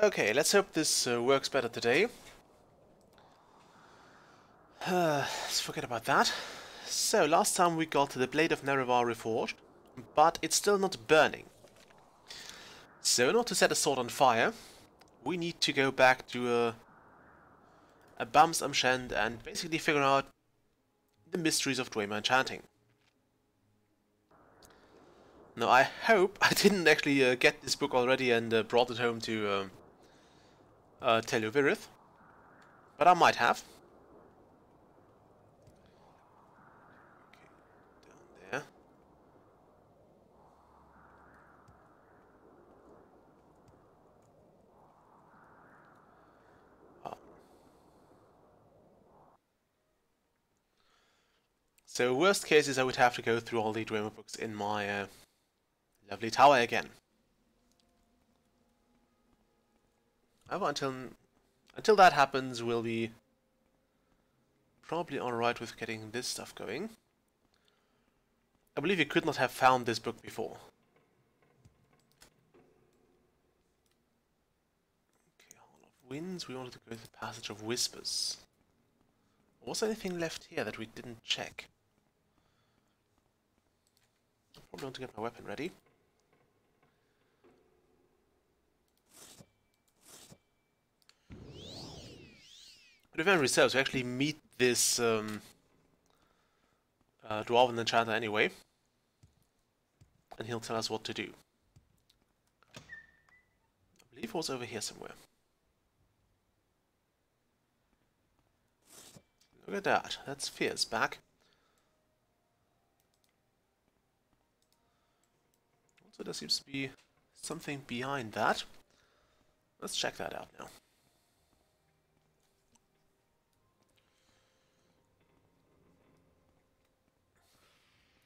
Okay, let's hope this works better today. Let's forget about that. So, last time we got the Blade of Nerevar reforged, but it's still not burning. So, in order to set a sword on fire, we need to go back to a Bams am Shend and basically figure out the mysteries of Dwemer enchanting. Now, I hope I didn't actually get this book already and brought it home to Teliovirith, but I might have. Okay, down there. So worst case is I would have to go through all the Dwemer books in my lovely tower again. However, until that happens, we'll be probably alright with getting this stuff going. I believe you could not have found this book before. Okay, Hall of Winds, we wanted to go to the Passage of Whispers. Was there anything left here that we didn't check? I probably want to get my weapon ready. But if memory serves, we actually meet this Dwarven Enchanter anyway. And he'll tell us what to do. I believe it was over here somewhere. Look at that, that's Fierce back. Also, there seems to be something behind that. Let's check that out now.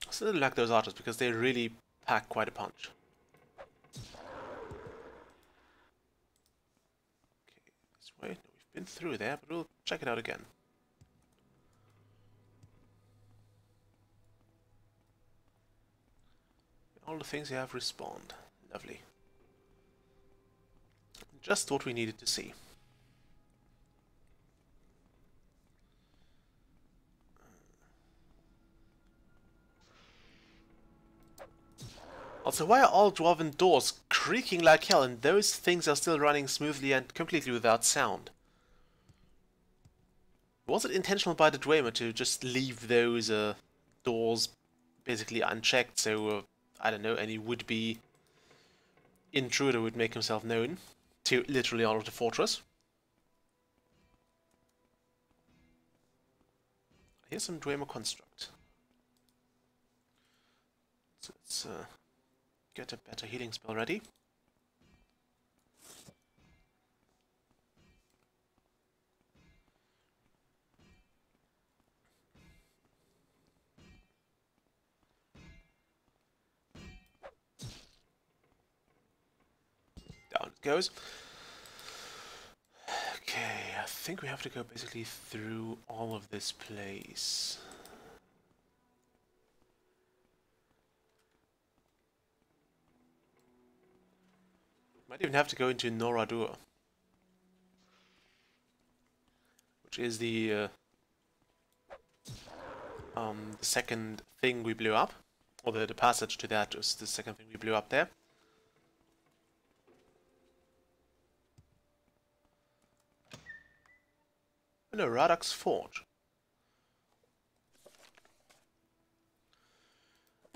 I still like those archers because they really pack quite a punch. Okay, this way. No, we've been through there, but we'll check it out again. All the things you have respawned. Lovely. Just what we needed to see. Also, why are all Dwarven doors creaking like hell and those things are still running smoothly and completely without sound? Was it intentional by the Dwemer to just leave those doors basically unchecked so, I don't know, any would-be intruder would make himself known to literally all of the fortress? Here's some Dwemer construct. So let's get a better healing spell ready. Down it goes. Okay, I think we have to go basically through all of this place. Might even have to go into Noradur, which is the second thing we blew up, or the passage to that was the second thing we blew up there. Oh no, Radak's Forge.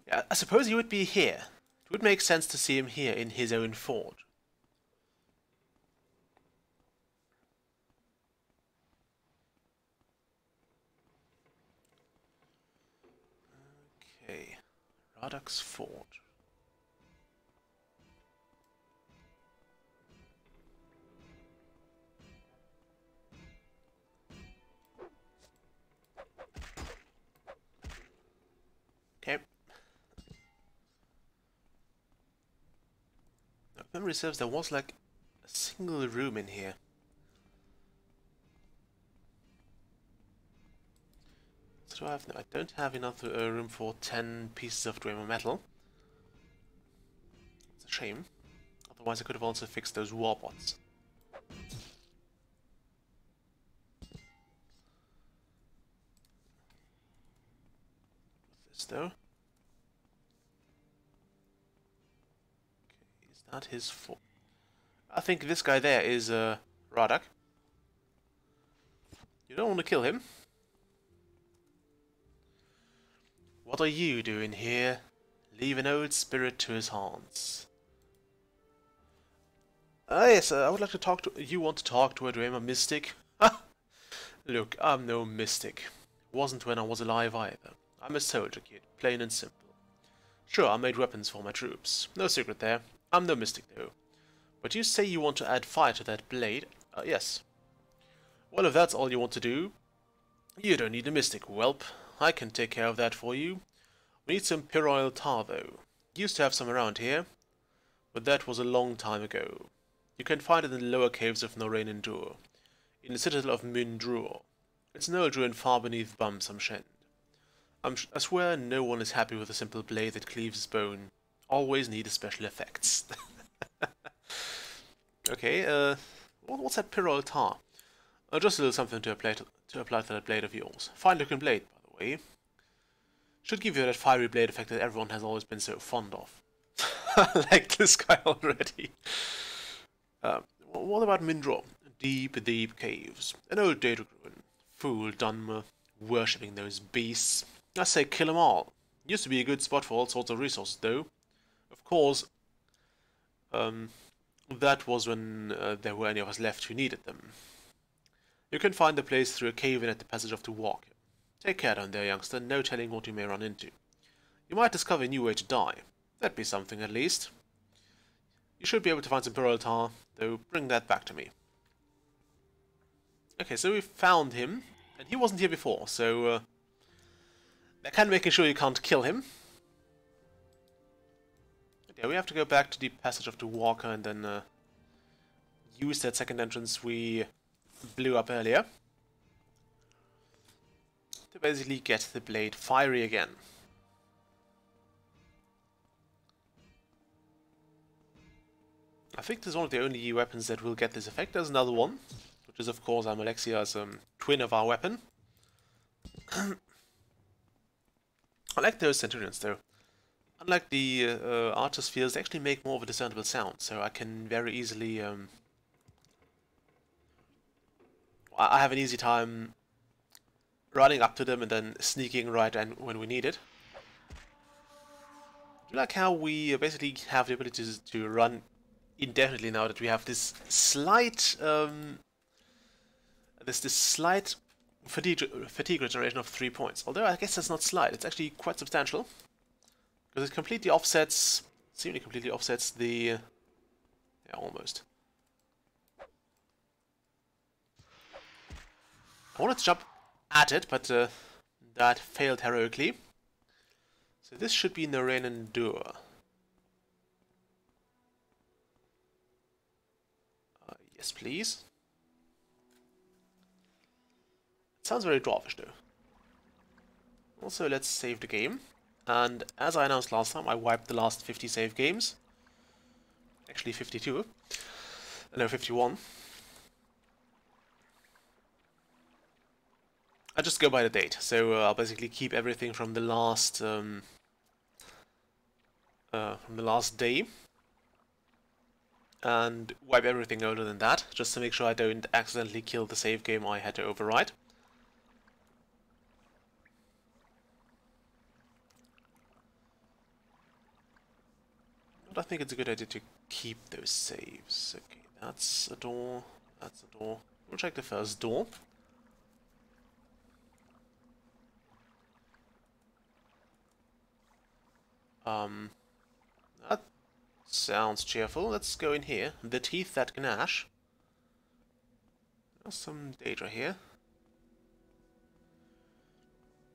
Yeah, I suppose he would be here. It would make sense to see him here in his own forge. Okay, Radak's Forge. Okay. Now, if memory serves, there was like a single room in here. So do I have? No, I don't have enough room for 10 pieces of Dwemer metal. It's a shame. Otherwise I could have also fixed those warbots. though. Okay, is that his fault? I think this guy there is Radak. You don't want to kill him. What are you doing here? Leave an old spirit to his haunts. Yes, I would like to talk to... You want to talk to a Dwemer mystic? Look, I'm no mystic. Wasn't when I was alive either. I'm a soldier kid, plain and simple. Sure, I made weapons for my troops. No secret there. I'm no mystic though. But you say you want to add fire to that blade? Yes. Well, if that's all you want to do, you don't need a mystic, whelp. I can take care of that for you. We need some pyroil tar though. Used to have some around here, but that was a long time ago. You can find it in the lower caves of Norrain and Dur, in the citadel of Myndrur. It's an old ruin far beneath Bam-Samshend. I swear no one is happy with a simple blade that cleaves bone. Always need special effects. Okay, what's that pyroil tar? Just a little something to apply to that blade of yours. Fine looking blade, by the way. Should give you that fiery blade effect that everyone has always been so fond of. I like this guy already. What about Myndrur? Deep, deep caves. An old data ruin. Fool Dwemer, worshipping those beasts. I say kill 'em all. Used to be a good spot for all sorts of resources, though. Of course, that was when there were any of us left who needed them. You can find the place through a cave-in at the passage of the walk. Take care down there, youngster. No telling what you may run into. You might discover a new way to die. That'd be something, at least. You should be able to find some pyroil tar, though bring that back to me. Okay, so we found him, and he wasn't here before, so they're kind of making sure you can't kill him. Yeah, we have to go back to the passage of the walker and then use that second entrance we blew up earlier to basically get the blade fiery again. I think this is one of the only weapons that will get this effect. There's another one, which is of course Amalexia's twin of our weapon. I like those centurions though. Unlike the archer spheres, they actually make more of a discernible sound, so I can very easily... I have an easy time running up to them and then sneaking right in when we need it. Do you like how we basically have the ability to run indefinitely now that we have this slight... this slight fatigue regeneration of 3 points. Although I guess that's not slight, it's actually quite substantial. Because it completely offsets, seemingly completely offsets the... yeah, almost. I wanted to jump at it, but that failed heroically. So this should be Norrain and Dur. Yes, please. It sounds very dwarfish, though. Also, let's save the game. And as I announced last time, I wiped the last 50 save games. Actually 52. No, 51. I just go by the date, so I'll basically keep everything from the last day, and wipe everything older than that, just to make sure I don't accidentally kill the save game I had to overwrite. But I think it's a good idea to keep those saves. Okay, that's a door. That's a door. We'll check the first door. That sounds cheerful. Let's go in here. The teeth that gnash. There's some data here.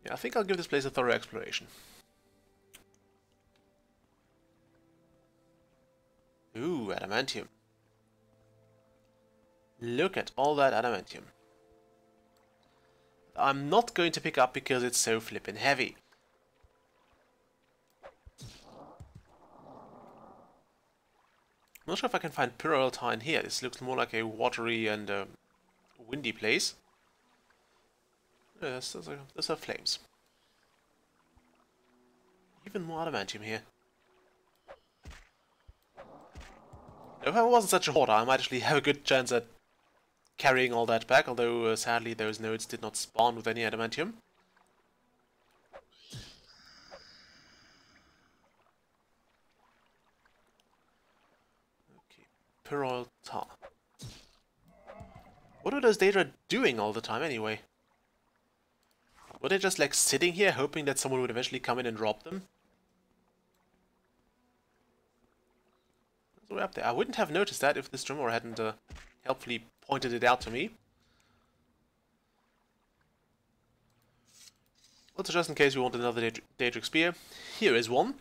Yeah, I think I'll give this place a thorough exploration. Ooh, adamantium. Look at all that adamantium. I'm not going to pick up because it's so flippin' heavy. I'm not sure if I can find pyroil in here. This looks more like a watery and windy place. Yes, those are flames. Even more adamantium here. If I wasn't such a hoarder, I might actually have a good chance at carrying all that back, although sadly those nodes did not spawn with any adamantium. Okay, pearl tar. What were those Daedra doing all the time anyway? Were they just like sitting here hoping that someone would eventually come in and drop them? Way up there. I wouldn't have noticed that if this Dwemer hadn't helpfully pointed it out to me. Also, just in case we want another Daedric Spear, here is one.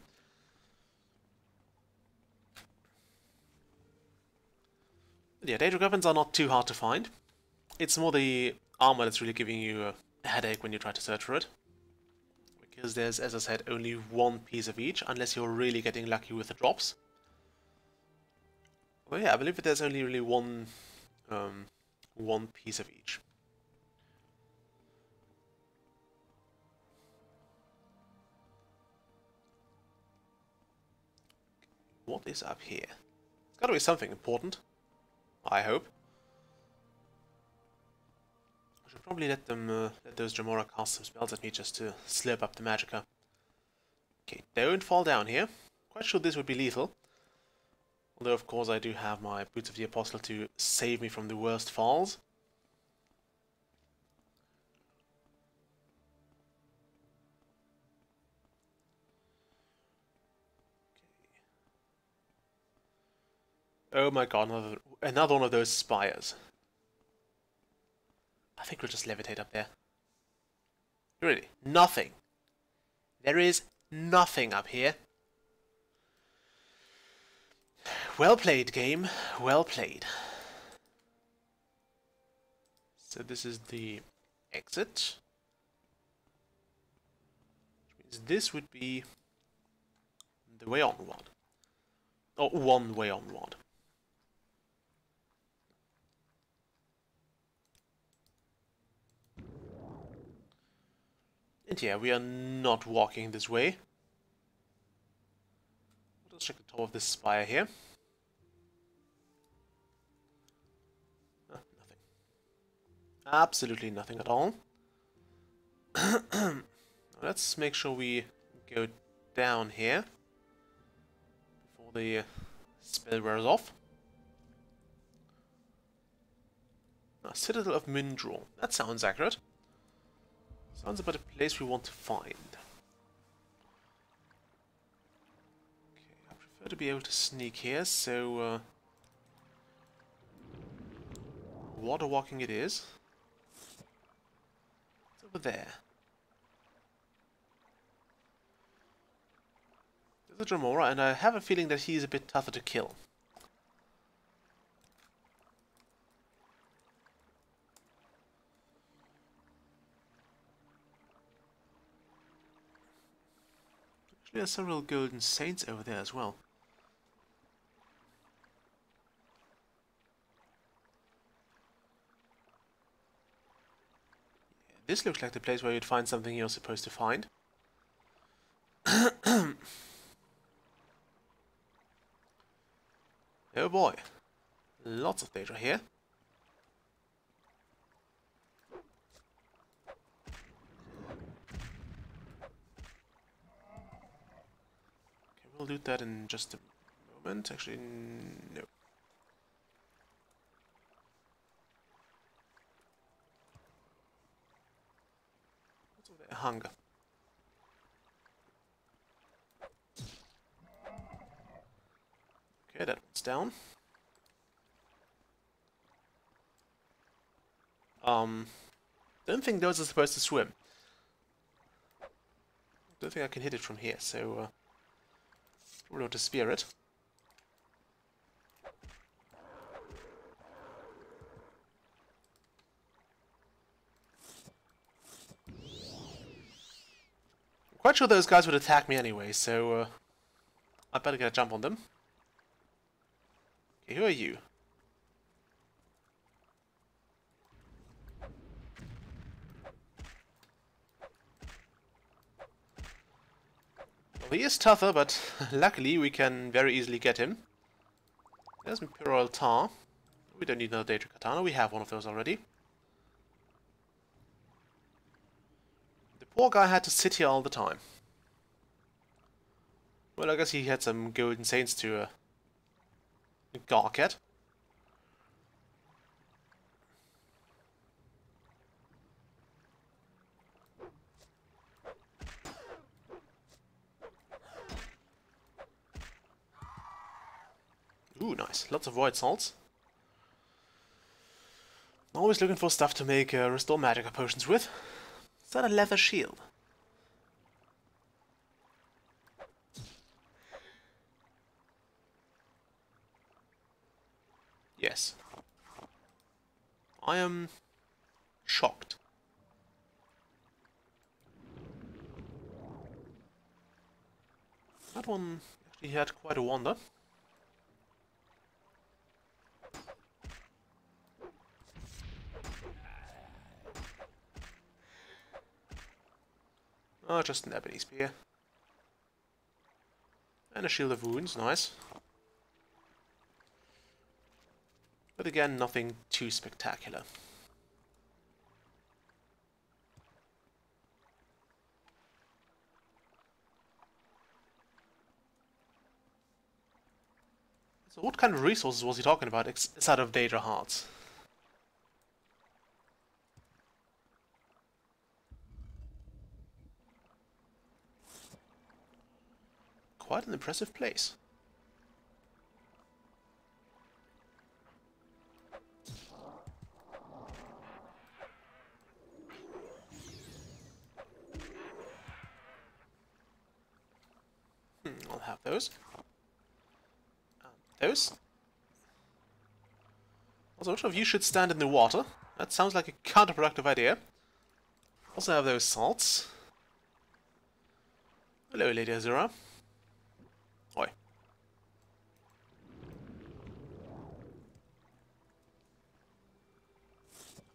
But yeah, Daedric weapons are not too hard to find. It's more the armor that's really giving you a headache when you try to search for it. Because there's, as I said, only one piece of each, unless you're really getting lucky with the drops. Well, yeah, I believe that there's only really one piece of each. What is up here? It's got to be something important. I hope. I should probably let them let those Dwemer cast some spells at me just to slurp up the magicka. Okay, don't fall down here. Quite sure this would be lethal. Although, of course, I do have my Boots of the Apostle to save me from the worst falls. Okay. Oh my god, another one of those spires. I think we'll just levitate up there. Really, nothing. There is nothing up here. Well played, game. Well played. So this is the exit. Which means this would be the way onward. Or one way onward. And yeah, we are not walking this way. Let's check the top of this spire here. Nothing. Absolutely nothing at all. Let's make sure we go down here before the spell wears off. Citadel of Mindrel. That sounds accurate. Sounds about a place we want to find. Okay, I prefer to be able to sneak here, so water walking it is. It's over there. There's a Dwemer, and I have a feeling that he's a bit tougher to kill. There are several golden saints over there as well. Yeah, this looks like the place where you'd find something you're supposed to find. Oh boy. Lots of Daedra here. We'll do that in just a moment. Actually, no. What's over there? Hunger. Okay, that one's down. Don't think those are supposed to swim. Don't think I can hit it from here, so we'll to spear it. I'm quite sure those guys would attack me anyway, so I better get a jump on them. Okay, who are you? He is tougher, but luckily we can very easily get him. There's Imperial Tar. We don't need another Daedric Katana, we have one of those already. The poor guy had to sit here all the time. Well, I guess he had some golden saints to gawk at. Ooh, nice. Lots of void salts. Always looking for stuff to make restore magic potions with. Is that a leather shield? Yes. I am shocked. That one actually had quite a wander. Oh, just an ebony spear. And a shield of wounds, nice. But again, nothing too spectacular. So what kind of resources was he talking about outside of Daedra Hearts? Quite an impressive place. I'll have those. Those. Also, which of you should stand in the water? That sounds like a counterproductive idea. Also have those salts. Hello, Lady Azura. Oi. I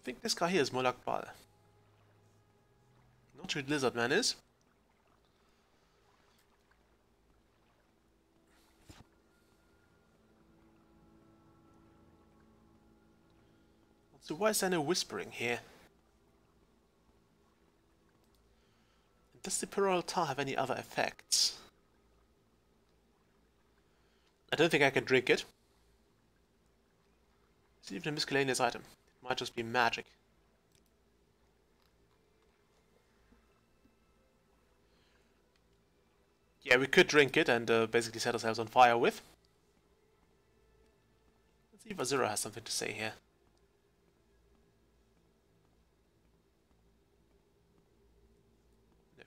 think this guy here is more like Bal. Not sure who Lizard Man is. So why is there no whispering here? Does the Imperial Tar have any other effects? I don't think I can drink it. It's even a miscellaneous item. It might just be magic. Yeah, we could drink it and basically set ourselves on fire with. Let's see if Azura has something to say here. No.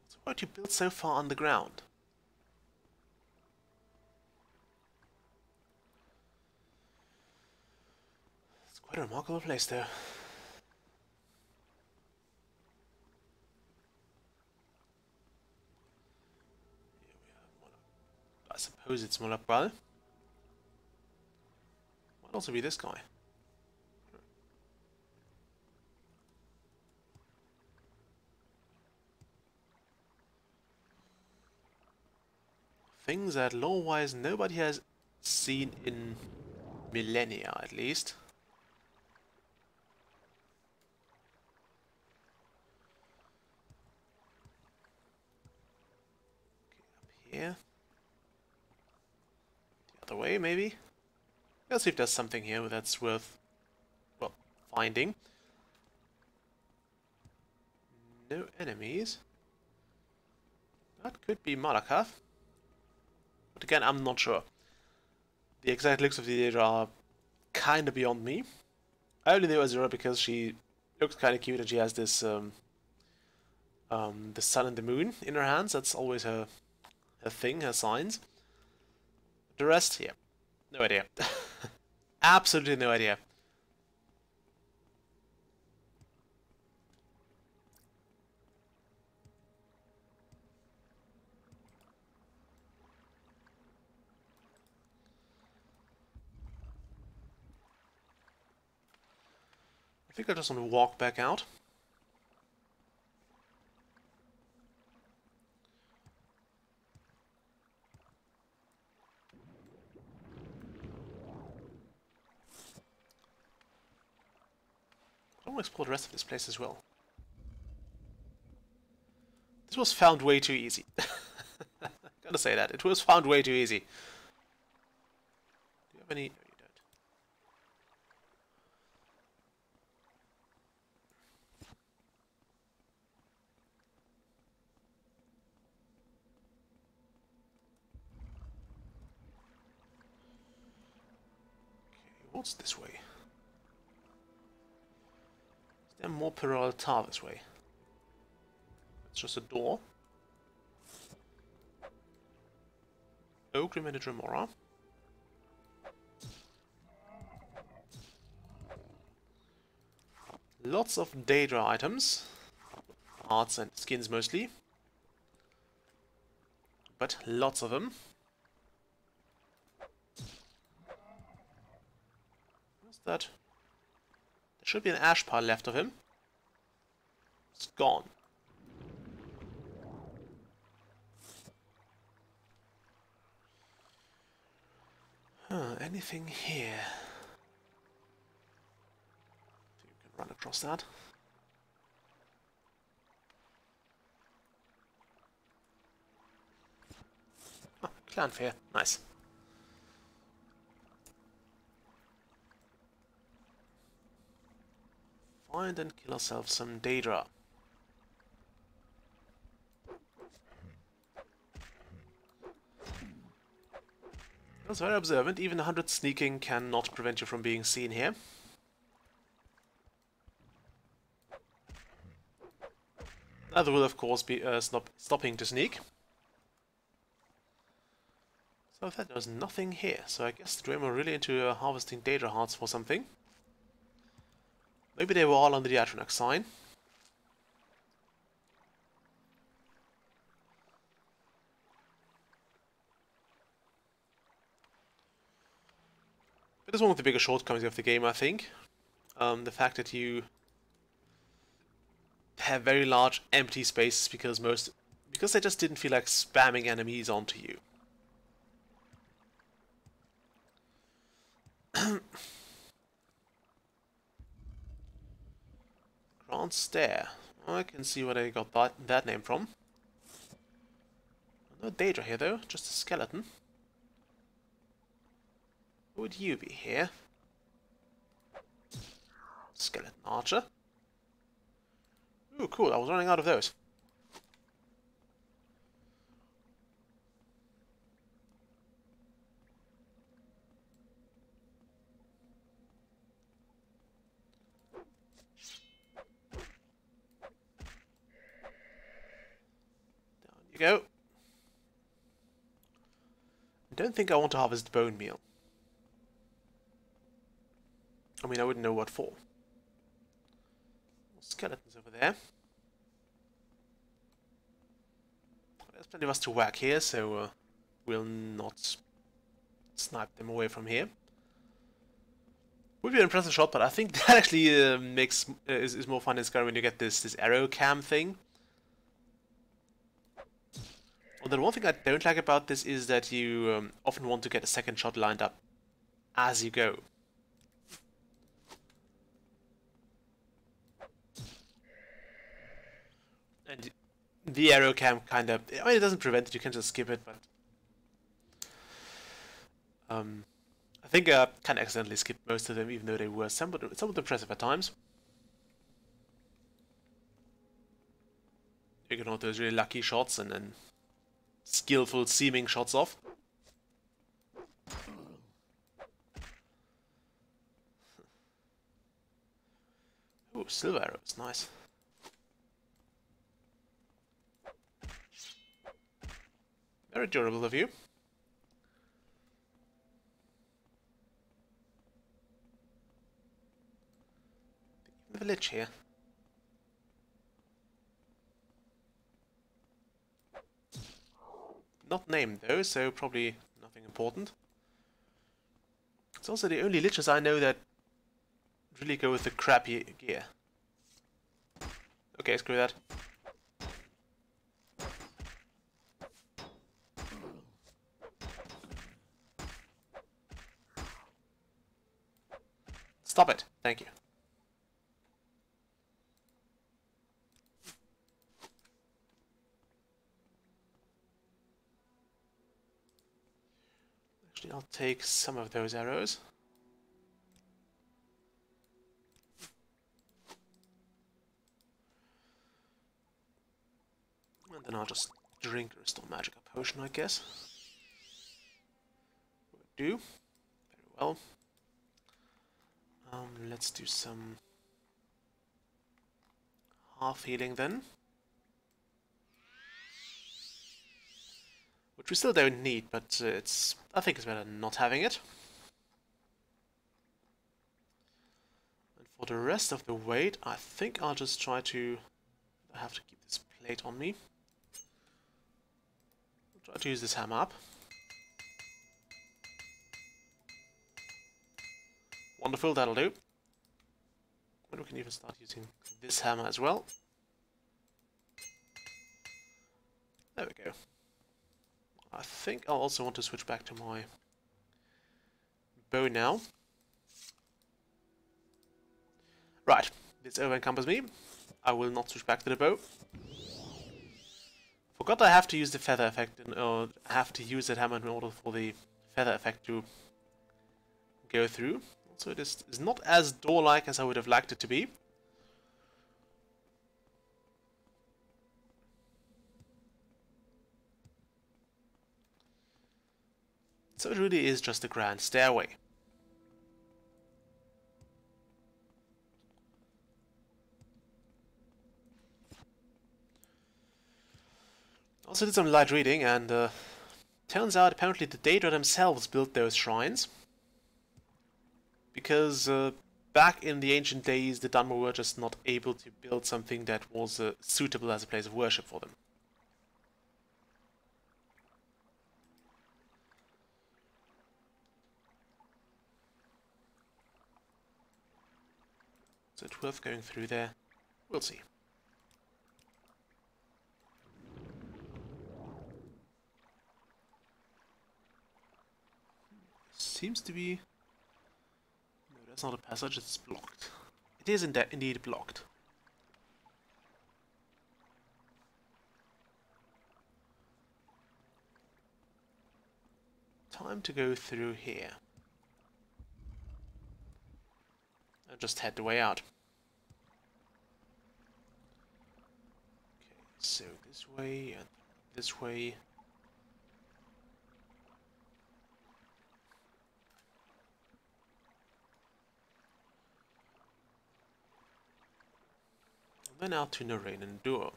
So what you built so far underground? Quite a remarkable place, though. I suppose it's Molakbal. Might also be this guy. Things that lore-wise nobody has seen in millennia, at least. Here. The other way, maybe? Let's see if there's something here that's worth, well, finding. No enemies. That could be Malakath. But again, I'm not sure. The exact looks of the Daedra are kinda beyond me. I only know Azura because she looks kinda cute and she has this, the sun and the moon in her hands. That's always her thing, her signs. The rest, yeah, no idea. Absolutely no idea. think I just want to walk back out. I want to explore the rest of this place as well. This was found way too easy. Gotta say that. It was found way too easy. Do you have any... No, you don't. Okay, what's this way? Is there more parallel tar this way? It's just a door. Oak Remainder Remora. Lots of Daedra items. Hearts and skins mostly. But lots of them. What's that? There should be an ash pile left of him. It's gone. Anything here? You can run across that. Oh, clan fair. Nice. Find and kill ourselves some Daedra. I was very observant. Even 100 sneaking cannot prevent you from being seen here. That will, of course, be stopping to sneak. So that there's nothing here. So I guess the Dwemer are really into harvesting Daedra hearts for something. Maybe they were all under the Atronach sign. It is one of the bigger shortcomings of the game, I think. The fact that you have very large empty spaces because they just didn't feel like spamming enemies onto you. Grand Stair. I can see where they got that name from. No Daedra here though, just a skeleton. Who would you be here? Skeleton archer. Ooh, cool, I was running out of those. Down you go. I don't think I want to harvest bone meal. I mean, I wouldn't know what for. Skeletons over there. There's plenty of us to whack here, so we'll not snipe them away from here. Would be an impressive shot, but I think that actually is more fun in Skyrim when you get this arrow cam thing. Although the one thing I don't like about this is that you often want to get a second shot lined up as you go. And the arrow cam kind of... I mean, it doesn't prevent it, you can just skip it, but... I think I kind of accidentally skipped most of them, even though they were somewhat impressive at times. You get all those really lucky shots and then skillful seeming shots off. Ooh, silver arrows, nice. Very durable of you. The village here. Not named though, so probably nothing important. It's also the only liches I know that really go with the crappy gear. Okay, screw that. Stop it. Thank you. Actually, I'll take some of those arrows. And then I'll just drink a Restore Magica potion, I guess. Will do. Very well. Let's do some half healing then. Which we still don't need, but I think it's better not having it. And for the rest of the weight, I think I'll just try to... I have to keep this plate on me. I'll try to use this hammer up. Wonderful, that'll do. And we can even start using this hammer as well. There we go. I think I'll also want to switch back to my bow now. Right, this over-encompasses me. I will not switch back to the bow. Forgot I have to use the feather effect, or have to use that hammer in order for the feather effect to go through. So it is not as door-like as I would have liked it to be. So it really is just a grand stairway. Also did some light reading, and turns out apparently the Daedra themselves built those shrines. Because back in the ancient days, the Dwemer were just not able to build something that was suitable as a place of worship for them. So it's worth going through there. We'll see. Seems to be... No, that's not a passage, it's blocked. It is indeed blocked. Time to go through here. And just head the way out. Okay, so this way and this way. And then out to Norrain and Duo.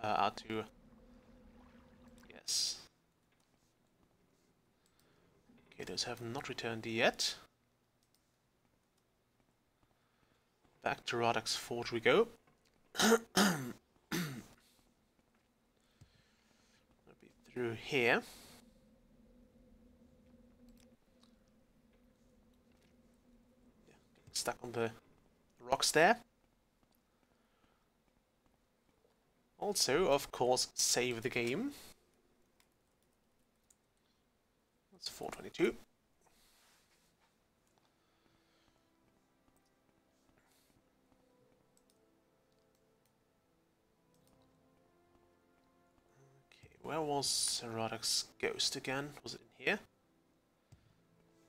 Out to... Yes. Okay, those have not returned yet. Back to Radak's Forge we go. I'll be through here. Yeah, getting stuck on the rocks there. Also, of course, save the game. That's 422. Okay, where was Radak's ghost again? Was it in here?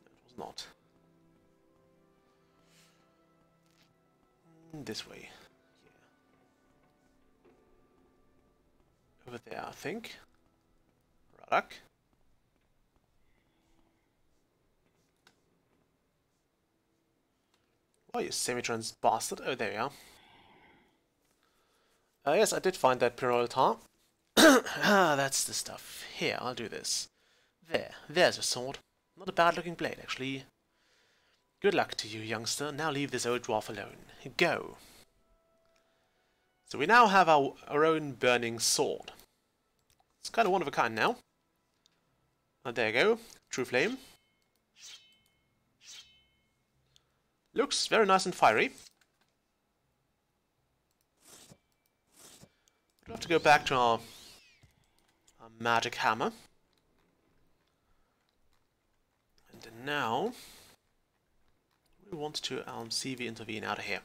No, it was not. This way. Over there, I think. Radak. Oh, you semi-trans bastard. Oh, there you are. Yes, I did find that Peraltar. Ah, that's the stuff. Here, I'll do this. There's a sword. Not a bad-looking blade, actually. Good luck to you, youngster. Now leave this old dwarf alone. Go. So we now have our own burning sword. It's kind of one of a kind now. There you go. True flame. Looks very nice and fiery. We'll have to go back to our magic hammer. And now we want to see if we intervene out of here.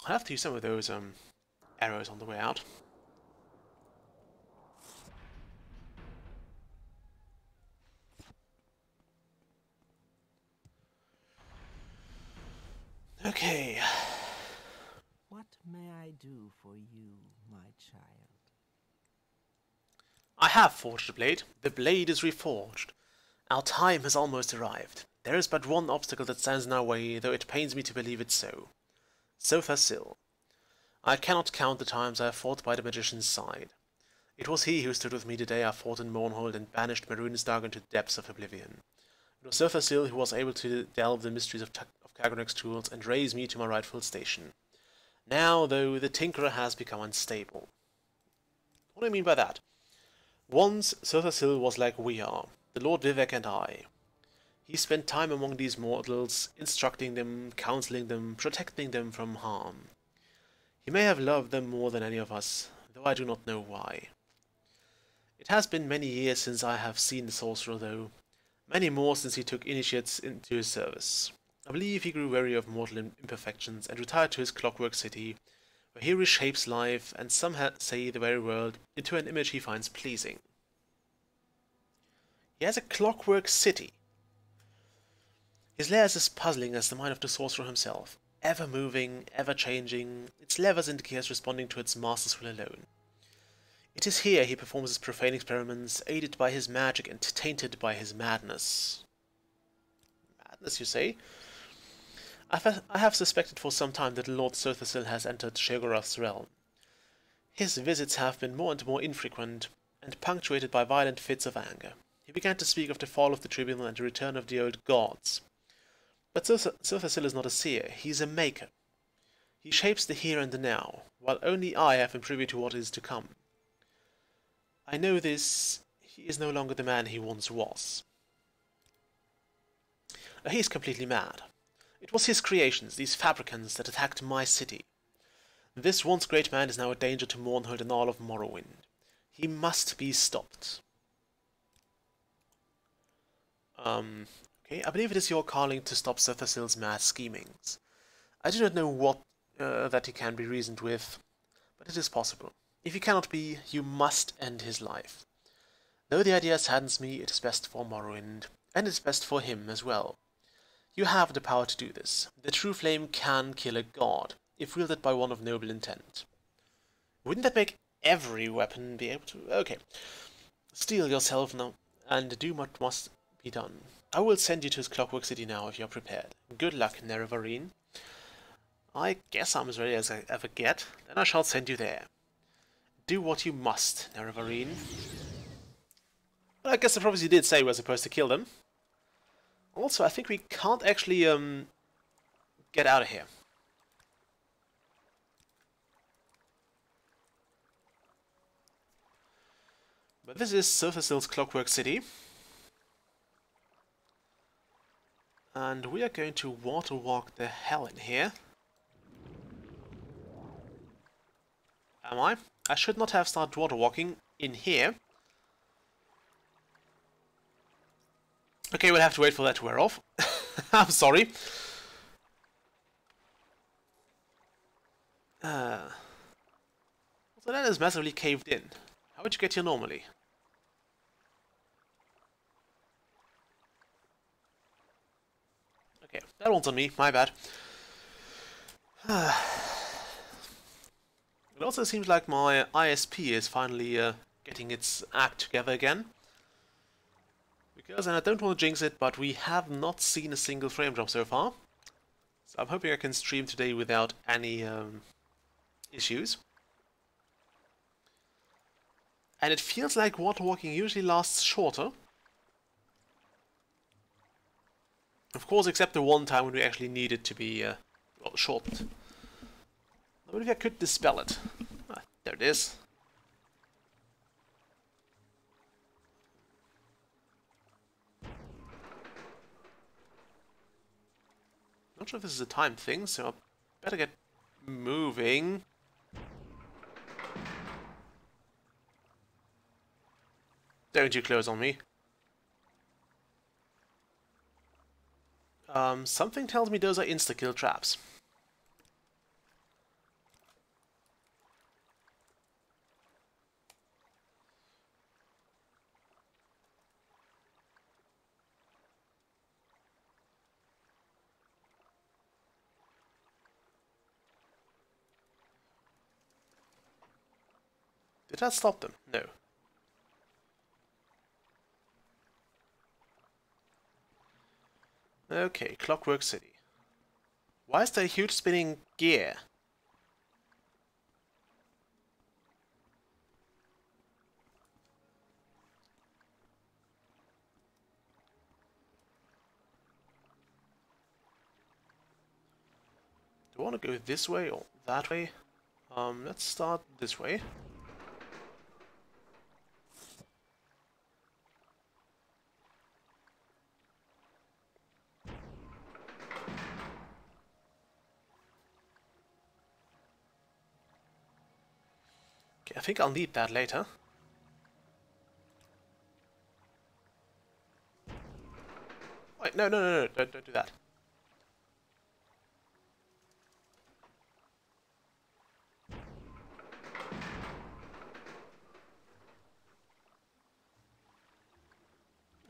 I'll have to use some of those arrows on the way out. Okay. What may I do for you, my child? I have forged a blade. The blade is reforged. Our time has almost arrived. There is but one obstacle that stands in our way, though it pains me to believe it so. Sothasil. I cannot count the times I have fought by the magician's side. It was he who stood with me the day I fought in Mournhold and banished Marunisdag into the depths of oblivion. It was Sothasil who was able to delve the mysteries of Kagronek's tools and raise me to my rightful station. Now, though, the Tinkerer has become unstable. What do I mean by that? Once, Sothasil was like we are, the Lord Vivek and I. He spent time among these mortals, instructing them, counseling them, protecting them from harm. He may have loved them more than any of us, though I do not know why. It has been many years since I have seen the sorcerer, though. Many more since he took initiates into his service. I believe he grew weary of mortal imperfections and retired to his clockwork city, where he reshapes life and some say the very world into an image he finds pleasing. He has a clockwork city. His lair is as puzzling as the mind of the sorcerer himself, ever moving, ever changing, its levers and gears responding to its master's will alone. It is here he performs his profane experiments, aided by his magic and tainted by his madness. Madness, you say? I have suspected for some time that Lord Sothasil has entered Sheogorath's realm. His visits have been more and more infrequent, and punctuated by violent fits of anger. He began to speak of the fall of the tribunal and the return of the old gods. But Sothasil is not a seer, he is a maker. He shapes the here and the now, while only I have been privy to what is to come. I know this, he is no longer the man he once was. He is completely mad. It was his creations, these fabricants, that attacked my city. This once great man is now a danger to Mournhold and all of Morrowind. He must be stopped. Okay, I believe it is your calling to stop Sothasil's mad schemings. I do not know what that he can be reasoned with, but it is possible. If he cannot be, you must end his life. Though the idea saddens me, it is best for Morrowind, and it is best for him as well. You have the power to do this. The true flame can kill a god, if wielded by one of noble intent. Wouldn't that make every weapon be able to... Okay. Steel yourself now, and do what must be done. I will send you to his clockwork city now, if you are prepared. Good luck, Nerevarine. I guess I'm as ready as I ever get. Then I shall send you there. Do what you must, Nerevarine. Well, I guess the prophecy did say we're supposed to kill them. Also, I think we can't actually get out of here. But this is Sothasil's clockwork city. And we are going to water walk the hell in here. Am I? I should not have started water walking in here. Okay, we'll have to wait for that to wear off. I'm sorry. So that is massively caved in. How would you get here normally? Okay, that one's on me, my bad. It also seems like my ISP is finally getting its act together again. Because, and I don't want to jinx it, but we have not seen a single frame drop so far. So I'm hoping I can stream today without any issues. And it feels like water walking usually lasts shorter. Of course, except the one time when we actually need it to be shortened. I wonder if I could dispel it. Ah, there it is. Not sure if this is a time thing, so I better get moving. Don't you close on me. Something tells me those are insta-kill traps. Did that stop them? No. Okay, Clockwork City. Why is there a huge spinning gear? Do I want to go this way or that way? Let's start this way. Okay, I think I'll need that later. Wait, no, don't do that.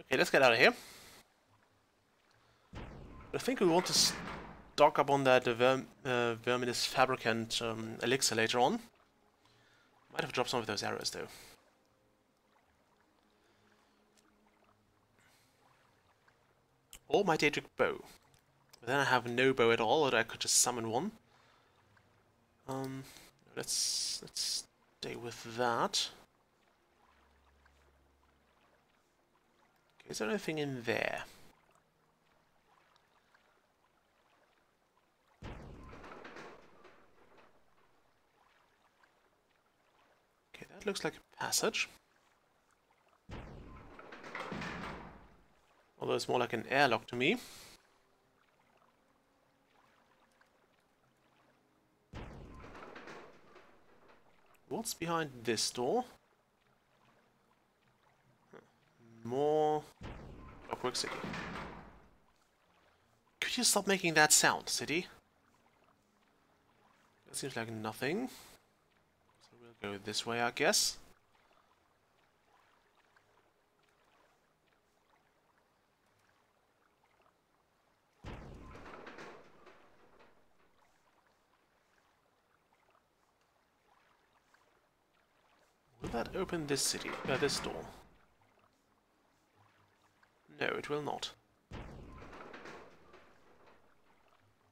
Okay, let's get out of here. I think we want to stock up on that Verminous Fabricant elixir later on. Might have dropped some of those arrows though. Or my Daedric bow. But then I have no bow at all, or I could just summon one. Let's stay with that. Okay, is there anything in there? Okay, that looks like a passage. Although it's more like an airlock to me. What's behind this door? More Clockwork City. Could you stop making that sound, City? That seems like nothing. So we'll go this way, I guess. Will that open this city? This door? No, it will not.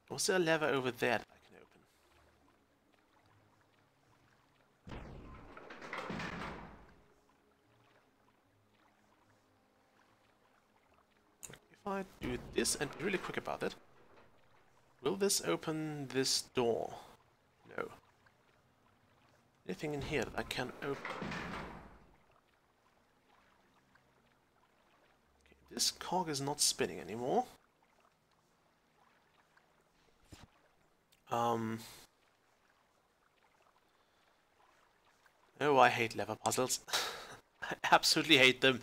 Was there a lever over there that I can open? If I do this and be really quick about it, will this open this door? No. Anything in here that I can open? Okay, this cog is not spinning anymore. Oh, I hate lever puzzles. I absolutely hate them.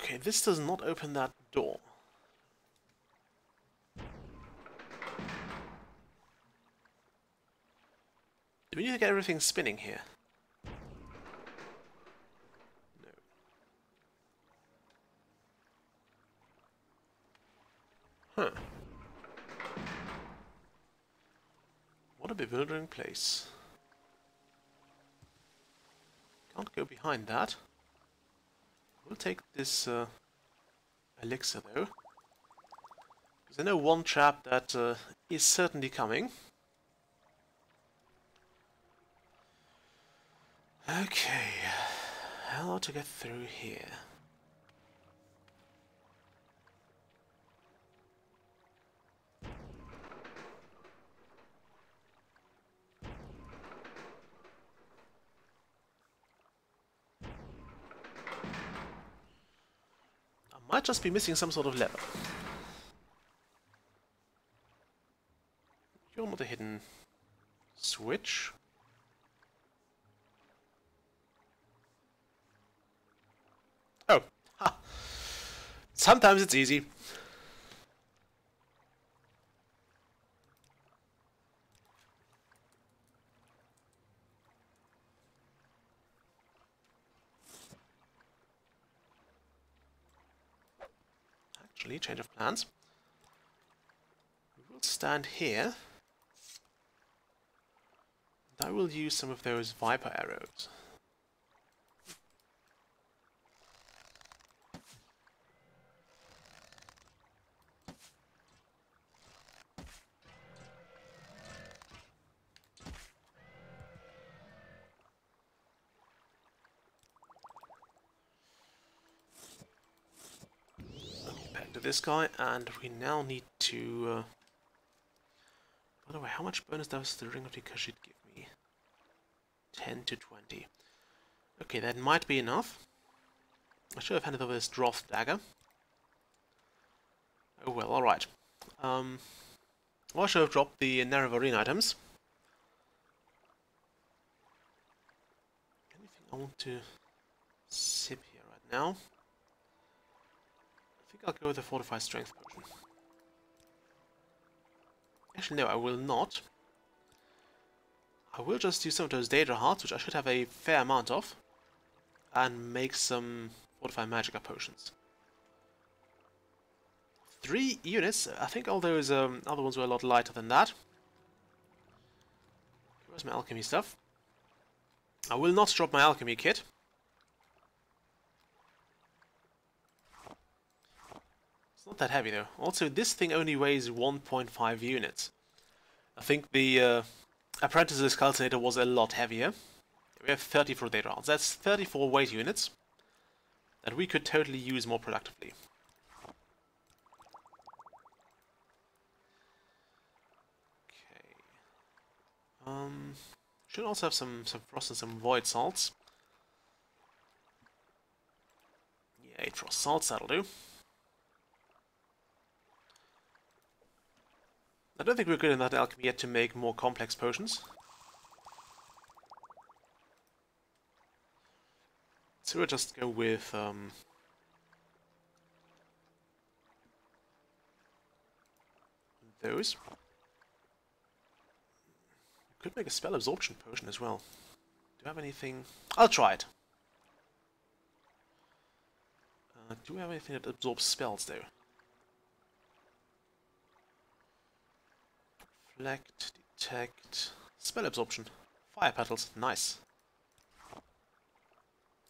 Okay, this does not open that door. Do we need to get everything spinning here? No. Huh. What a bewildering place. Can't go behind that. We'll take this elixir though. Because I know one trap that is certainly coming. Okay, how to get through here? Might just be missing some sort of lever. You're not a hidden switch. Oh, ha! Sometimes it's easy. Actually, change of plans. We will stand here. And I will use some of those Viper arrows. Back to this guy, and we now need to... by the way, how much bonus does the Ring of the Khajiit give me? 10 to 20. Okay, that might be enough. I should have handed over this Droth dagger. Oh well, alright. Well, I should have dropped the Naravarine items. Anything I want to sip here right now? I think I'll go with the Fortified Strength potion. Actually, no, I will not. I will just use some of those Daedra hearts, which I should have a fair amount of, and make some Fortified Magicka potions. 3 units. I think all those other ones were a lot lighter than that. Where's my alchemy stuff? I will not drop my alchemy kit. It's not that heavy though. Also, this thing only weighs 1.5 units. I think the Apprentice's Calcinator was a lot heavier. We have 34 data rounds. That's 34 weight units that we could totally use more productively. Should also have some frost and some void salts. Yeah, 8 frost salts, that'll do. I don't think we're good enough at alchemy yet to make more complex potions. So we'll just go with those. Could make a spell absorption potion as well. Do I have anything? I'll try it. Do we have anything that absorbs spells though? Reflect, detect, spell absorption, fire petals, nice.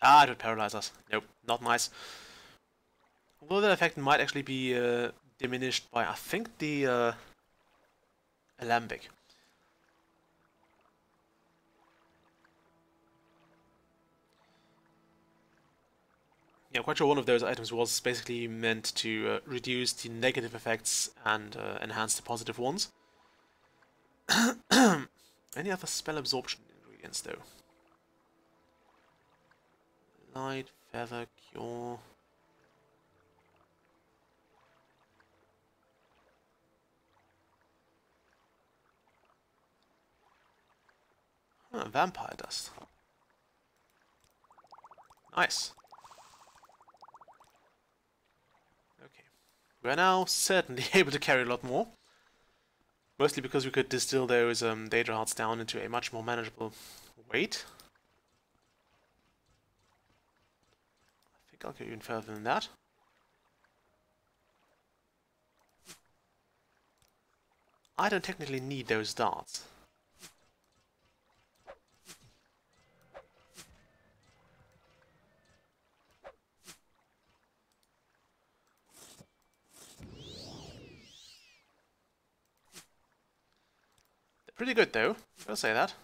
Ah, it would paralyze us. Nope, not nice. Although that effect might actually be diminished by, I think, the alembic. Yeah, I'm quite sure one of those items was basically meant to reduce the negative effects and enhance the positive ones. Any other spell absorption ingredients though? Light, feather, cure. Vampire dust. Nice. Okay. We're now certainly able to carry a lot more. Mostly because we could distill those Daedra hearts down into a much more manageable weight. I think I'll go even further than that. I don't technically need those darts. They're pretty good though, I'll say that.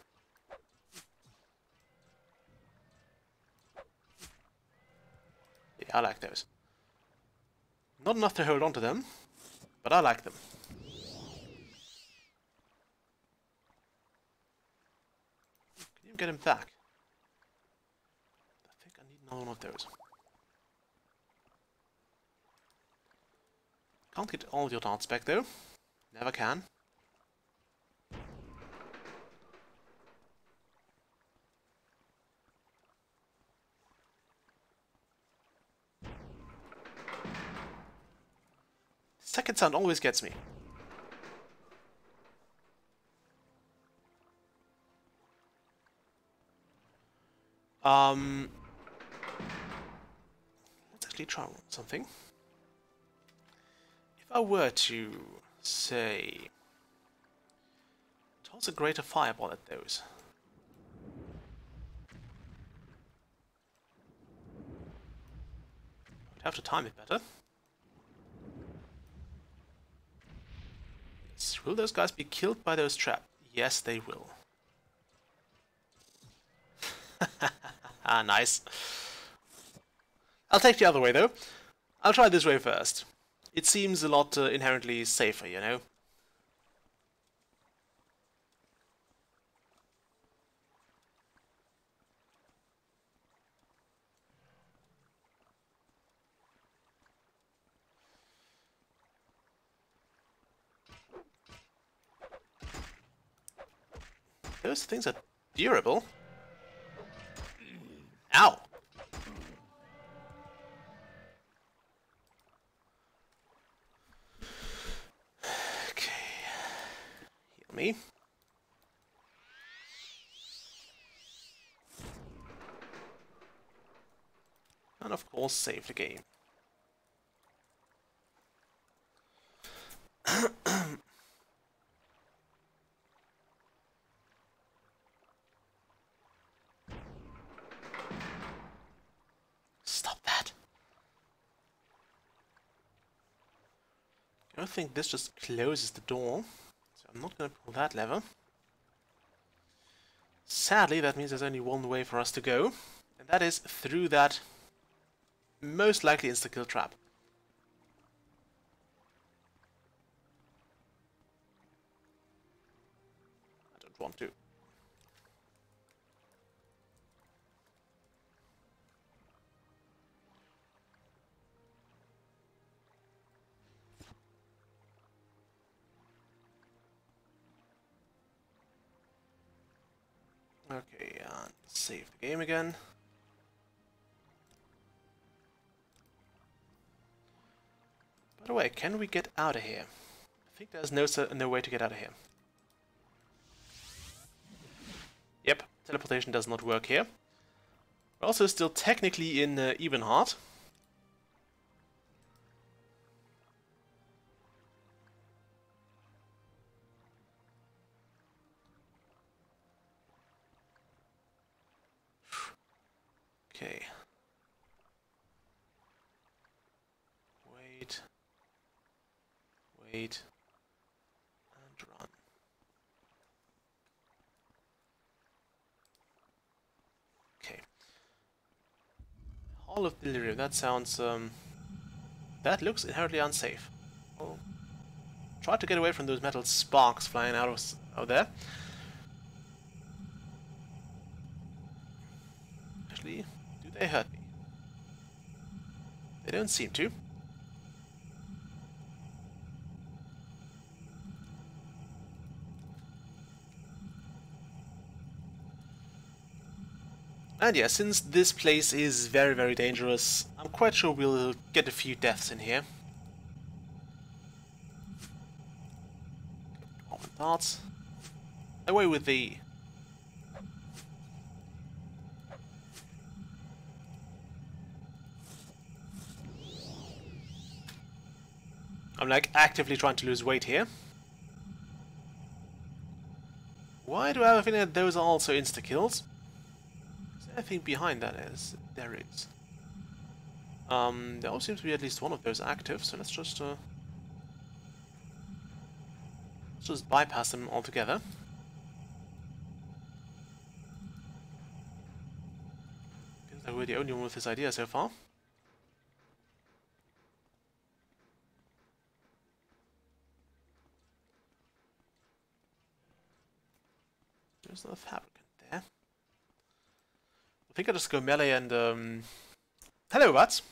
Yeah, I like those. Not enough to hold on to them, but I like them. Can you get him back? I think I need another one of those. Can't get all your darts back though. Never can. Second sound always gets me. Let's actually try something. If I were to, say, toss a greater fireball at those. I'd have to time it better. Yes, will those guys be killed by those traps? Yes, they will. Ah, nice. I'll take the other way, though. I'll try this way first. It seems a lot inherently safer, you know? Those things are durable. Ow! Okay. Heal me. And of course, save the game. Stop that. I don't think this just closes the door, so I'm not going to pull that lever. Sadly, that means there's only one way for us to go, and that is through that most likely insta-kill trap. I don't want to. Okay, save the game again. By the way, can we get out of here? I think there's no way to get out of here. Yep, teleportation does not work here. We're also still technically in Ebenhard. Okay. Wait. Wait. And run. Okay. Hall of Delirium, that sounds, that looks inherently unsafe. I'll try to get away from those metal sparks flying out there. Actually, do they hurt me? They don't seem to. And yeah, since this place is very, very dangerous, I'm quite sure we'll get a few deaths in here. All the darts. Away with thee. I'm like actively trying to lose weight here. Why do I have a feeling that those are also insta-kills? I think behind that is there is. There all seems to be at least one of those active, so let's just bypass them altogether. Guess that we're the only one with this idea so far. There's another fabricant there. I think I'll just go melee and, hello, Bats!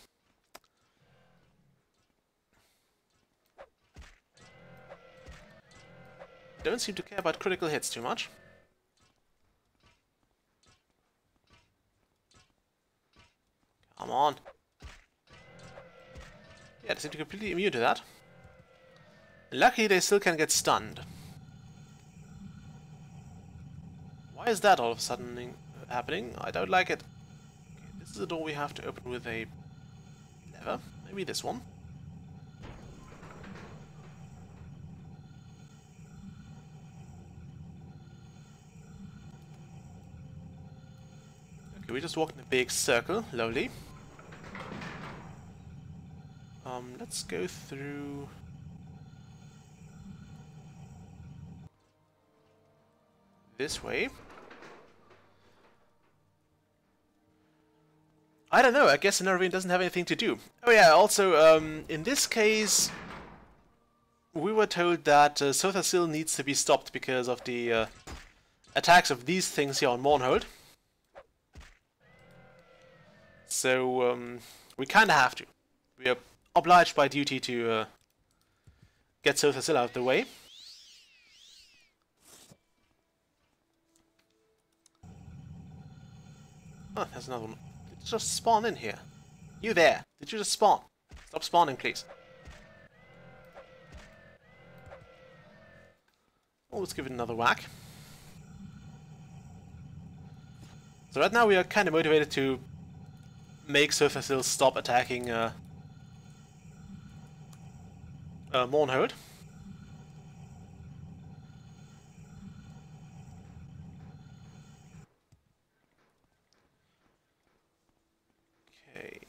don't seem to care about critical hits too much. Come on. Yeah, they seem to be completely immune to that. Luckily, they still can get stunned. Why is that all of a sudden happening? I don't like it. Okay, this is a door we have to open with a lever. Maybe this one. Okay, we just walked in a big circle. Lovely. Let's go through... this way. I don't know, I guess Nervine doesn't have anything to do. Oh yeah, also, in this case, we were told that Sothasil needs to be stopped because of the attacks of these things here on Mournhold. So, we kinda have to. We are obliged by duty to get Sothasil out of the way. Oh, there's another one. Did you just spawn in here? You there! Did you just spawn? Stop spawning, please. Oh, let's give it another whack. So right now we are kind of motivated to make Sothasil stop attacking Mournhold. Okay,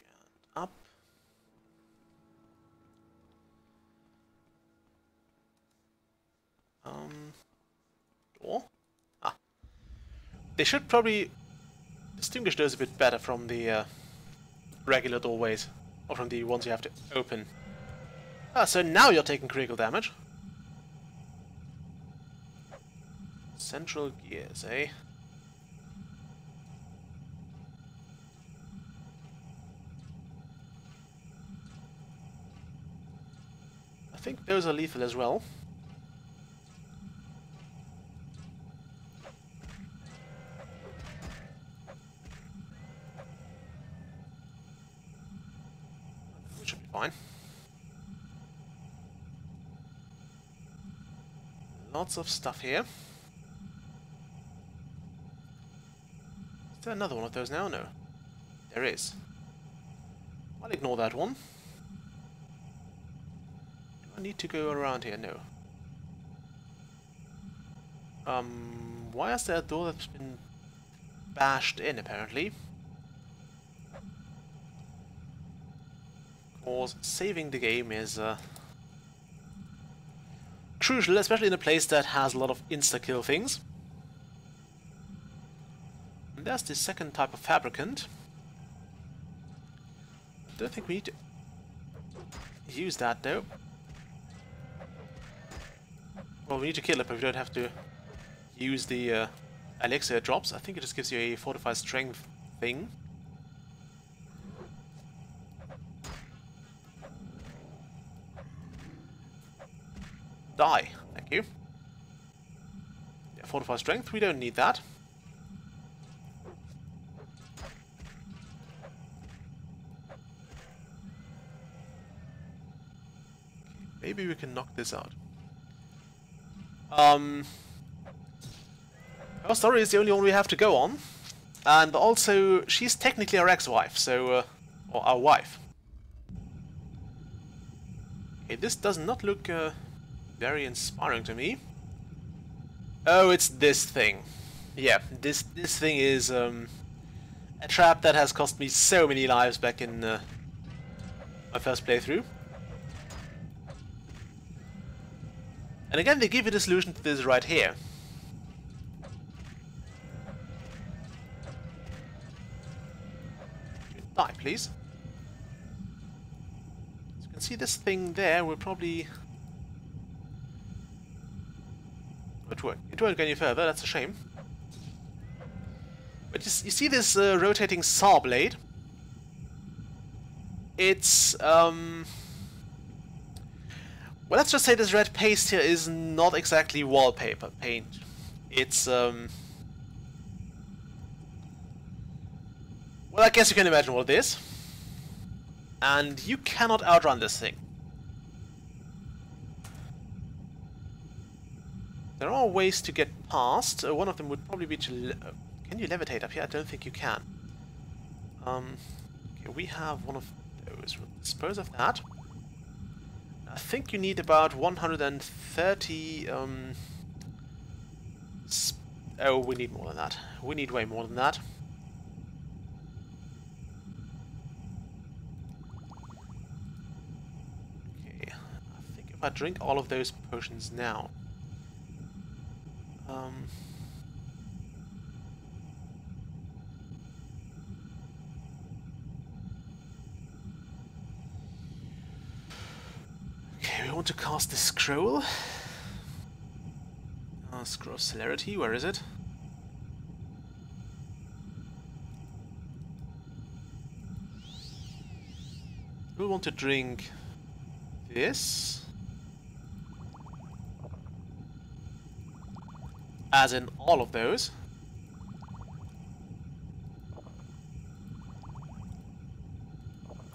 and up. Door? Ah. They should probably distinguish those a bit better from the regular doorways, or from the ones you have to open. Ah, so now you're taking critical damage. Central gears, eh? I think those are lethal as well. Which should be fine. Lots of stuff here. Is there another one of those now? No. There is. I'll ignore that one. Do I need to go around here? No. Why is there a door that's been bashed in, apparently? Of course, saving the game is crucial, especially in a place that has a lot of insta-kill things. And there's the second type of fabricant. I don't think we need to use that, though. Well, we need to kill it, but we don't have to use the elixir it drops. I think it just gives you a fortified strength thing. Die. Thank you. Yeah, fortified strength, we don't need that. Okay, maybe we can knock this out. Our story is the only one we have to go on. And also, she's technically our ex-wife, so... or our wife. Okay, this does not look very inspiring to me. Oh, it's this thing. Yeah, this thing is a trap that has cost me so many lives back in my first playthrough. And again, they give you the solution to this right here. Die, please. As you can see, this thing there will probably... It won't go any further, that's a shame. But you see this rotating saw blade? It's... well, Well, let's just say this red paste here is not exactly wallpaper paint. It's, well, I guess you can imagine what it is. And you cannot outrun this thing. There are ways to get past. One of them would probably be to... can you levitate up here? I don't think you can. Okay, we have one of those. We'll dispose of that. I think you need about 130... oh, we need more than that. We need way more than that. Okay, I think if I drink all of those potions now... okay, we want to cast the scroll. Scroll of Celerity, where is it? We want to drink this. As in all of those.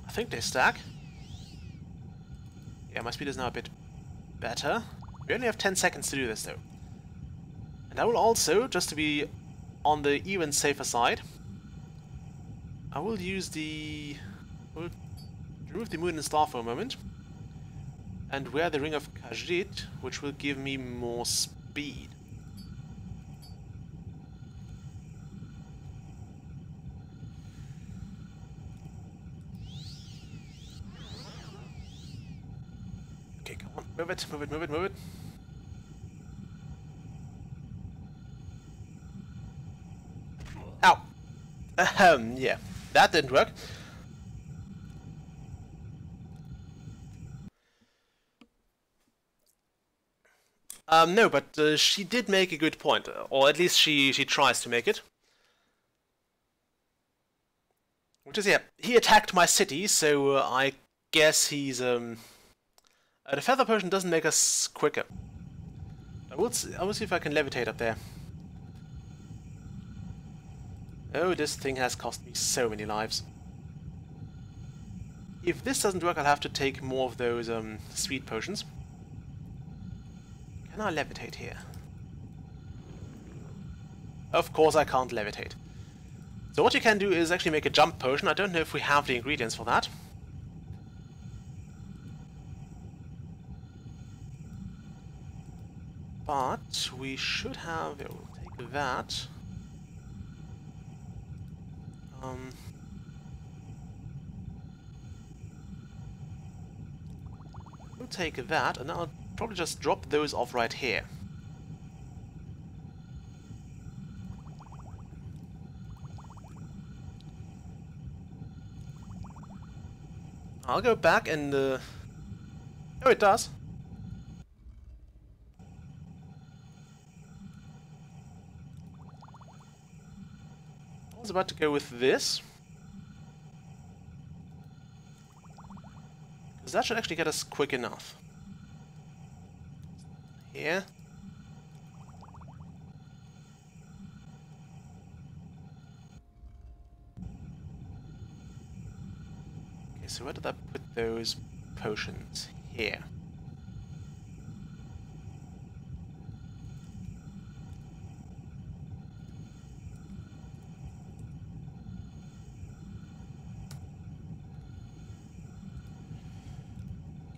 I think they stack. Yeah, my speed is now a bit better. We only have 10 seconds to do this though. And I will also, just to be on the even safer side, I will use the... we'll remove the moon and star for a moment. And wear the ring of Khajiit, which will give me more speed. Okay, come on, move it, move it, move it, move it. Ow! Yeah, that didn't work. No, but she did make a good point, or at least she tries to make it. Which is, yeah, he attacked my city, so I guess he's, the feather potion doesn't make us quicker. I will see if I can levitate up there. Oh, this thing has cost me so many lives. If this doesn't work, I'll have to take more of those, sweet potions. Can I levitate here? Of course I can't levitate. So what you can do is actually make a jump potion. I don't know if we have the ingredients for that. But we should have... we'll take that. We'll take that, and I'll probably just drop those off right here. I'll go back and... oh, it does. I was about to go with this. Because that should actually get us quick enough. Here. Okay, so where did I put those potions? Here.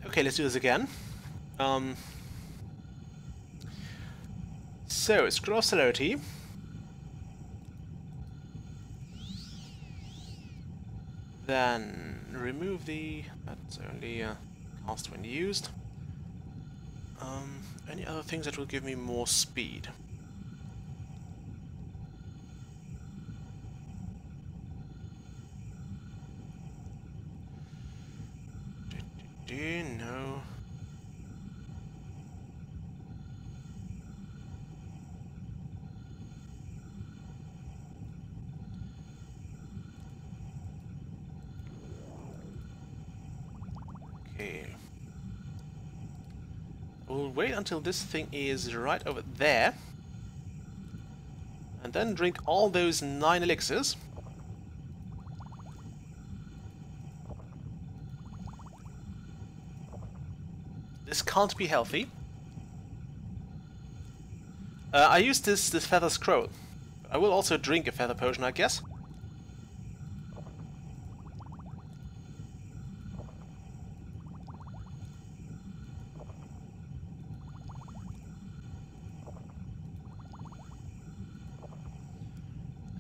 Okay, let's do this again. So, scroll of Celerity. Then remove the... that's only cast when used. Any other things that will give me more speed? No. Okay. We'll wait until this thing is right over there. And then drink all those 9 elixirs. This can't be healthy. I used this feather scroll. I will also drink a feather potion, I guess.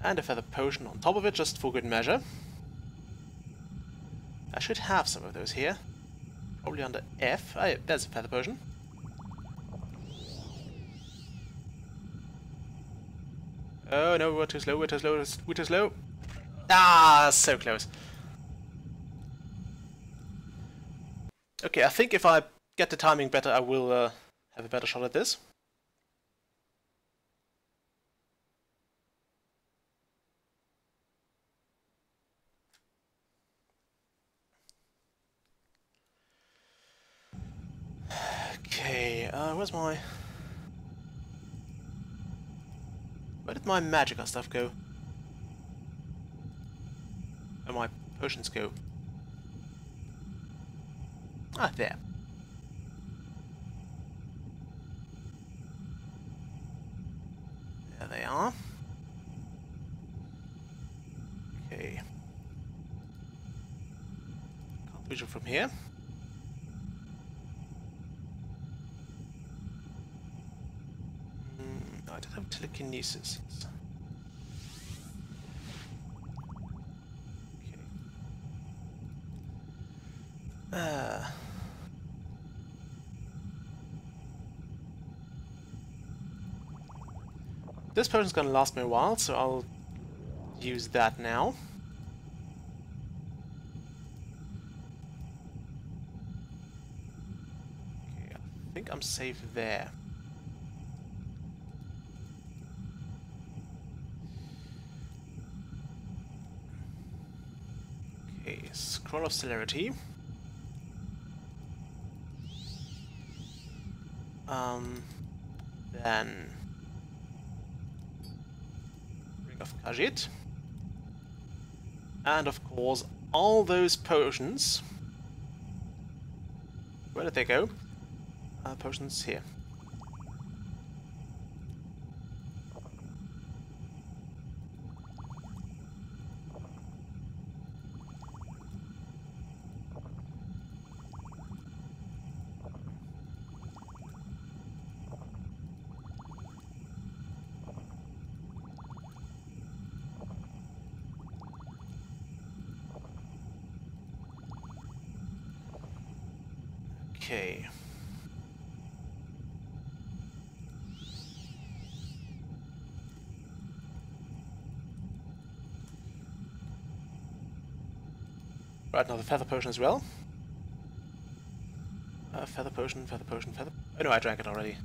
And a feather potion on top of it, just for good measure. I should have some of those here. Probably under F. Oh, yeah, there's a feather potion. Oh no, we're too slow, we're too slow, we're too slow. Ah, so close. Okay, I think if I get the timing better, I will have a better shot at this. Okay, where's my... Where did my magicka stuff go? Where my potions go? Ah, there. There they are. Okay. Can't reach it from here. No, I don't have telekinesis. Okay. This potion's gonna last me a while, so I'll use that now. Okay, I think I'm safe there. Okay, Scroll of Celerity. Then Ring of Khajiit. And of course, all those potions. Where did they go? Potions here. Okay. Right, now the feather potion as well. Feather potion, feather potion, feather... Oh no, I drank it already.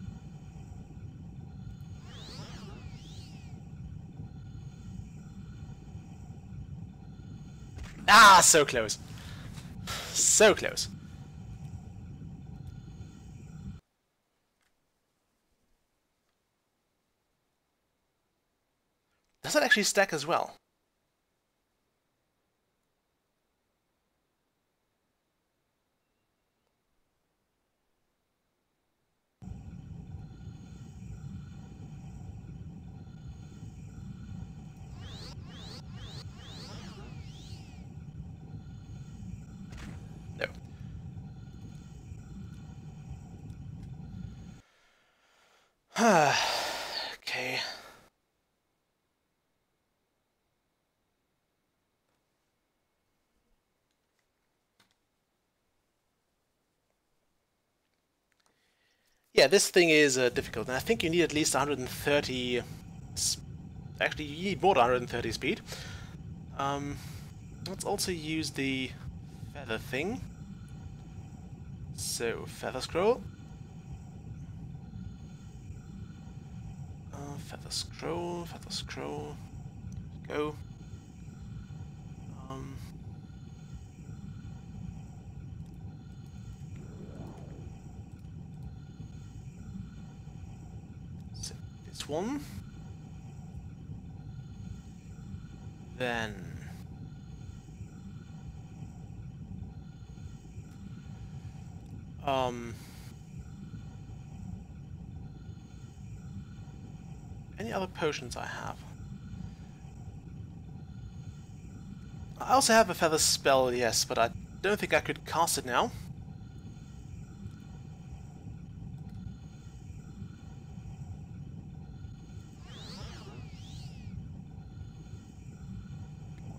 Ah, so close. So close. Does that actually stack as well? No. Okay. Yeah, this thing is difficult, and I think you need at least 130... Actually, you need more than 130 speed. Let's also use the feather thing. So, feather scroll. Feather scroll, feather scroll. Go. next one. Then... any other potions I have? I also have a feather spell, yes, but I don't think I could cast it now.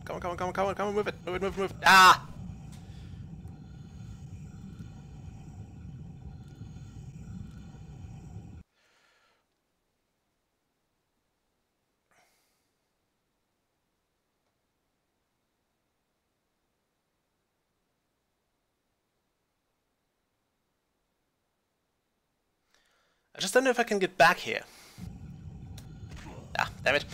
Come on, move it. Ah! I just don't know if I can get back here. Ah, damn it.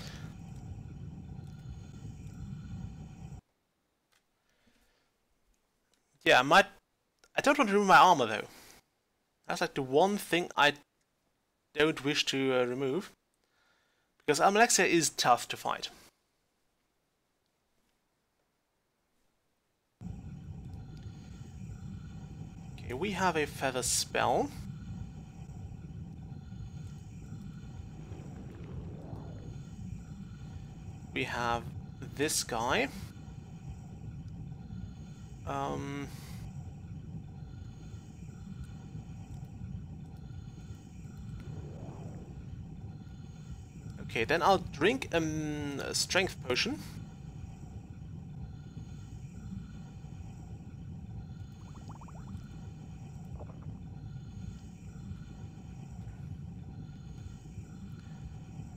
Yeah, I don't want to remove my armor though. That's like the one thing I don't wish to remove. Because Almalexia is tough to fight. Okay, we have a feather spell. We have this guy. Okay, then I'll drink a strength potion.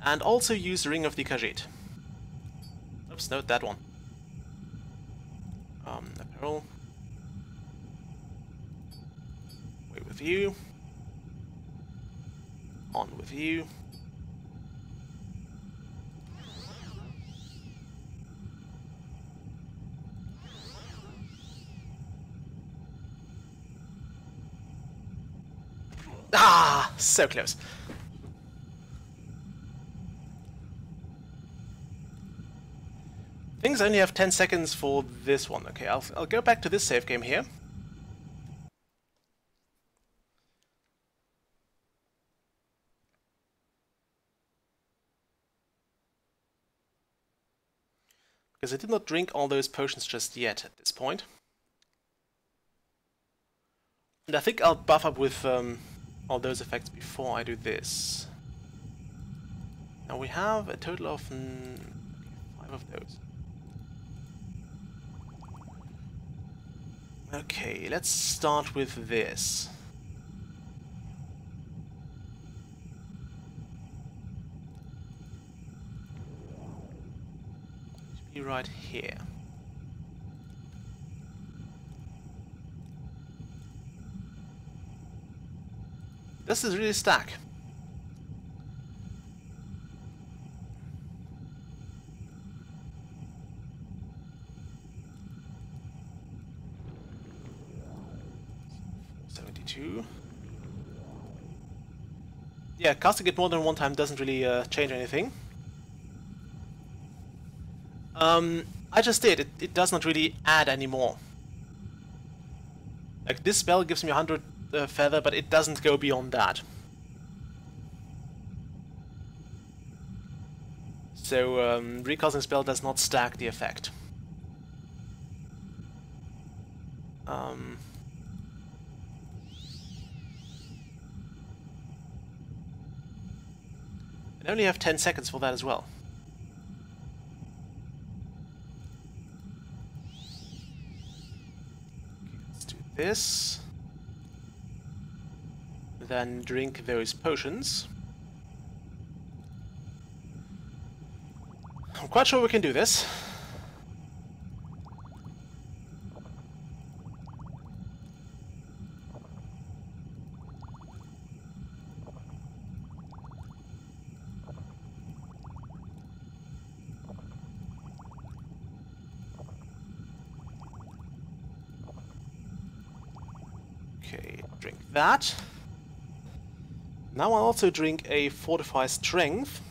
And also use Ring of the Khajiit. Oops, no, that one. Apparel. Wait with you. On with you. Ah, so close. Things only have 10 seconds for this one. Okay, I'll go back to this save game here. Because I did not drink all those potions just yet at this point. And I think I'll buff up with all those effects before I do this. Now we have a total of 5 of those. Okay, let's start with this. Should be right here. This is really stack. Yeah, casting it more than one time doesn't really change anything. I just did. It does not really add anymore. Like, this spell gives me 100 feather, but it doesn't go beyond that. So, recasting spell does not stack the effect. I only have 10 seconds for that as well. Okay, let's do this. Then drink those potions. I'm quite sure we can do this. Okay, drink that. Now I'll also drink a Fortify Strength.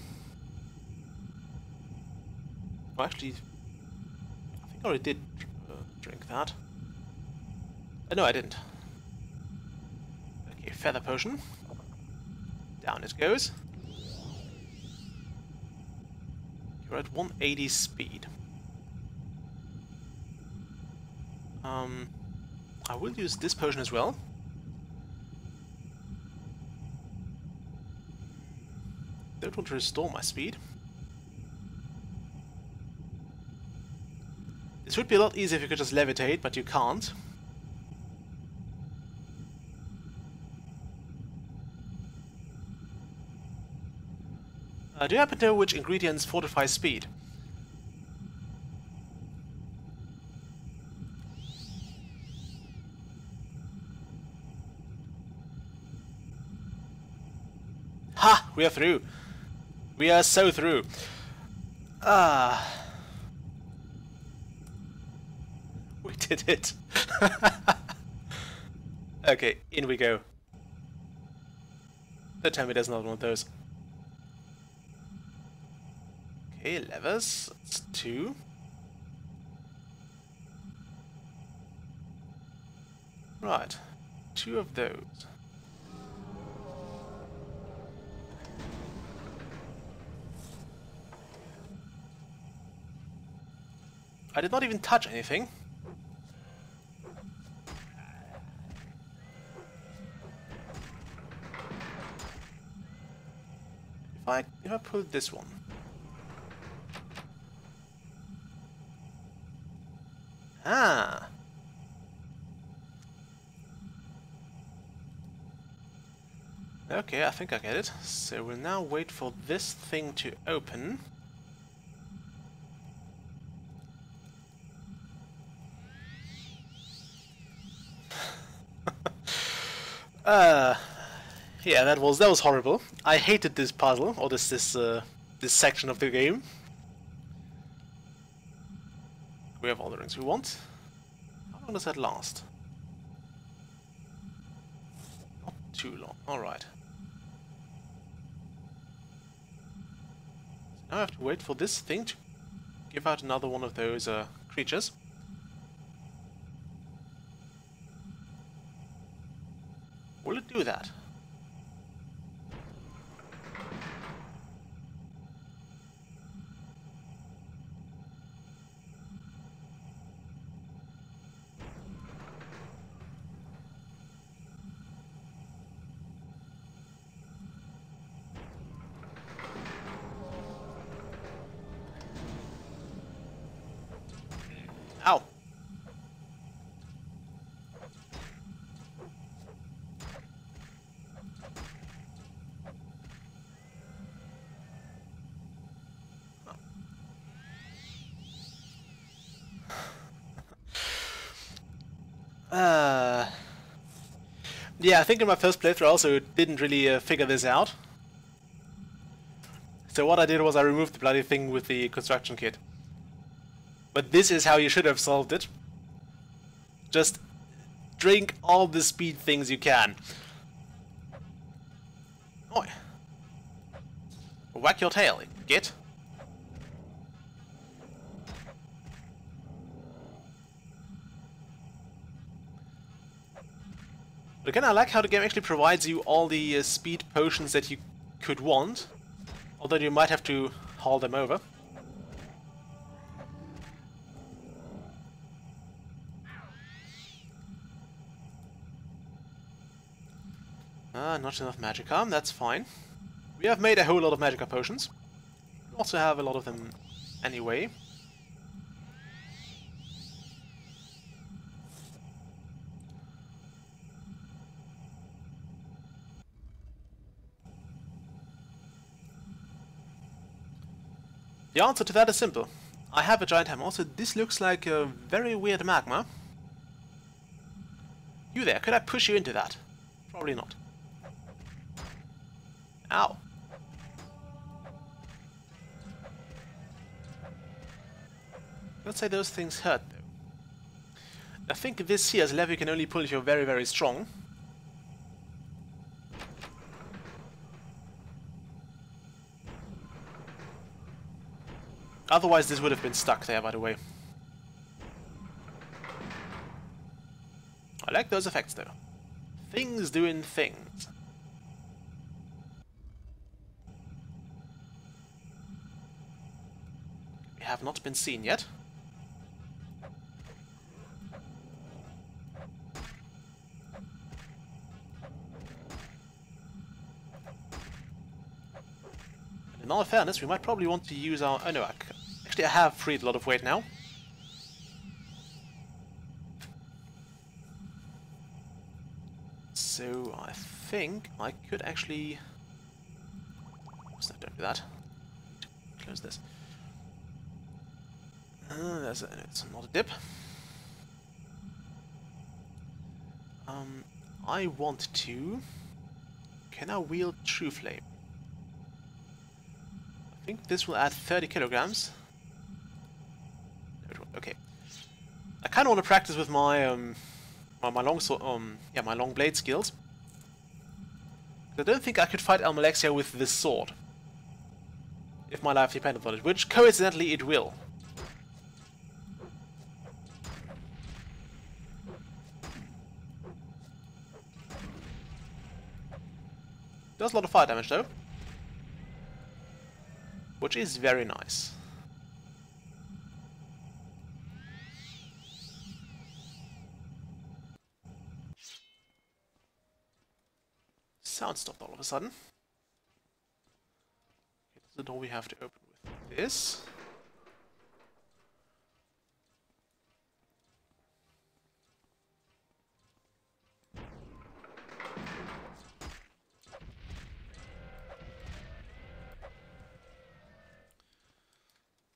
Well, actually, I think I already did drink that. No, I didn't. Okay, Feather Potion. Down it goes. You're at 180 speed. I will use this potion as well. Don't want to restore my speed. This would be a lot easier if you could just levitate, but you can't. Do you happen to know which ingredients fortify speed? Ha! We are through. We are so through. We did it. Okay, in we go. Don't tell me there's not one of those. Okay, levers. That's 2. Right. 2 of those. I did not even touch anything. If I pull this one. Ah. Okay, I think I get it. So we'll now wait for this thing to open. Yeah, that was horrible. I hated this puzzle, or this section of the game. We have all the rings we want. How long does that last? Not too long. Alright. So now I have to wait for this thing to give out another one of those creatures. Will it do that? Ow! Yeah, I think in my first playthrough I also didn't really figure this out. So what I did was I removed the bloody thing with the construction kit. But this is how you should have solved it. Just drink all the speed things you can. Oi. Whack your tail, git. But again, I like how the game actually provides you all the speed potions that you could want. Although you might have to haul them over. Not enough magicka, that's fine. We have made a whole lot of magicka potions. We also have a lot of them anyway. The answer to that is simple. I have a giant hammer. Also, this looks like a very weird magma. You there, could I push you into that? Probably not. Ow. Let's say those things hurt though. I think this here is a lever you can only pull if you're very, very strong. Otherwise this would have been stuck there, by the way. I like those effects though. Things doing things. We have not been seen yet. In all fairness, we might probably want to use our... Oh no, actually I have freed a lot of weight now. So I think I could actually... Don't do that. Close this. It's not a dip. I want to... Can I wield True Flame? I think this will add 30 kilograms. Okay. I kind of want to practice with my my long sword, my long blade skills. I don't think I could fight Almalexia with this sword, if my life depended on it, which coincidentally it will. Does a lot of fire damage though, which is very nice. Sound stopped all of a sudden. That's the door we have to open with this.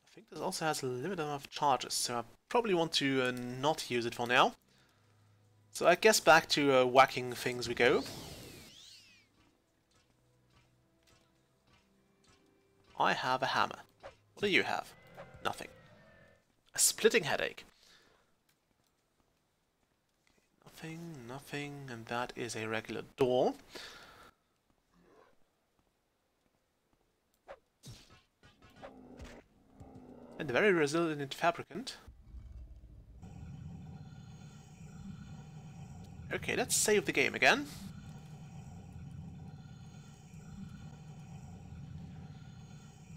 I think this also has a limited amount of charges, so I probably want to not use it for now. So I guess back to whacking things we go. I have a hammer. What do you have? Nothing. A splitting headache. Nothing, nothing, and that is a regular door. And a very resilient fabricant. Okay, let's save the game again.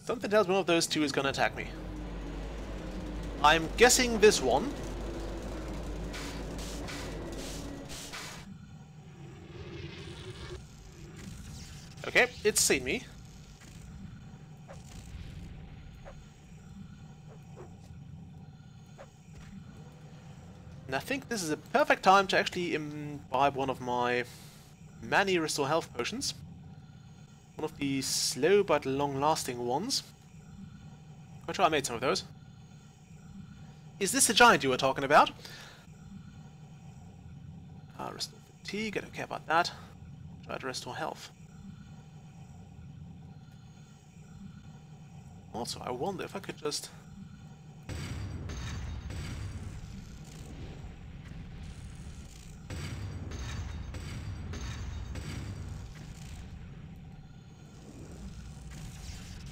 Something tells me one of those two is gonna attack me. I'm guessing this one. Okay, it's seen me. And I think this is a perfect time to actually imbibe one of my many restore health potions. One of the slow but long-lasting ones. Quite sure I made some of those. Is this the giant you were talking about? Restore fatigue, I don't care about that. Try to restore health. Also, I wonder if I could just...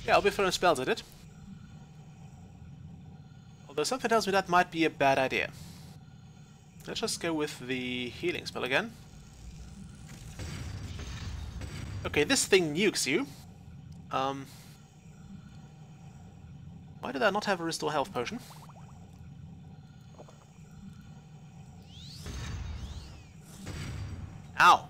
Yeah, I'll be throwing spells at it. Although something tells me that might be a bad idea. Let's just go with the healing spell again. Okay, this thing nukes you. Why did I not have a restore health potion? Ow!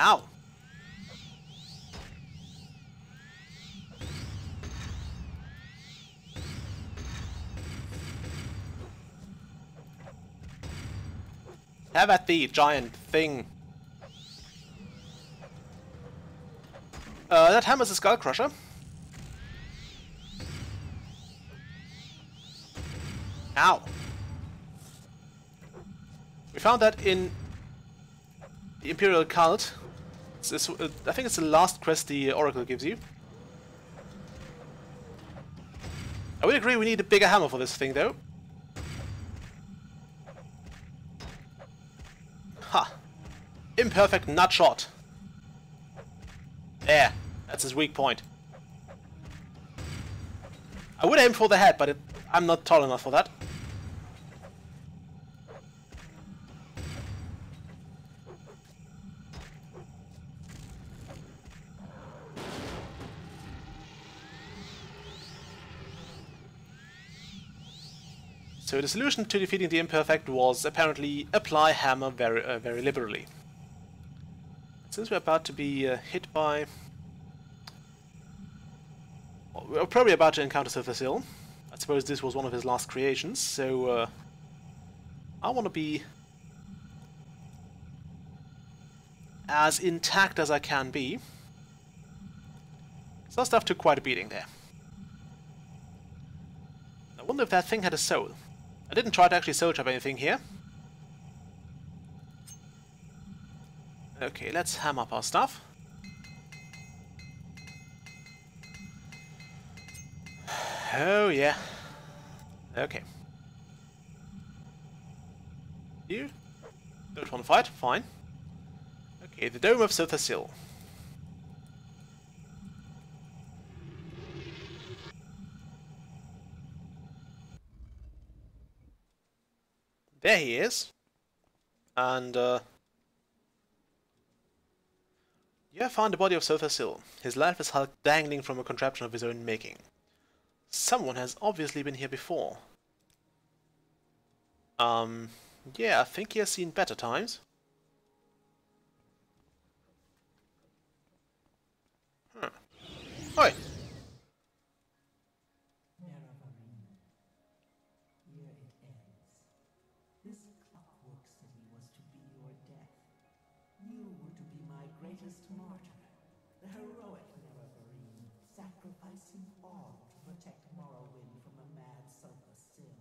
Ow! Have at the giant thing. That hammer's a skull crusher. Ow! We found that in the Imperial Cult. I think it's the last quest the Oracle gives you. I would agree we need a bigger hammer for this thing, though. Ha! Imperfect nut shot. There. That's his weak point. I would aim for the head, but I'm not tall enough for that. So the solution to defeating the imperfect was apparently apply hammer very liberally. Since we're about to be hit by... well, we're probably about to encounter Silversill. I suppose this was one of his last creations, so I want to be as intact as I can be. So that stuff took quite a beating there. I wonder if that thing had a soul. I didn't try to actually soul trap anything here. Okay, let's ham up our stuff. Oh yeah. Okay. You don't want to fight? Fine. Okay, the Dome of Silversill. There he is. And you have found the body of Silversill. His lifeless hulk dangling from a contraption of his own making. Someone has obviously been here before. Yeah, I think he has seen better times. Huh. Oi! Sacrificing all to protect Morrowind from a mad Silversill.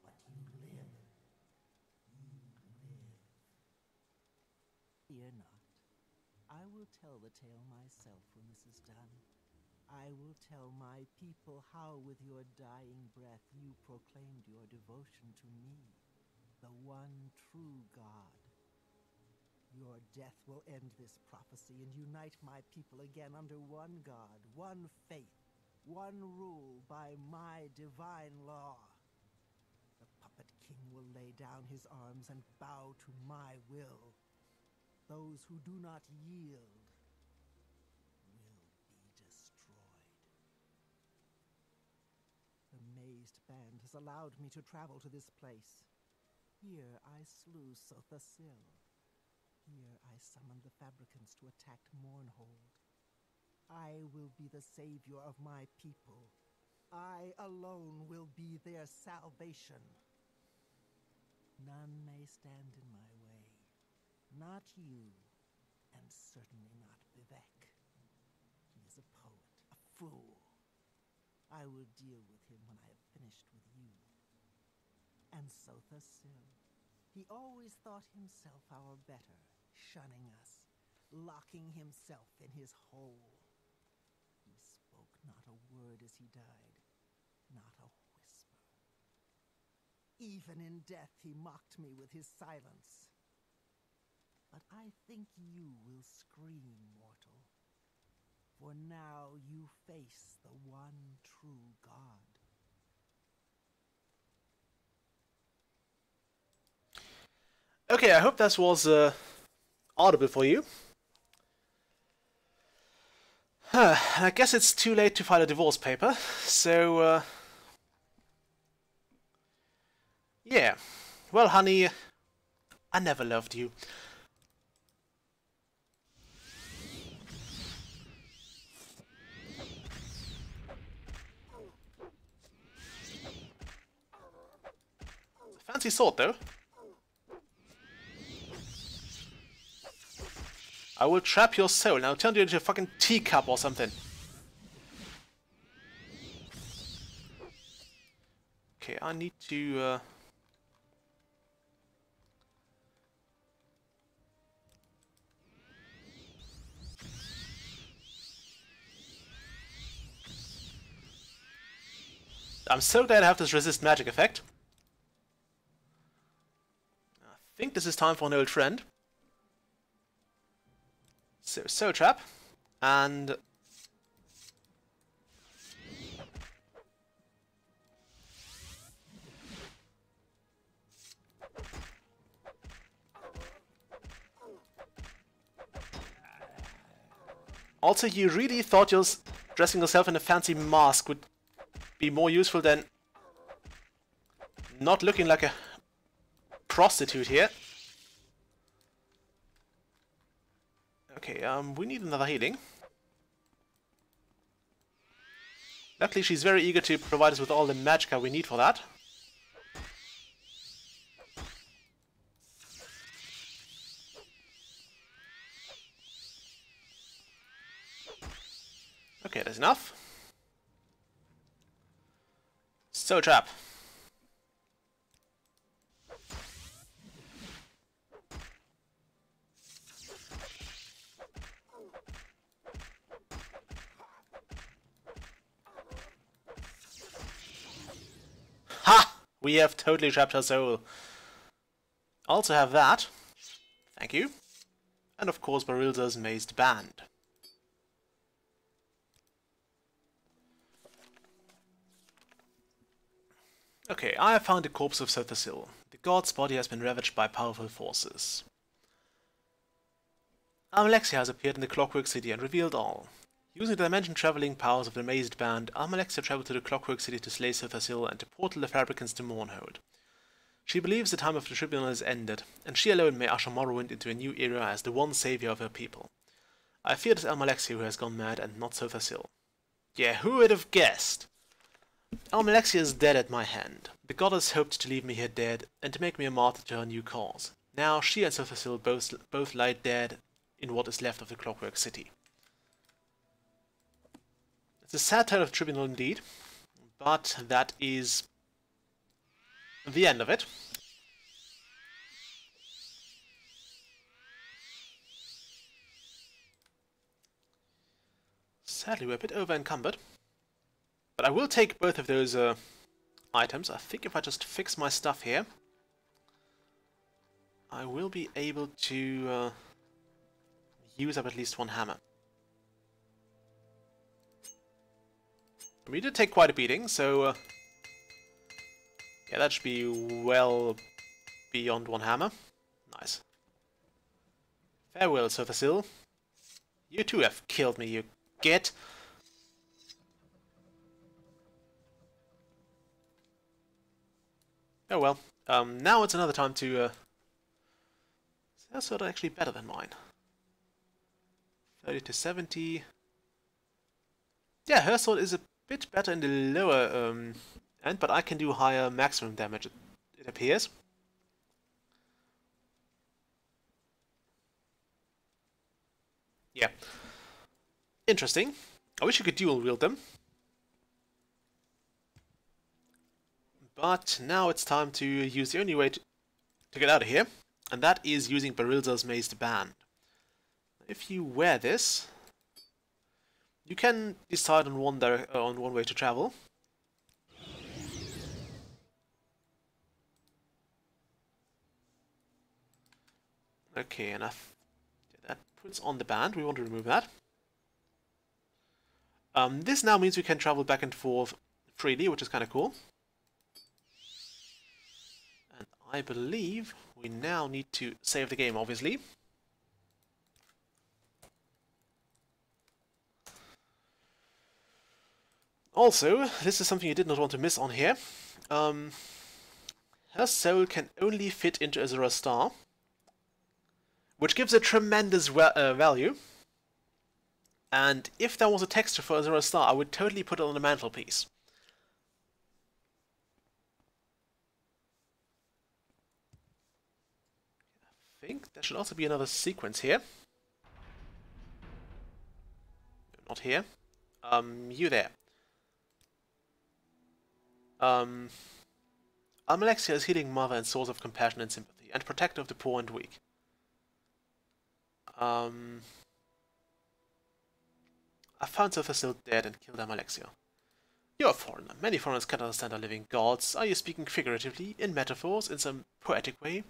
But you live. You live. Fear not. I will tell the tale myself when this is done. I will tell my people how with your dying breath you proclaimed your devotion to me, the one true God. Your death will end this prophecy and unite my people again under one God, one faith, one rule by my divine law. The puppet king will lay down his arms and bow to my will. Those who do not yield will be destroyed. The mazed band has allowed me to travel to this place. Here I slew Silversill. Here I summoned the Fabricants to attack Mournhold. I will be the savior of my people. I alone will be their salvation. None may stand in my way. Not you, and certainly not Vivek. He is a poet, a fool. I will deal with him when I have finished with you. And Silversill. He always thought himself our better, shunning us, locking himself in his hole. He spoke not a word as he died, not a whisper. Even in death he mocked me with his silence. But I think you will scream, mortal, for now you face the one true God. Okay, I hope that was audible for you. I guess it's too late to file a divorce paper, so yeah. Well, honey, I never loved you. Fancy sword, though. I will trap your soul. Now turn you into a fucking teacup or something. Okay, I need to... I'm so glad I have this resist magic effect. I think this is time for an old friend. So, Soul Trap. And... also, you really thought dressing yourself in a fancy mask would be more useful than not looking like a prostitute here. Okay, we need another healing. Luckily, she's very eager to provide us with all the magicka we need for that. Okay, that's enough. Soul Trap. Ha! We have totally trapped her soul. Also have that. Thank you. And of course Barilza's Mazed Band. Okay, I have found the corpse of Sothasil. The god's body has been ravaged by powerful forces. Almalexia has appeared in the Clockwork City and revealed all. Using the dimension-traveling powers of the Mazed Band, Almalexia traveled to the Clockwork City to slay Sothasil and to portal the Fabricants to Mournhold. She believes the time of the Tribunal has ended, and she alone may usher Morrowind into a new era as the one savior of her people. I fear it is Almalexia who has gone mad and not Sothasil. Yeah, who would have guessed? Almalexia is dead at my hand. The goddess hoped to leave me here dead, and to make me a martyr to her new cause. Now she and Sothasil both lie dead in what is left of the Clockwork City. It's a sad tale of Tribunal indeed, but that is the end of it. Sadly, we're a bit over-encumbered. But I will take both of those items. I think if I just fix my stuff here, I will be able to use up at least one hammer. We did take quite a beating, so yeah, that should be well beyond one hammer. Nice. Farewell, Sothasil. You too have killed me, you git. Oh well. Now it's another time to... Her sword actually better than mine. 30 to 70. Yeah, her sword is a bit better in the lower end, but I can do higher maximum damage, it appears. Yeah. Interesting. I wish you could dual wield them. But now it's time to use the only way to get out of here, and that is using Barilza's Mazed Band. If you wear this, you can decide on one way to travel. Okay, and that puts on the band. We want to remove that. This now means we can travel back and forth freely, which is kind of cool. And I believe we now need to save the game, obviously. Also, this is something you did not want to miss on here. Her soul can only fit into Azura's star, which gives a tremendous value. And if there was a texture for Azura's star, I would totally put it on the mantelpiece. I think there should also be another sequence here. Not here. You there. Almalexia is healing mother and source of compassion and sympathy, and protector of the poor and weak. I found Sothasil dead and killed Almalexia. You're a foreigner. Many foreigners cannot understand our living gods. Are you speaking figuratively, in metaphors, in some poetic way?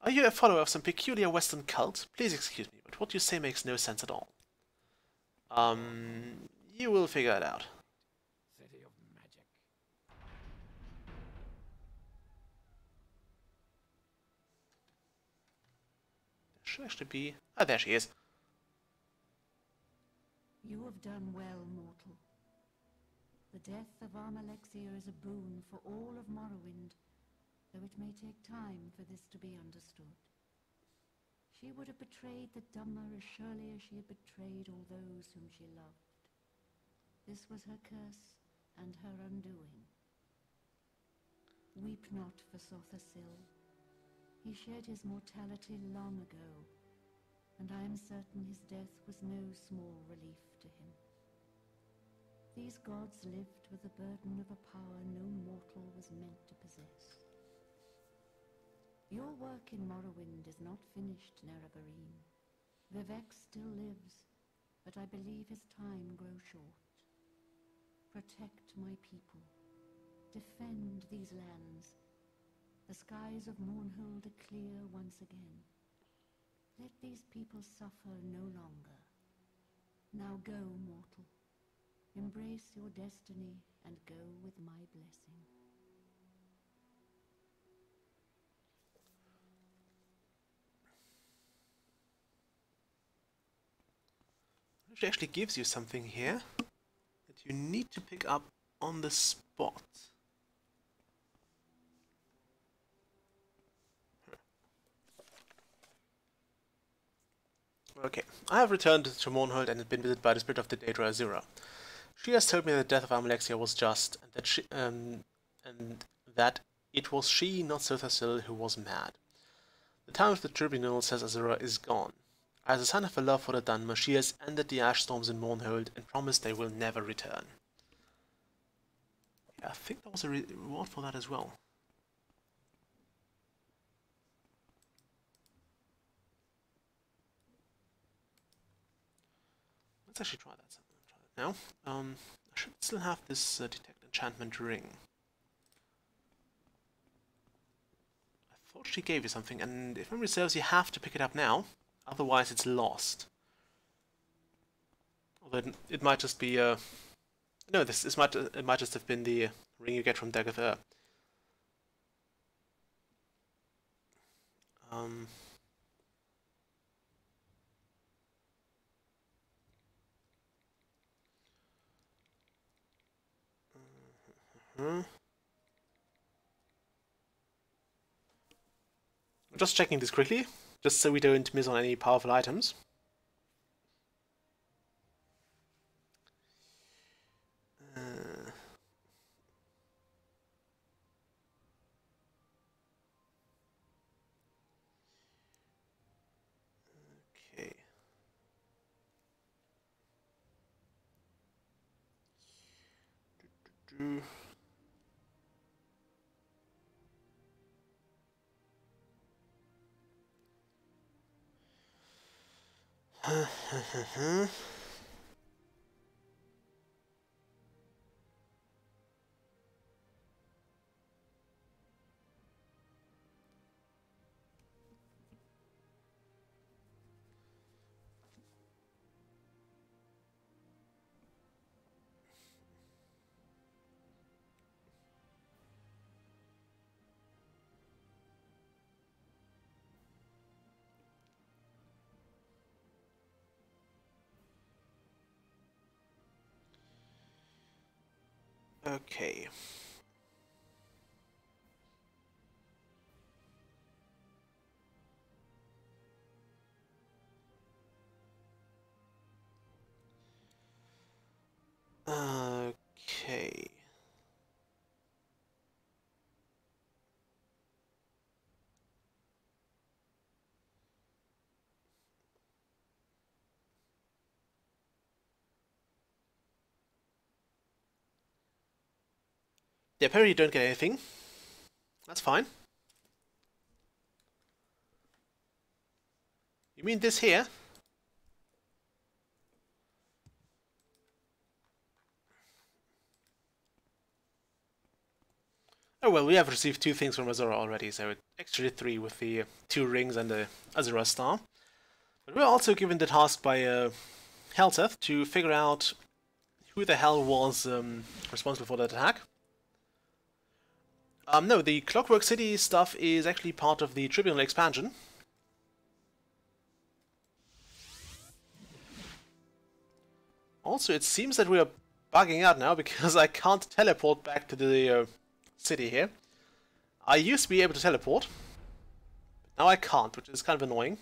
Are you a follower of some peculiar Western cult? Please excuse me, but what you say makes no sense at all. You will figure it out. City of magic. There should actually be... Ah, there she is. You have done well, mortal. The death of Armalexia is a boon for all of Morrowind, though it may take time for this to be understood. She would have betrayed the Dwemer as surely as she had betrayed all those whom she loved. This was her curse and her undoing. Weep not for Sothasil. He shed his mortality long ago, and I am certain his death was no small relief to him. These gods lived with the burden of a power no mortal was meant to possess. Your work in Morrowind is not finished, Nerevarine. Vivek still lives, but I believe his time grows short. Protect my people. Defend these lands. The skies of Mournhold are clear once again. Let these people suffer no longer. Now go, mortal. Embrace your destiny and go with my blessing. It actually gives you something here that you need to pick up on the spot. Okay, I have returned to Mournhold and been visited by the spirit of the Daedra Azura. She has told me that the death of Armalexia was just, and that it was she, not Sothasil, who was mad. The time of the tribunal, says Azura, is gone. As a sign of her love for the Dwemer, she has ended the ash storms in Mournhold and promised they will never return. Yeah, I think there was a reward for that as well. Let's actually try that now. I should still have this detect enchantment ring. I thought she gave you something, and if memory serves, you have to pick it up now. Otherwise, it's lost. Although it might just be no, it might just have been the ring you get from Dagatha. I'm just checking this quickly, just so we don't miss on any powerful items. Okay. Okay. Okay. Yeah, apparently you don't get anything. That's fine. You mean this here? Oh well, we have received 2 things from Azura already, so it actually 3 with the 2 rings and the Azura star. But we're also given the task by Helseth to figure out who the hell was responsible for that attack. No, the Clockwork City stuff is actually part of the Tribunal expansion. Also, it seems that we are bugging out now because I can't teleport back to the city here. I used to be able to teleport, but now I can't, which is kind of annoying.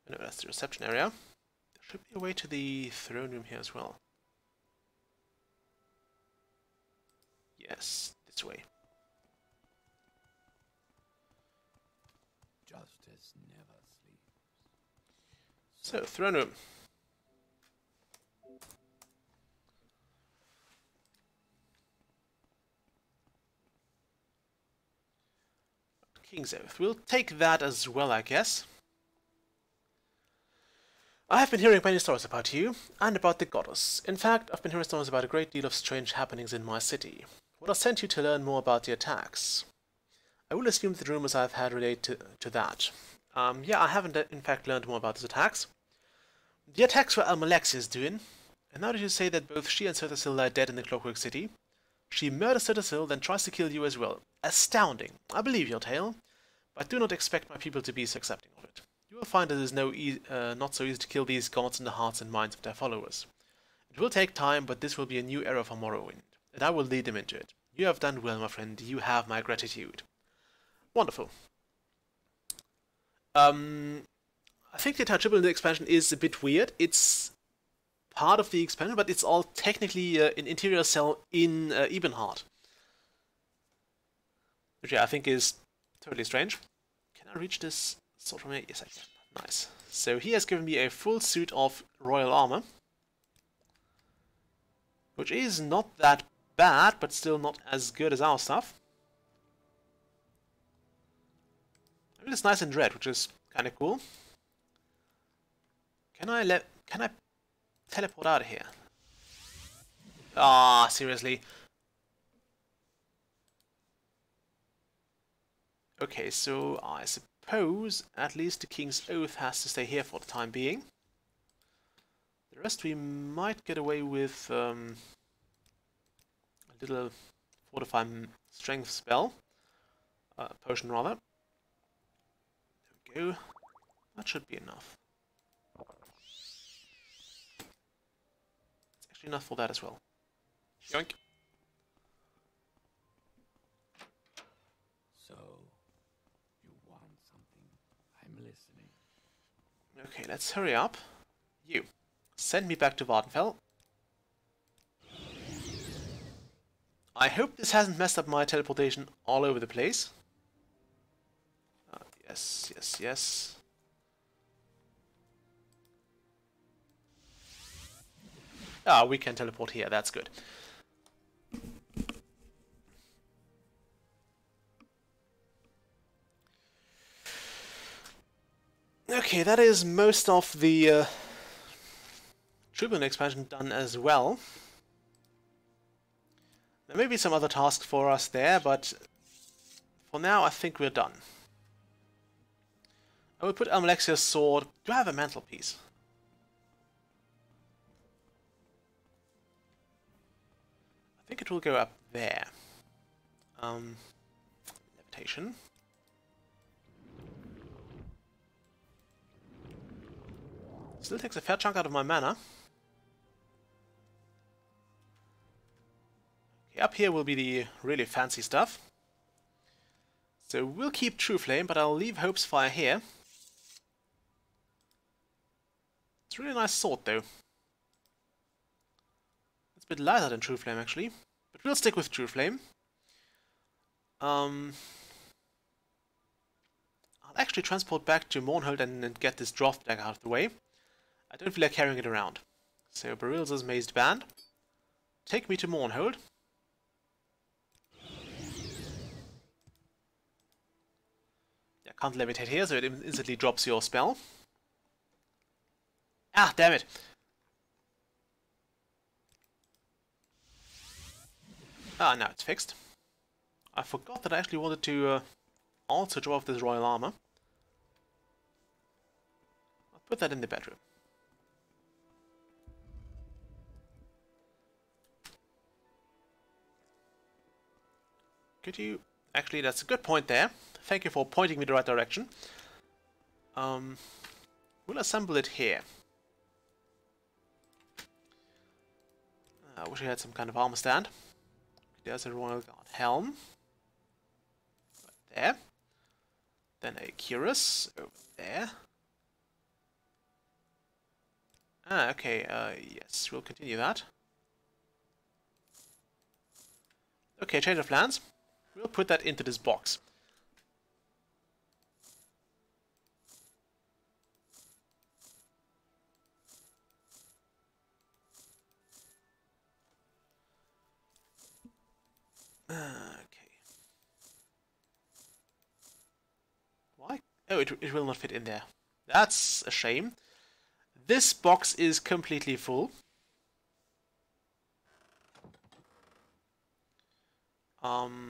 No, that's the reception area. There should be a way to the throne room here as well. Yes, this way. Justice never sleeps. So, throne room. King's Oath. We'll take that as well, I guess. I have been hearing many stories about you, and about the goddess. In fact, I've been hearing stories about a great deal of strange happenings in my city. Would I sent you to learn more about the attacks? I will assume the rumors I've had relate to that. Yeah, I haven't in fact learned more about these attacks. The attacks were Almalexia's doing, and now that you say that both she and Cethasil lie dead in the Clockwork City, she murders Cethasil, then tries to kill you as well. Astounding. I believe your tale, but do not expect my people to be so accepting of it. You will find that it is not so easy to kill these gods in the hearts and minds of their followers. It will take time, but this will be a new era for Morrowind, and I will lead them into it. You have done well, my friend. You have my gratitude. Wonderful. I think the attachable expansion is a bit weird. It's part of the expansion, but it's all technically an interior cell in Ebenheart. Which yeah, I think is totally strange. Can I reach this sword from here? Yes, I can. Nice. So he has given me a full suit of royal armor. Which is not that bad, but still not as good as our stuff. I mean, it's nice and red, which is kind of cool. Can I teleport out of here? Ah, seriously. Okay, so I suppose at least the King's Oath has to stay here for the time being. The rest we might get away with a little fortify strength spell. Potion rather. There we go. That should be enough. It's actually enough for that as well. Yoink. So, you want something? I'm listening. Okay, let's hurry up. You. Send me back to Vardenfell. I hope this hasn't messed up my teleportation all over the place. Yes, yes, yes. Ah, we can teleport here, that's good. Okay, that is most of the Tribune expansion done as well. There may be some other tasks for us there, but for now I think we're done. I will put Almalexia's sword. Do I have a mantelpiece? I think it will go up there. Levitation. Still takes a fair chunk out of my mana. Okay, up here will be the really fancy stuff. So we'll keep True Flame, but I'll leave Hope's Fire here. It's a really nice sword, though. It's a bit lighter than True Flame, actually. But we'll stick with True Flame. I'll actually transport back to Mournhold and get this draft deck out of the way. I don't feel like carrying it around. So, Barilza's Mazed Band. Take me to Mournhold. Can't levitate here, so it instantly drops your spell. Ah, damn it! Ah, now it's fixed. I forgot that I actually wanted to also drop off this royal armor. I'll put that in the bedroom. Could you... Actually, that's a good point there. Thank you for pointing me the right direction. We'll assemble it here. I wish I had some kind of armor stand. There's a Royal Guard helm. Right there. Then a cuirass over there. Ah, okay, yes, we'll continue that. Okay, change of plans. We'll put that into this box. Okay. Why? Oh, it will not fit in there. That's a shame. This box is completely full.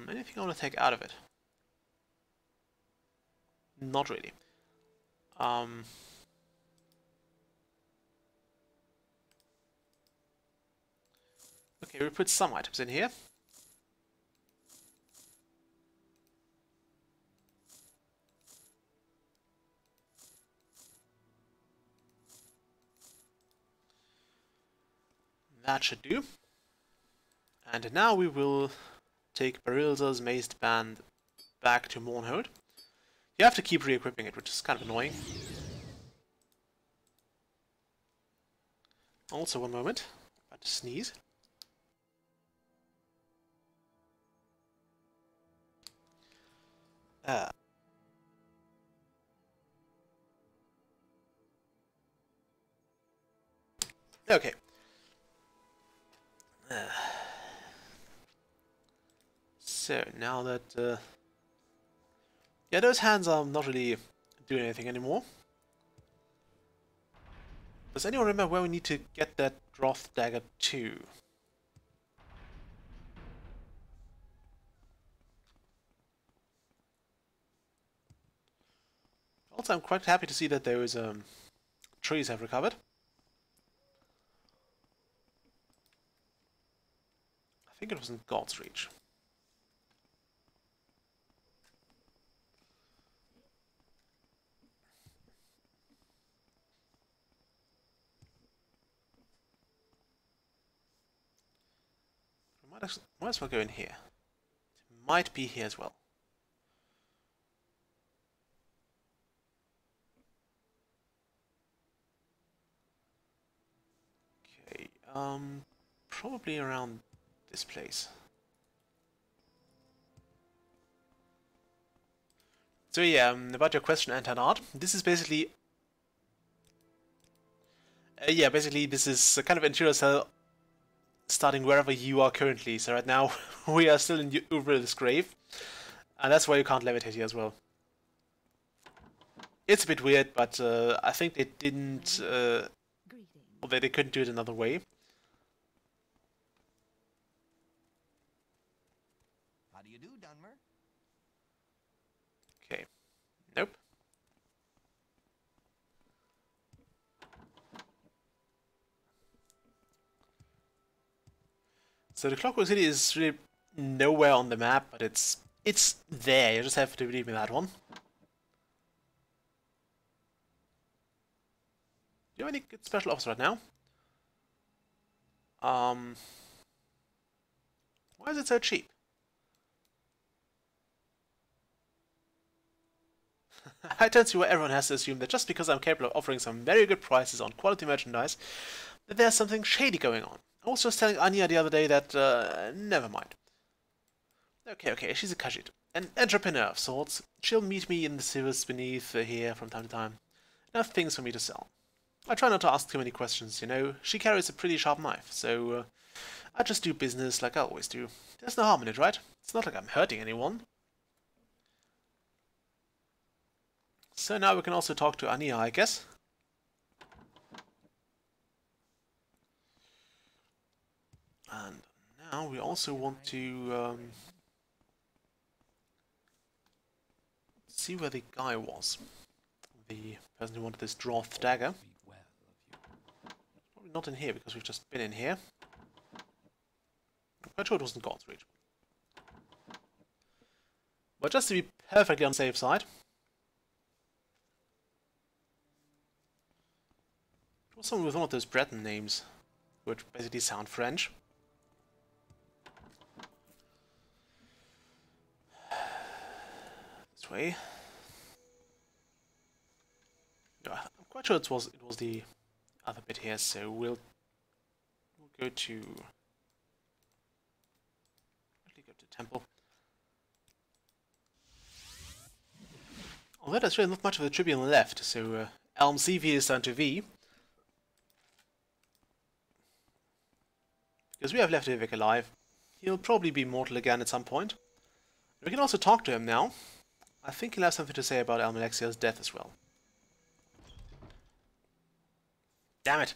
Anything I want to take out of it? Not really. Okay, we put some items in here. That should do. And now we will take Barilza's Mazed Band back to Mournhold. You have to keep re-equipping it, which is kind of annoying. Also, one moment. About to sneeze. Okay. So, now that... yeah, those hands are not really doing anything anymore. Does anyone remember where we need to get that Droth dagger to? Also, I'm quite happy to see that those trees have recovered. I think it was in God's Reach. Might as well go in here. It might be here as well. Okay, probably around this place. So yeah, about your question, Antanard, this is basically... yeah, basically this is a kind of interior cell starting wherever you are currently. So right now we are still in Uvril's grave, and that's why you can't levitate here as well. It's a bit weird, but I think they didn't, or they couldn't do it another way. How do you do, Dwemer? Okay, nope. So the Clockwork City is really nowhere on the map, but it's there. You just have to believe me that one. Do you have any good special offers right now? Why is it so cheap? I don't see why everyone has to assume that just because I'm capable of offering some very good prices on quality merchandise, that there's something shady going on. I was just telling Anya the other day that, never mind. Okay, she's a Khajiit, an entrepreneur of sorts. She'll meet me in the sewers beneath here from time to time, and have things for me to sell. I try not to ask too many questions, you know. She carries a pretty sharp knife, so I just do business like I always do. There's no harm in it, right? It's not like I'm hurting anyone. So now we can also talk to Ania, I guess. And now we also want to see where the guy was. The person who wanted this dwarf dagger. Be well of you. Probably not in here because we've just been in here. I'm quite sure it wasn't God's Reach. But just to be perfectly on the safe side, it was someone with one of those Breton names, which basically sound French. This way. No, I'm quite sure it was the other bit here, so we'll go to temple. Although there's really not much of a tribune left, so Elm CV is down to V. Because we have left Vivek alive. He'll probably be mortal again at some point. We can also talk to him now. I think he'll have something to say about Almalexia's death as well. Damn it!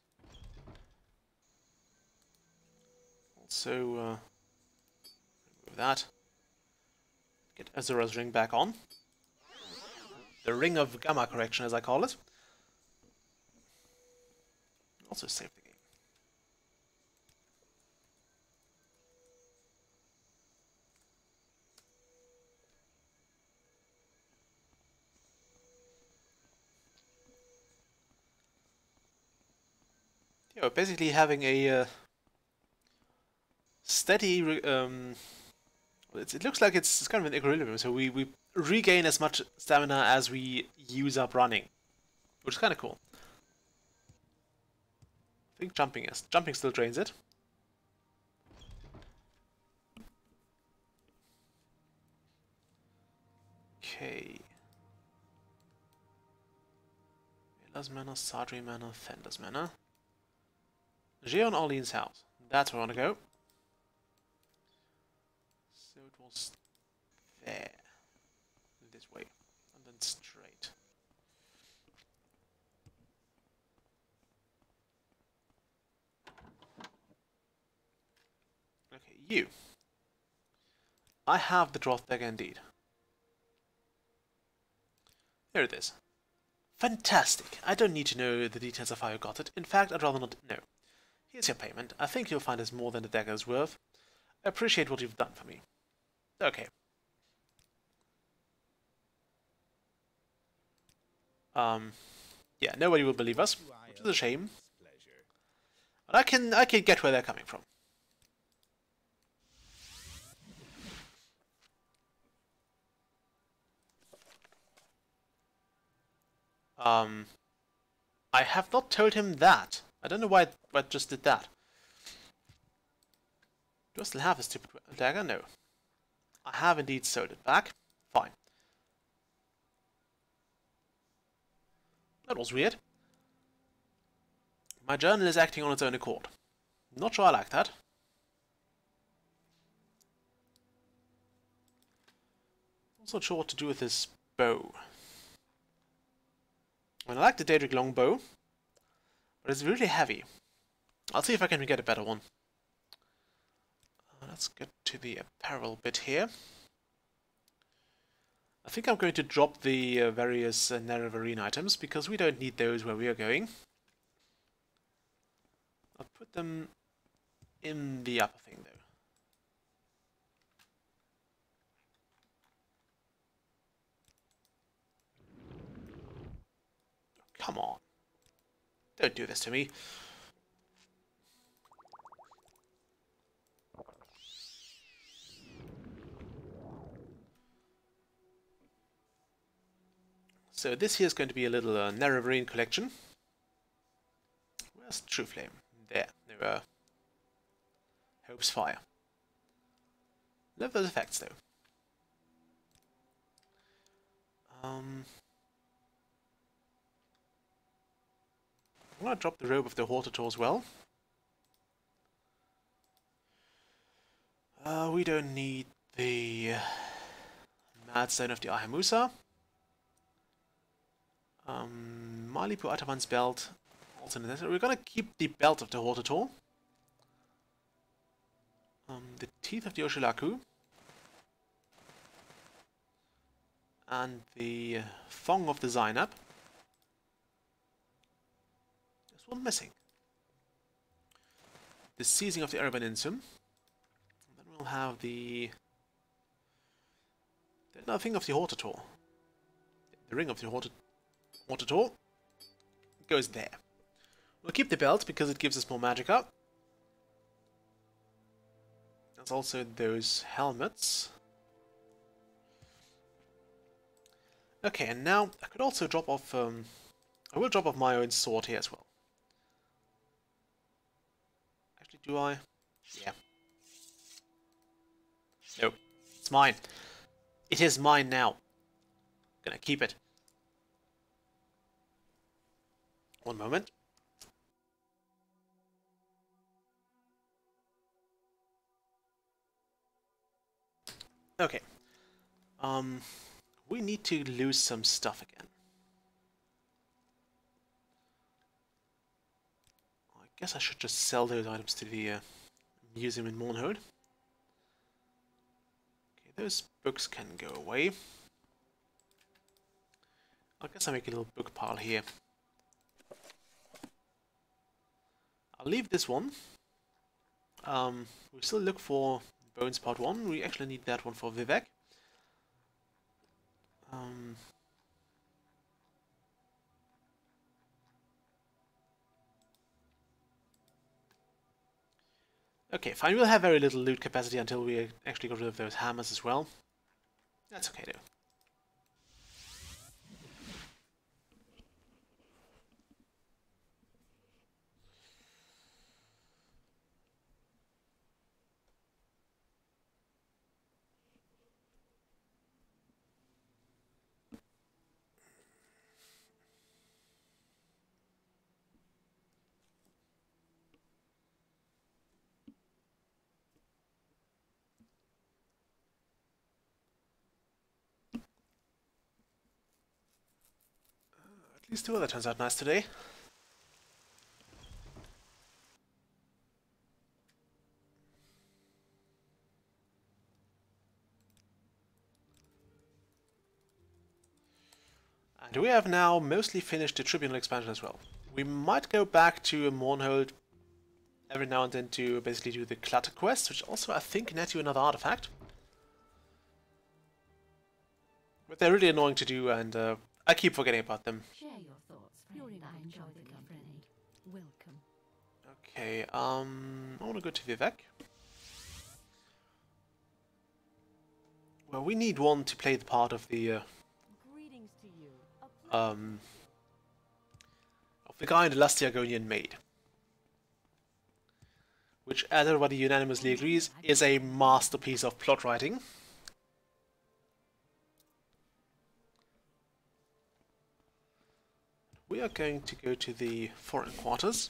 Also, remove that. Get Azura's ring back on. The Ring of Gamma Correction, as I call it. Also save the game. Yeah, we're basically having a steady... it looks like it's kind of an equilibrium, so we regain as much stamina as we use up running, which is kind of cool. I think jumping still drains it. Okay. Vela's Manor, Sadri Manor, Fender's Manor. Jeon Orleans' house. That's where I want to go. So it was there. This way. And then straight. Okay, you. I have the dwarf dagger indeed. Here it is. Fantastic. I don't need to know the details of how you got it. In fact, I'd rather not know. Here's your payment. I think you'll find it's more than the dagger's worth. I appreciate what you've done for me. Okay. Yeah, nobody will believe us, which is a shame. But I can get where they're coming from. I have not told him that. I don't know why I just did that. Do I still have a stupid dagger? No. I have indeed sold it back. Fine. That was weird. My journal is acting on its own accord. Not sure I like that. Also not sure what to do with this bow. I mean, I like the Daedric longbow, but it's really heavy. I'll see if I can get a better one. Let's get to the apparel bit here. I think I'm going to drop the various Nerevarine items, because we don't need those where we are going. I'll put them in the upper thing, though. Come on. Don't do this to me. So this here is going to be a little Nerevarine collection. Where's True Flame? There. Hope's Fire. Love those effects, though. I'm going to drop the Robe of the Hortator as well. We don't need the Mad Stone of the Ahamusa. Malibu Ataman's belt. Also necessary. We're gonna keep the belt of the Hortator. The teeth of the Oshilaku. And the thong of the Zainab. There's one missing. The seizing of the Urban Insum. Then we'll have the thing of the Hortator. The ring of the Hortator goes there. We'll keep the belt because it gives us more magicka. There's also those helmets. Okay, and now I could also drop off. I will drop off my own sword here as well. Actually, do I? Yeah. No, it's mine. It is mine now. Gonna keep it. One moment. Okay. We need to lose some stuff again. I guess I should just sell those items to the museum in Mornhold. Okay, those books can go away. I guess I'll make a little book pile here. I'll leave this one. We still look for Bones Part 1. We actually need that one for Vivek. Okay, fine. We'll have very little loot capacity until we actually get rid of those hammers as well. That's okay though. At least 2 other turns out nice today. And we have now mostly finished the Tribunal expansion as well. We might go back to Mournhold every now and then to basically do the Clutter quest, which also I think net you another artifact. But they're really annoying to do, and I keep forgetting about them. Share your thoughts, friend. I enjoy the company. Welcome. Okay, I want to go to Vivek. Well, we need one to play the part of the Greetings to you. of the guy in the Lastiagonian Maid. Which, as everybody unanimously agrees, is a masterpiece of plot writing. We are going to go to the foreign quarters.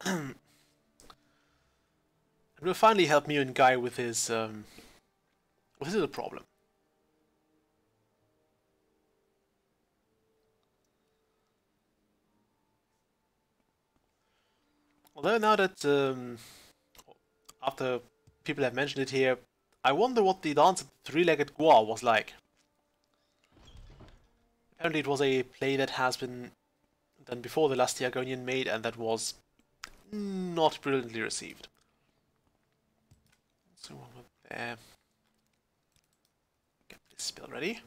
And we'll finally help Mew and Guy with his little problem. Although now that, after people have mentioned it here, I wonder what the dance of the three-legged Gua was like. Apparently it was a play that has been done before the Lastiagonian Maid, and that was not brilliantly received. So over there. Get this spell ready.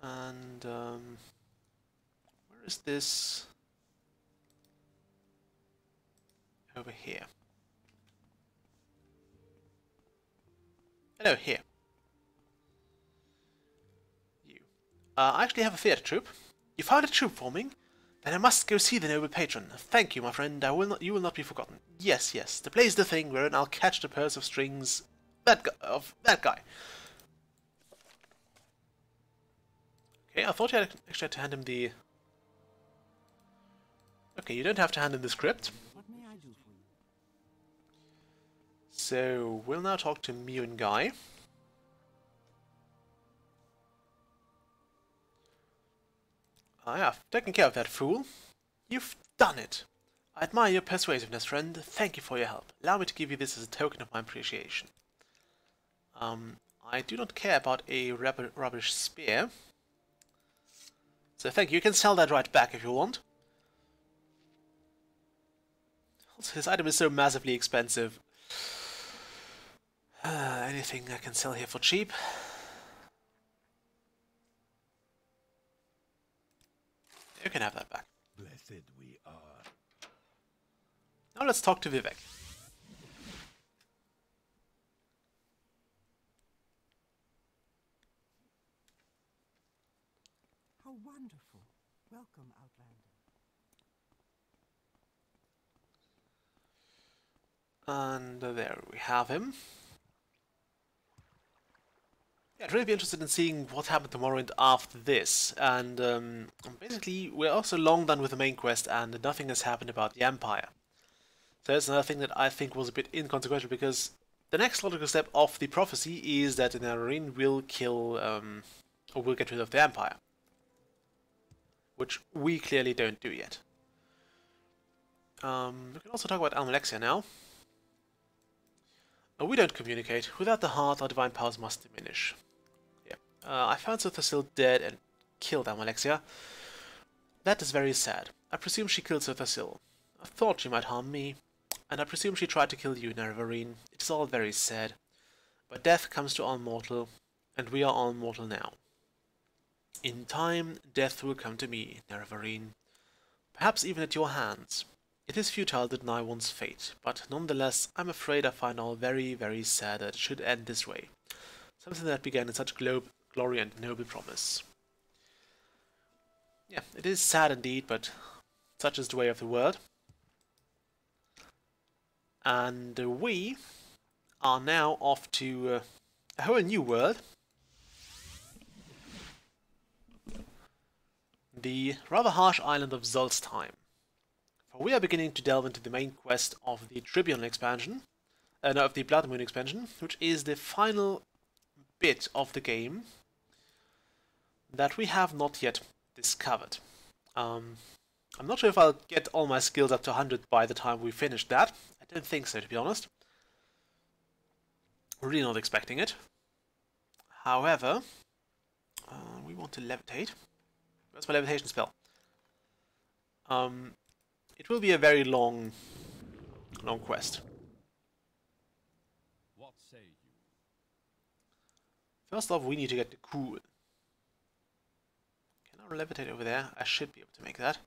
And where is this? Over here. Hello, here. You. I actually have a theatre troupe. You found a troupe forming? Then I must go see the noble patron. Thank you, my friend. You will not be forgotten. Yes, yes. The play's the thing wherein I'll catch the purse of strings. That guy. Okay, I thought you actually had to hand him the. Okay, you don't have to hand him the script. What may I do for you? So we'll now talk to Mew and Guy. Yeah, I've taken care of that fool. You've done it. I admire your persuasiveness, friend. Thank you for your help. Allow me to give you this as a token of my appreciation. I do not care about a rubbish spear. So thank you. You can sell that right back if you want. Also, this item is so massively expensive. Anything I can sell here for cheap? You can have that back. Blessed we are. Now let's talk to Vivek. How wonderful. Welcome, Outlander. And there we have him. Yeah, I'd really be interested in seeing what happened to Morrowind after this. And basically, we're also long done with the main quest, and nothing has happened about the Empire. So that's another thing that I think was a bit inconsequential, because the next logical step of the prophecy is that the Nareen will kill, or will get rid of the Empire. Which we clearly don't do yet. We can also talk about Almalexia now. We don't communicate. Without the heart, our divine powers must diminish. Yeah. I found Sothasil dead and killed Almalexia. That is very sad. I presume she killed Sothasil. I thought she might harm me. And I presume she tried to kill you, Nerevarine. It is all very sad. But death comes to all mortal, and we are all mortal now. In time, death will come to me, Nerevarine. Perhaps even at your hands. It is futile to deny one's fate, but nonetheless, I'm afraid I find all very, very sad that it should end this way. Something that began in such glory and noble promise. Yeah, it is sad indeed, but such is the way of the world. And we are now off to a whole new world. The rather harsh island of Solstheim. For we are beginning to delve into the main quest of the Tribunal expansion, no, of the Blood Moon expansion, which is the final bit of the game that we have not yet discovered. I'm not sure if I'll get all my skills up to 100 by the time we finish that. I don't think so, to be honest. Really not expecting it. However, we want to levitate. Where's my levitation spell? It will be a very long quest. What say you? First off, we need to get the cool. Can I levitate over there? I should be able to make that.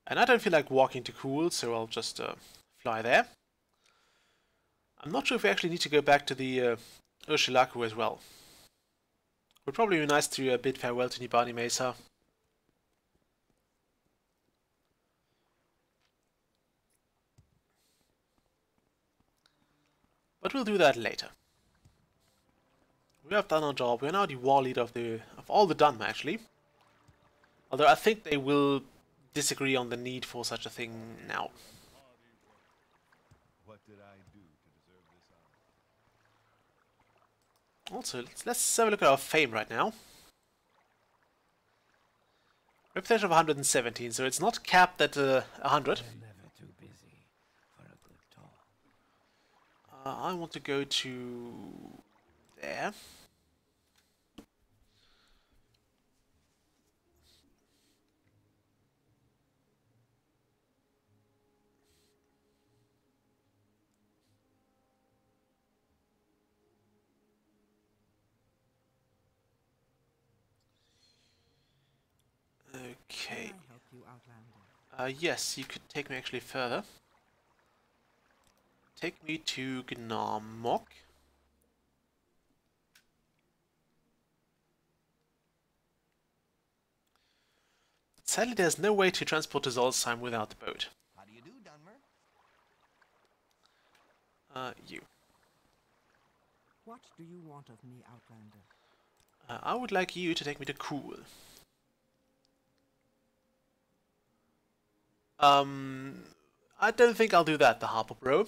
And I don't feel like walking to cool, so I'll just fly there. I'm not sure if we actually need to go back to the Ursulaku as well. Would probably be nice to bid farewell to Nibani Mesa. But we'll do that later. We have done our job. We are now the war leader of all the Dwemer, actually. Although I think they will disagree on the need for such a thing now. What did I do to deserve this honor? Also, let's have a look at our fame right now. Reputation of 117, so it's not capped at 100. Never too busy for a good talk. I want to go to there. Okay. Can I help you, Outlander? Yes, you could take me actually further. Take me to Gnarmok. Sadly, there's no way to transport to Solstheim without the boat. How do you do, Dwemer? You. What do you want of me, Outlander? I would like you to take me to Cool. I don't think I'll do that, the Harper Bow.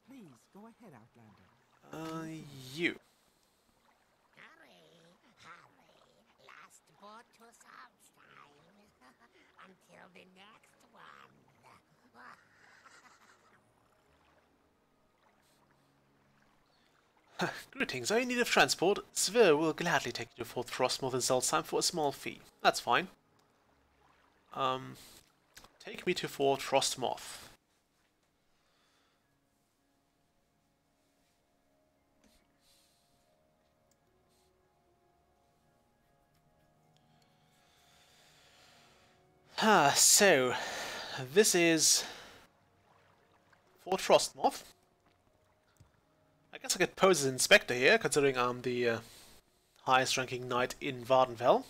Please, go ahead, Outlander. You. Hurry, hurry, la Greetings, are you in need of transport? Svir will gladly take you to Fort Frostmoth in Solstheim for a small fee. That's fine. Take me to Fort Frostmoth. So, this is Fort Frostmoth. I guess I could pose as Inspector here, considering I'm the highest ranking knight in Vardenfell.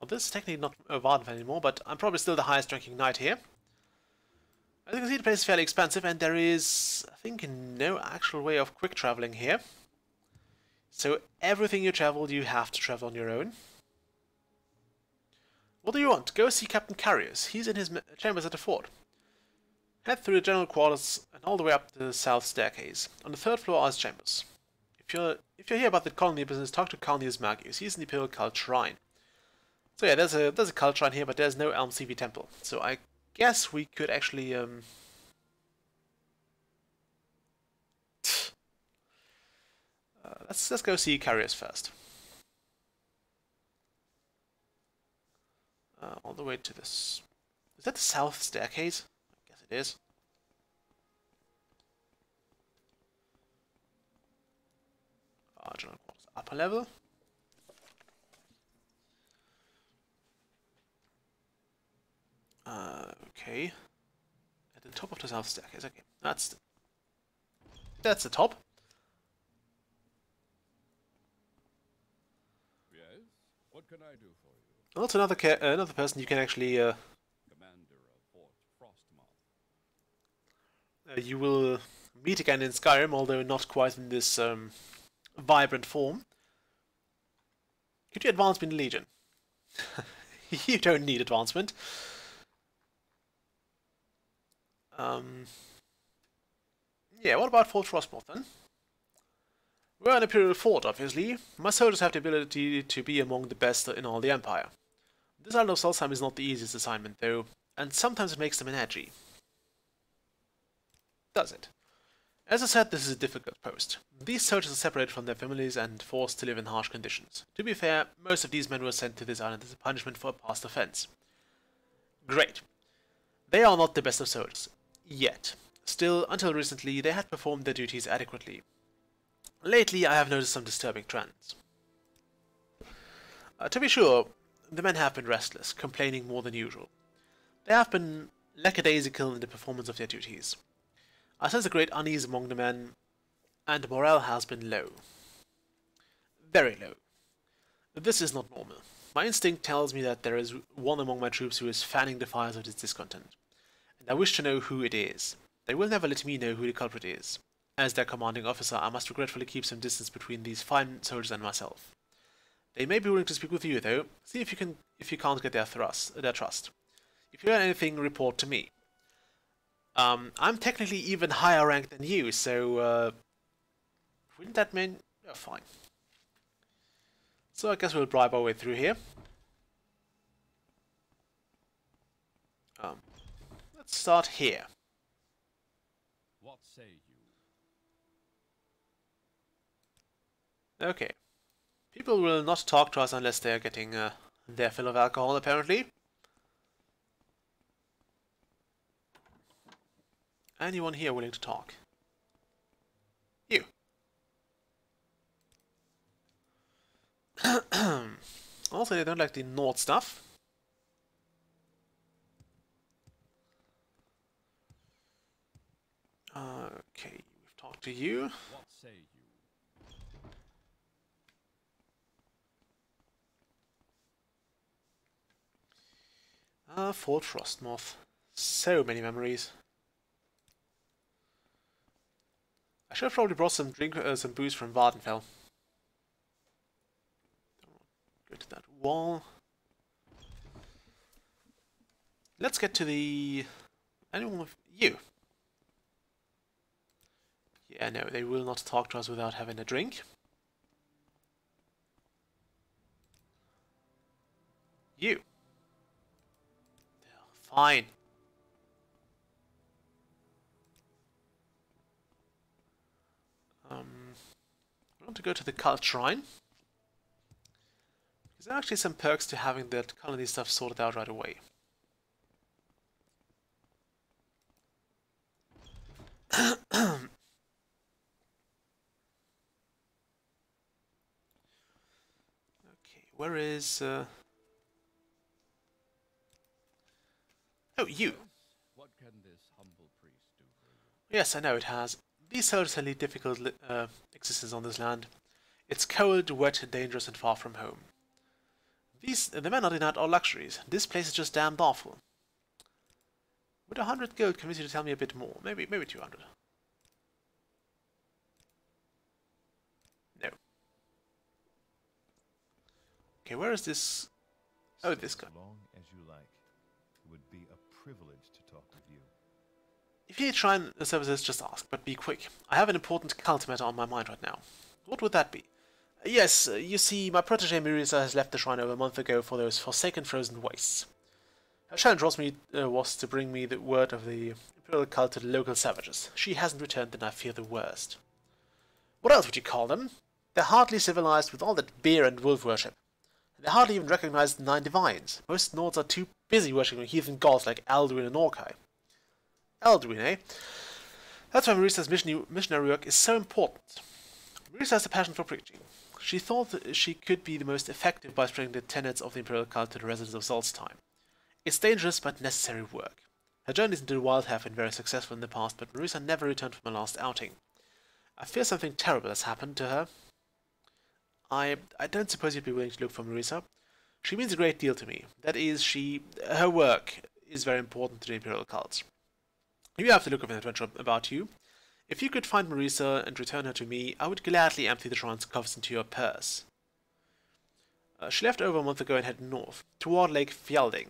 Well, this is technically not Vardenfell anymore, but I'm probably still the highest ranking knight here. As you can see, the place is fairly expansive, and there is, I think, no actual way of quick traveling here. So everything you travel, you have to travel on your own. What do you want? Go see Captain Carriers. He's in his chambers at the fort. Head through the general quarters and all the way up the south staircase. On the third floor are his chambers. If you're here about the colony business, talk to Cornelius Magius. He's in the Imperial Cult Shrine. So yeah, there's a cult shrine here, but there's no Elm CV temple. So I guess we could actually let's go see Carriers first. All the way to this. Is that the south staircase? I guess it is. General quarters, upper level. Okay. At the top of the south staircase. Okay, that's the top. Yes? What can I do for you? Also, another person you can actually Commander of Fort Frostmoth. you will meet again in Skyrim, although not quite in this vibrant form. Could you advancement in Legion? You don't need advancement. Yeah, what about Fort Frostmoth then? We're an Imperial fort, obviously. My soldiers have the ability to be among the best in all the Empire. This Island of Solstheim is not the easiest assignment, though, and sometimes it makes them edgy. Does it? As I said, this is a difficult post. These soldiers are separated from their families and forced to live in harsh conditions. To be fair, most of these men were sent to this island as a punishment for a past offense. Great. They are not the best of soldiers. Yet. Still, until recently, they had performed their duties adequately. Lately, I have noticed some disturbing trends. To be sure, the men have been restless, complaining more than usual. They have been lackadaisical in the performance of their duties. I sense a great unease among the men, and morale has been low. Very low. This is not normal. My instinct tells me that there is one among my troops who is fanning the fires of this discontent, and I wish to know who it is. They will never let me know who the culprit is. As their commanding officer, I must regretfully keep some distance between these fine soldiers and myself. They may be willing to speak with you, though. See if you can't get their trust. If you hear anything, report to me. I'm technically even higher ranked than you, so wouldn't that mean? Oh, fine. So I guess we'll bribe our way through here. Let's start here. What say you? Okay. People will not talk to us unless they are getting their fill of alcohol, apparently. Anyone here willing to talk? You. Also, they don't like the Nord stuff. Okay, we've talked to you. What say you? Fort Frostmoth. So many memories. I should have probably brought some some booze from Vardenfell. Go to that wall. Let's get to the... Anyone with you? Yeah, no, they will not talk to us without having a drink. You. Fine. I want to go to the cult shrine. Because there are actually some perks to having that colony stuff sorted out right away. Okay, where is... Oh, you! What can this humble priest do for you? Yes, I know it has. These soldiers lead difficult existence on this land. It's cold, wet, dangerous, and far from home. The men are denied all luxuries. This place is just damned awful. Would 100 gold convince you to tell me a bit more? Maybe 200. No. Okay, where is this? Oh, this guy. As long as you like. It would be a privilege to talk with you. If you need shrine services, just ask, but be quick. I have an important cult matter on my mind right now. What would that be? Yes, you see, my protege Marisa has left the shrine over a month ago for those forsaken frozen wastes. Her challenge was to bring me the word of the imperial cult to the local savages. She hasn't returned, and I fear the worst. What else would you call them? They're hardly civilized with all that bear and wolf worship. They hardly even recognize the 9 divines. Most Nords are too busy worshipping heathen gods like Alduin and Orkai. Alduin, eh? That's why Marisa's missionary work is so important. Marisa has a passion for preaching. She thought that she could be the most effective by spreading the tenets of the imperial cult to the residents of Solstheim. It's dangerous but necessary work. Her journeys into the wild have been very successful in the past, but Marisa never returned from her last outing. I fear something terrible has happened to her. I don't suppose you'd be willing to look for Marisa. She means a great deal to me. That is, her work is very important to the imperial cult. You have the look of an adventure about you. If you could find Marisa and return her to me, I would gladly empty the shrine's coffers into your purse. She left over a month ago and headed north, toward Lake Fjalding.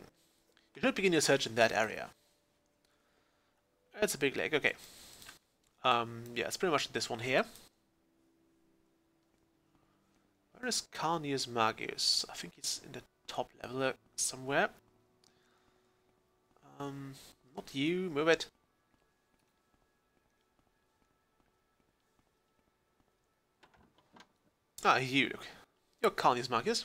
You should begin your search in that area. It's a big lake, okay. Yeah, it's pretty much this one here. Where is Carnius Magius? I think it's in the top level somewhere. Not you, move it. Ah, you look. You're Carnius Magius.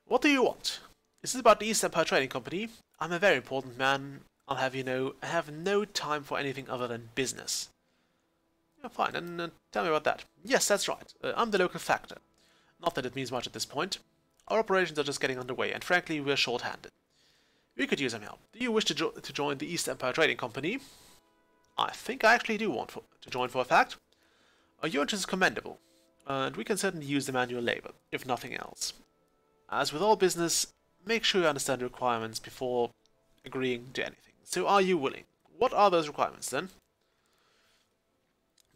What do you want? Is this about the East Empire Trading Company? I'm a very important man. I'll have you know, I have no time for anything other than business. Yeah, fine, and tell me about that. Yes, that's right. I'm the local factor. Not that it means much at this point. Our operations are just getting underway, and frankly, we're short-handed. We could use some help. Do you wish to join the East Empire Trading Company? I think I actually do want to join for a fact. Your interest is commendable, and we can certainly use the manual labor, if nothing else. As with all business, make sure you understand the requirements before agreeing to anything. So are you willing? What are those requirements then?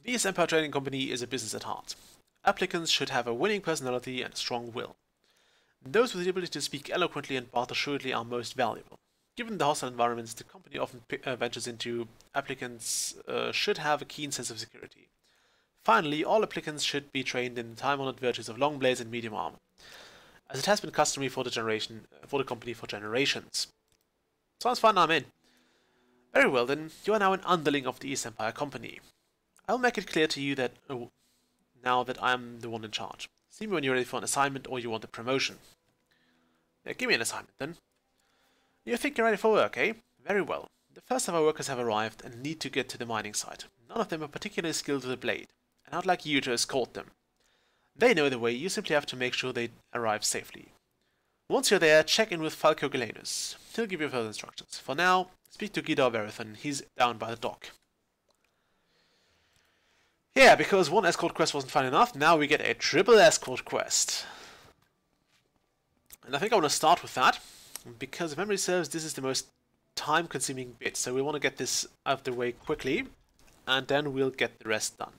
The East Empire Trading Company is a business at heart. Applicants should have a winning personality and a strong will. Those with the ability to speak eloquently and barter shrewdly are most valuable. Given the hostile environments the company often ventures into, applicants should have a keen sense of security. Finally, all applicants should be trained in the time-honored virtues of long blades and medium armor, as it has been customary for the company for generations. Sounds fun, I'm in. Very well then, you are now an underling of the East Empire Company. I'll make it clear to you that now that I am the one in charge. See me when you're ready for an assignment or you want a promotion. Yeah, give me an assignment then. You think you're ready for work, eh? Very well. The first of our workers have arrived and need to get to the mining site. None of them are particularly skilled with a blade, and I'd like you to escort them. They know the way, you simply have to make sure they arrive safely. Once you're there, check in with Falco Galenus. He'll give you further instructions. For now, speak to Guido Verithan. He's down by the dock. Yeah, because one escort quest wasn't fun enough, now we get a triple escort quest. And I think I want to start with that, because if memory serves, this is the most time-consuming bit, so we want to get this out of the way quickly, and then we'll get the rest done.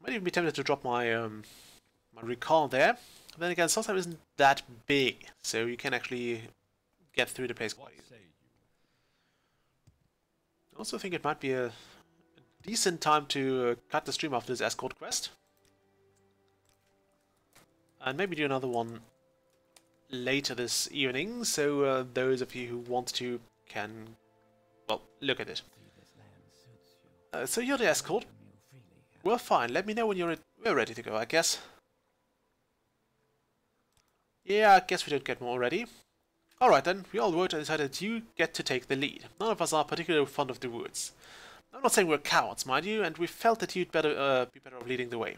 Might even be tempted to drop my my recall there. But then again, Solstheim isn't that big, so you can actually get through the place quite easily. I also think it might be a decent time to cut the stream after this escort quest. And maybe do another one later this evening, so those of you who want to can, well, look at it. So you're the escort? Well, fine. Let me know when We're ready to go, I guess. Yeah, I guess we don't get more ready. Alright then, we all voted and decided you get to take the lead. None of us are particularly fond of the woods. I'm not saying we're cowards, mind you, and we felt that you'd better be better off leading the way.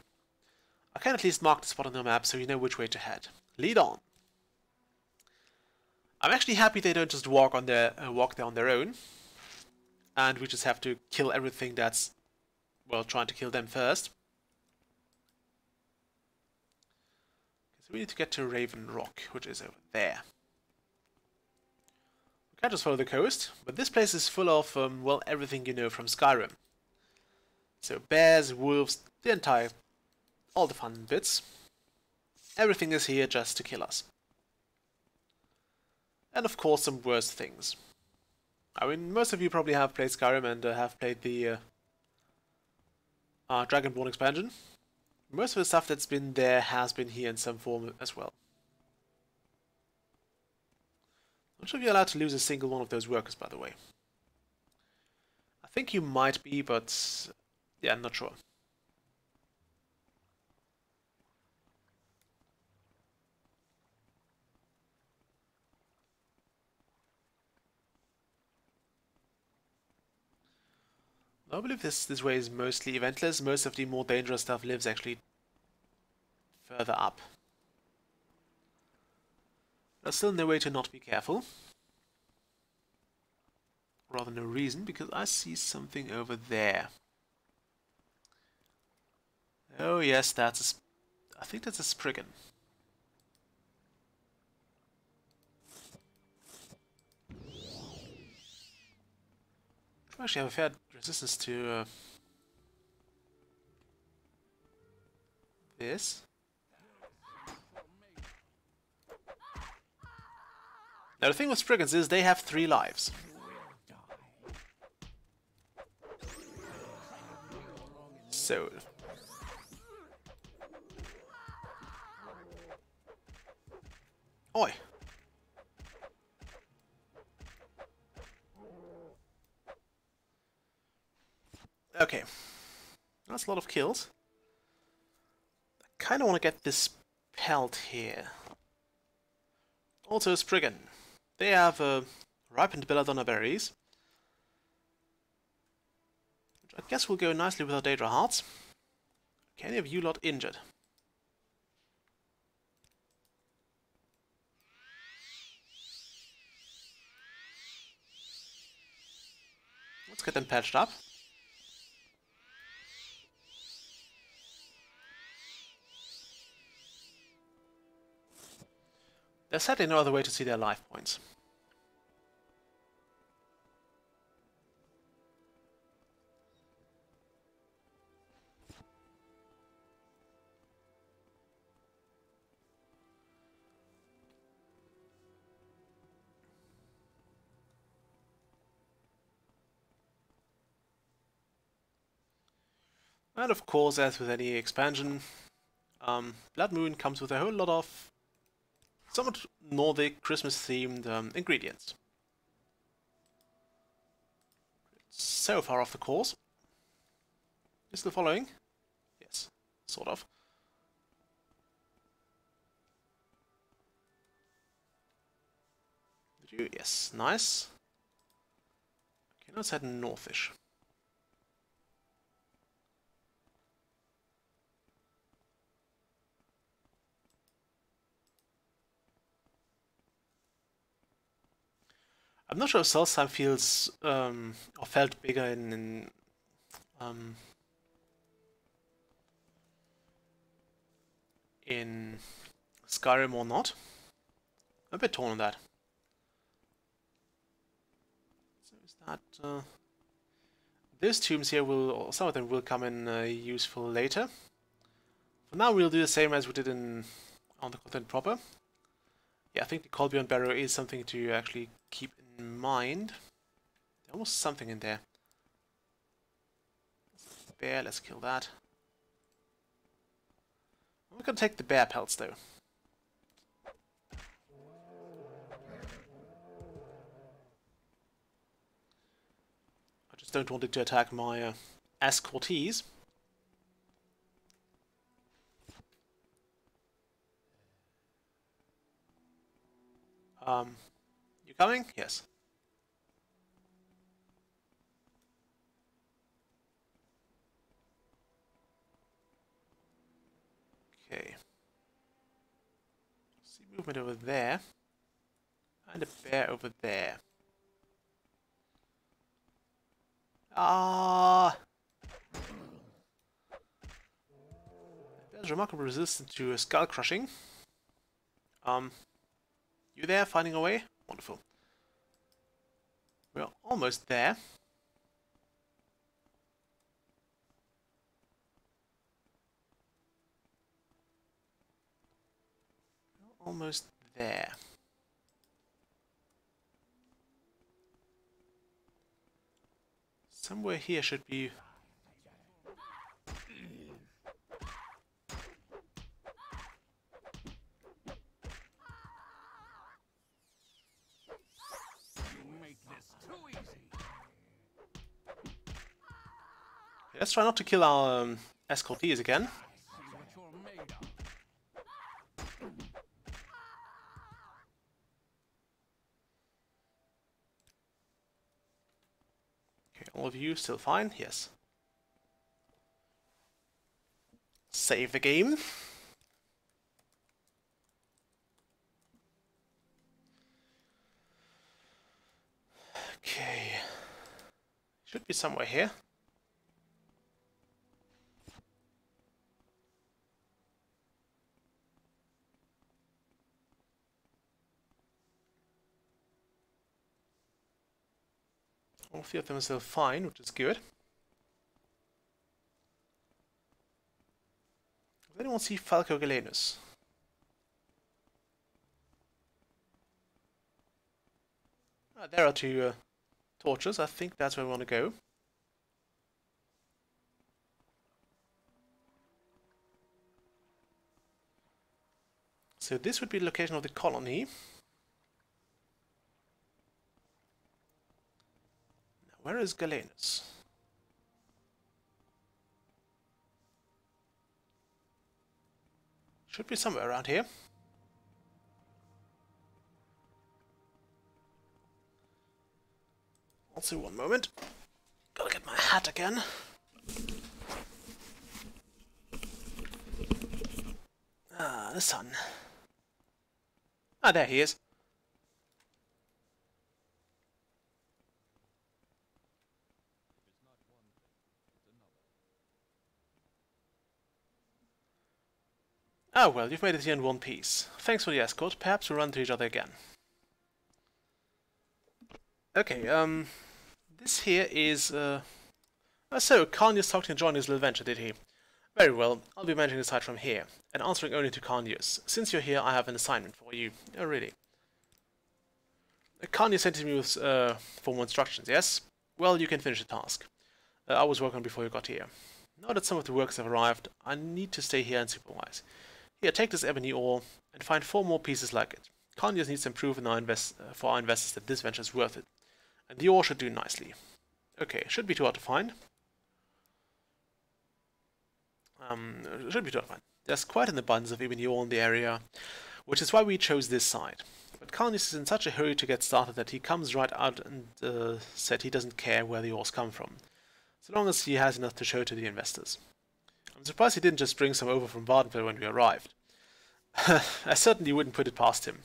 I can at least mark the spot on the map so you know which way to head. Lead on. I'm actually happy they don't just walk there on their own, and we just have to kill everything that's, well, trying to kill them first. So we need to get to Raven Rock, which is over there. We can't just follow the coast, but this place is full of, well, everything you know from Skyrim. So bears, wolves, all the fun bits. Everything is here just to kill us. And of course some worse things. I mean, most of you probably have played Skyrim and have played the Dragonborn expansion. Most of the stuff that's been there has been here in some form as well. Not sure if you're allowed to lose a single one of those workers, by the way. I think you might be, but yeah, I'm not sure. I believe this way is mostly eventless. Most of the more dangerous stuff lives actually further up. There's still no way to not be careful. Rather no reason, because I see something over there. Oh yes, I think that's a Spriggan. I actually have a fair resistance to this. Now the thing with Spriggans is they have 3 lives. So oi. Okay. That's a lot of kills. I kinda wanna get this pelt here. Also Spriggan. They have ripened belladonna berries, which I guess will go nicely with our Daedra hearts. Okay, any of you lot injured? Let's get them patched up. There's sadly no other way to see their life points. And of course, as with any expansion, Blood Moon comes with a whole lot of somewhat Nordic, Christmas-themed ingredients. So far off the course. Is the following? Yes, sort of. Did you? Yes, nice. Okay, let's head northish. I'm not sure if Solstheim feels or felt bigger in Skyrim or not. I'm a bit torn on that. So is that those tombs here will, some of them will come in useful later. For now, we'll do the same as we did on the content proper. Yeah, I think the Colbjorn Barrow is something to actually keep in mind. There was something in there. Bear, let's kill that. We're gonna take the bear pelts though. I just don't want it to attack my escortees. You coming? Yes. Okay. See movement over there. And a bear over there. Ah! There's remarkable resistance to skull crushing. You there, finding a way? Wonderful. We're almost there. We're almost there. Somewhere here should be... Let's try not to kill our escortees again. Okay, all of you still fine? Yes. Save the game. Okay. Should be somewhere here. All three of them are still fine, which is good. Does anyone see Falco Galenus? Ah, there are two torches. I think that's where we want to go. So this would be the location of the colony. Now, where is Galenus? Should be somewhere around here. Also, one moment. Gotta get my hat again. Ah, the sun. Ah, there he is. Ah, well, you've made it here in one piece. Thanks for the escort. Perhaps we'll run into each other again. Okay, this here is, so, Carnius talked to join his little venture, did he? Very well, I'll be managing the site from here, and answering only to Carnius. Since you're here, I have an assignment for you. Oh, really? Carnius sent me with, formal instructions, yes? Well, you can finish the task. I was working on before you got here. Now that some of the workers have arrived, I need to stay here and supervise. Here, take this ebony ore, and find 4 more pieces like it. Carnius needs some proof in for our investors that this venture is worth it. And the ore should do nicely. Okay, should be too hard to find. Should be too hard to find. There's quite an abundance of ebony ore in the area, which is why we chose this site. But Carnius is in such a hurry to get started that he comes right out and said he doesn't care where the ores come from, so long as he has enough to show to the investors. I'm surprised he didn't just bring some over from Vardenfell when we arrived. I certainly wouldn't put it past him.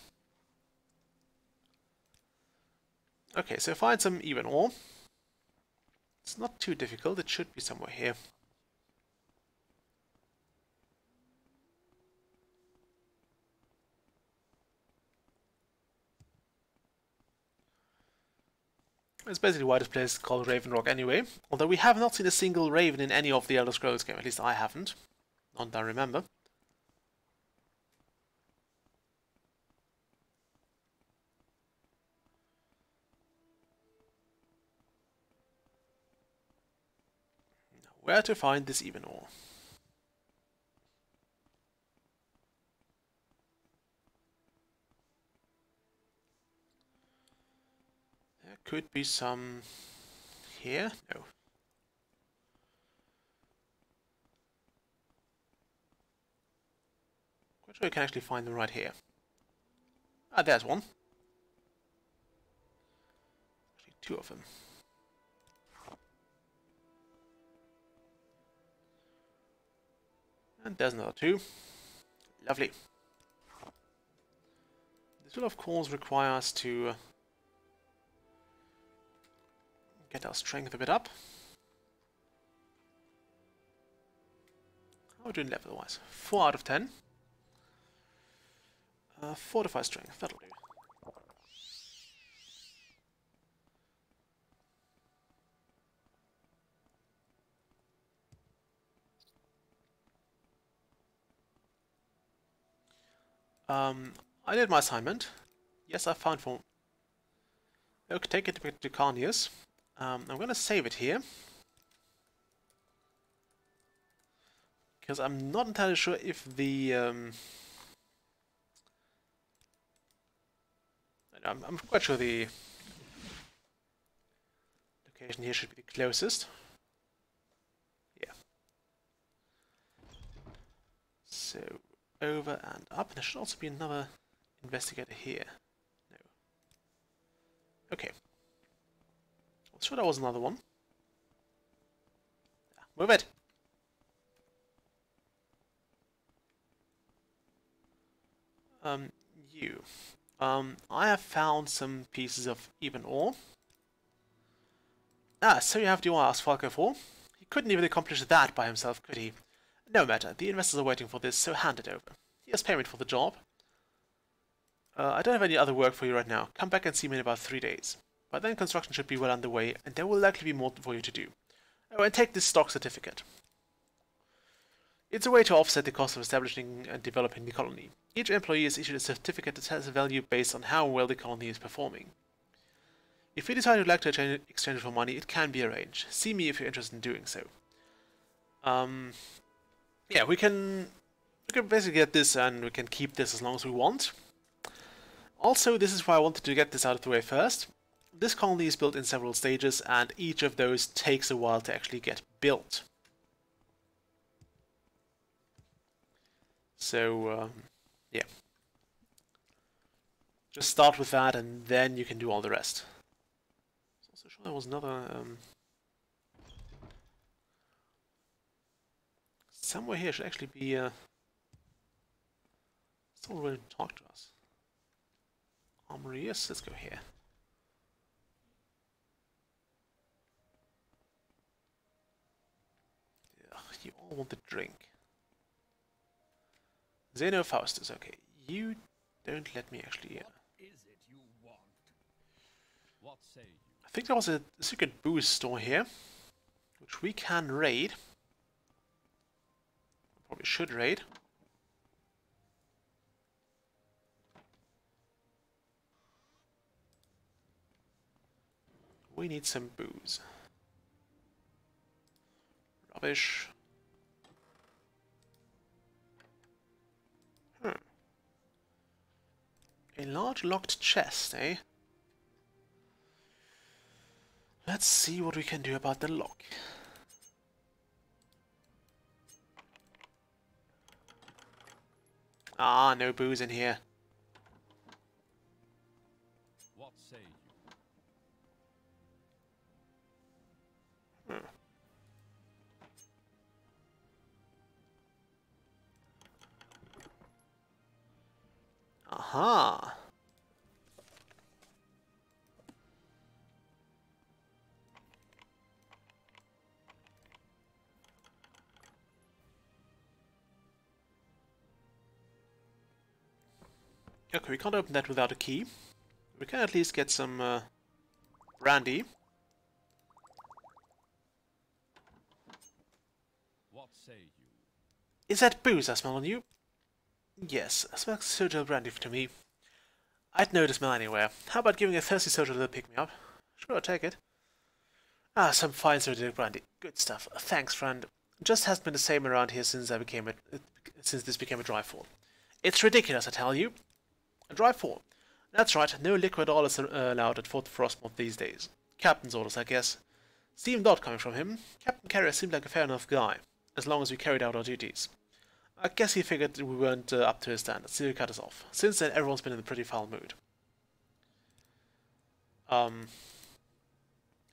Okay, so find some even ore. It's not too difficult, it should be somewhere here. It's basically why this place is called Raven Rock anyway, although we have not seen a single raven in any of the Elder Scrolls games, at least I haven't. Not that I remember. Now, where to find this even ore? There could be some here? No. Quite sure you can actually find them right here. Ah, there's one. 2 of them. And there's another 2. Lovely. This will of course require us to get our strength a bit up. How are we doing level-wise? 4 out of 10. Fortify strength, that'll do. I did my assignment. Yes, I found form. Okay, take it to Carnius. I'm gonna save it here. Because I'm not entirely sure if the... I'm quite sure the location here should be the closest. Yeah. So, over and up. There should also be another investigator here. No. Okay. I was sure there was another one. Move it! You. I have found some pieces of even ore. Ah, so you have the ore I asked Falco for. He couldn't even accomplish that by himself, could he? No matter, the investors are waiting for this, so hand it over. He has payment for the job. I don't have any other work for you right now. Come back and see me in about 3 days. By then construction should be well underway, and there will likely be more for you to do. Oh, and take this stock certificate. It's a way to offset the cost of establishing and developing the colony. Each employee is issued a certificate that has a value based on how well the colony is performing. If you decide you'd like to exchange it for money, it can be arranged. See me if you're interested in doing so. Yeah, we can basically get this and we can keep this as long as we want. Also, this is why I wanted to get this out of the way first. This colony is built in several stages, and each of those takes a while to actually get built. So, yeah. Just start with that, and then you can do all the rest. I was also sure there was another... somewhere here should actually be... someone willing to talk to us. Armory, yes, let's go here. Ugh, you all want the drink. Zeno Faustus, okay. You don't let me actually... What is it you want? What say you? I think there was a secret booze store here, which we can raid. Probably should raid. We need some booze. Rubbish. A large locked chest, eh? Let's see what we can do about the lock. Ah, no booze in here. What say you? Aha. Okay, we can't open that without a key. We can at least get some brandy. What say you? Is that booze I smell on you? Yes, it smells soda brandy to me. I'd know the smell anywhere. How about giving a thirsty soda a little pick-me-up? Sure, I'll take it. Ah, some fine soda brandy. Good stuff. Thanks, friend. Just hasn't been the same around here since since this became a dry fall. It's ridiculous, I tell you. A dry fall. That's right, no liquid at all is allowed at Fort Frostmoth these days. Captain's orders, I guess. Steam not coming from him. Captain Carrier seemed like a fair enough guy, as long as we carried out our duties. I guess he figured we weren't up to his standards, so he cut us off. Since then, everyone's been in a pretty foul mood.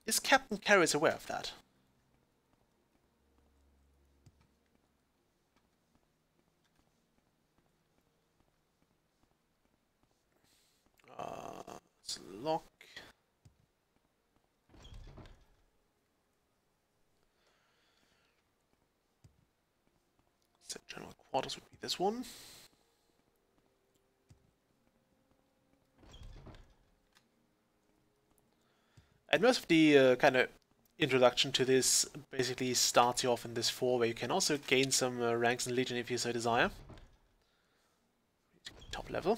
Is Captain Carys aware of that? Let's lock. So general quarters would be this one. And most of the kind of introduction to this basically starts you off in this 4, where you can also gain some ranks in Legion if you so desire. Top level.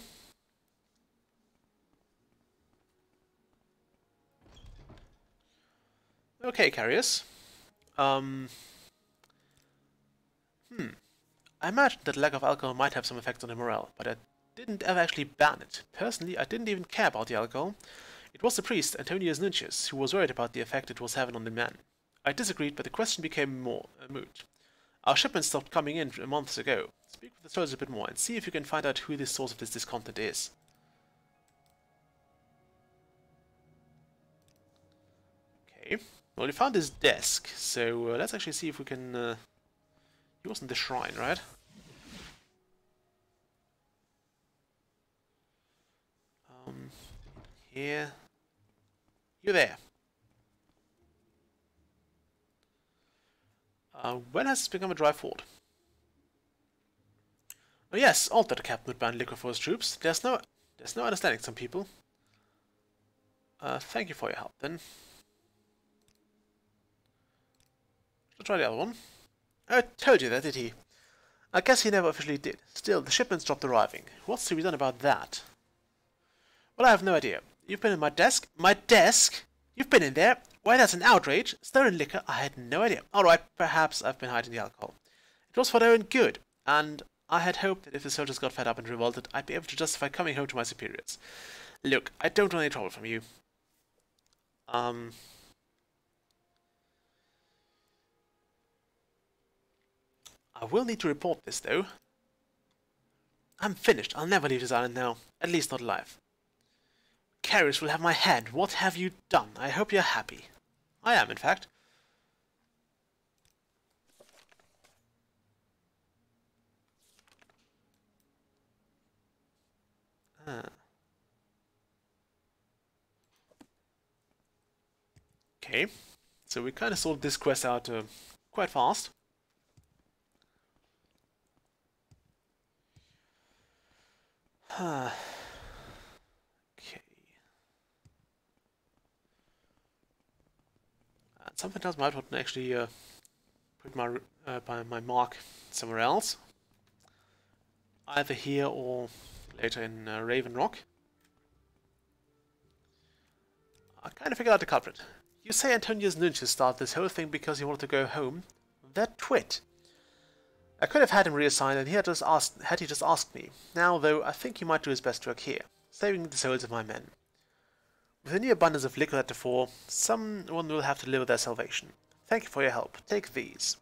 Okay, carriers. I imagine that lack of alcohol might have some effect on the morale, but I didn't ever actually ban it. Personally, I didn't even care about the alcohol. It was the priest, Antonius Nuncius, who was worried about the effect it was having on the men. I disagreed, but the question became more moot. Our shipment stopped coming in months ago. Speak with the soldiers a bit more and see if you can find out who the source of this discontent is. Okay. Well, we found his desk, so let's actually see if we can... He was in the shrine, right? Here. You there. When has this become a dry fort? Oh yes, altered the captain would ban liquor for his troops. There's no understanding some people. Thank you for your help, then. I'll try the other one. I told you that, did he? I guess he never officially did. Still, the shipment stopped arriving. What's to be done about that? Well, I have no idea. You've been in my desk? My desk? You've been in there? Why, that's an outrage. Stolen liquor? I had no idea. Alright, perhaps I've been hiding the alcohol. It was for their own good, and I had hoped that if the soldiers got fed up and revolted, I'd be able to justify coming home to my superiors. Look, I don't want any trouble from you. I will need to report this, though. I'm finished. I'll never leave this island now. At least not alive. Carys will have my head. What have you done? I hope you're happy. I am, in fact. Okay. So we kind of sorted this quest out quite fast. Okay. Something else might want to actually put my mark somewhere else, either here or later in Raven Rock. I kind of figured out the culprit. You say Antonius Nuncius started this whole thing because he wanted to go home? That twit. I could have had him reassigned, and he had just asked me. Now, though, I think he might do his best work here, saving the souls of my men. With the new abundance of liquor at the fore, someone will have to live with their salvation. Thank you for your help. Take these.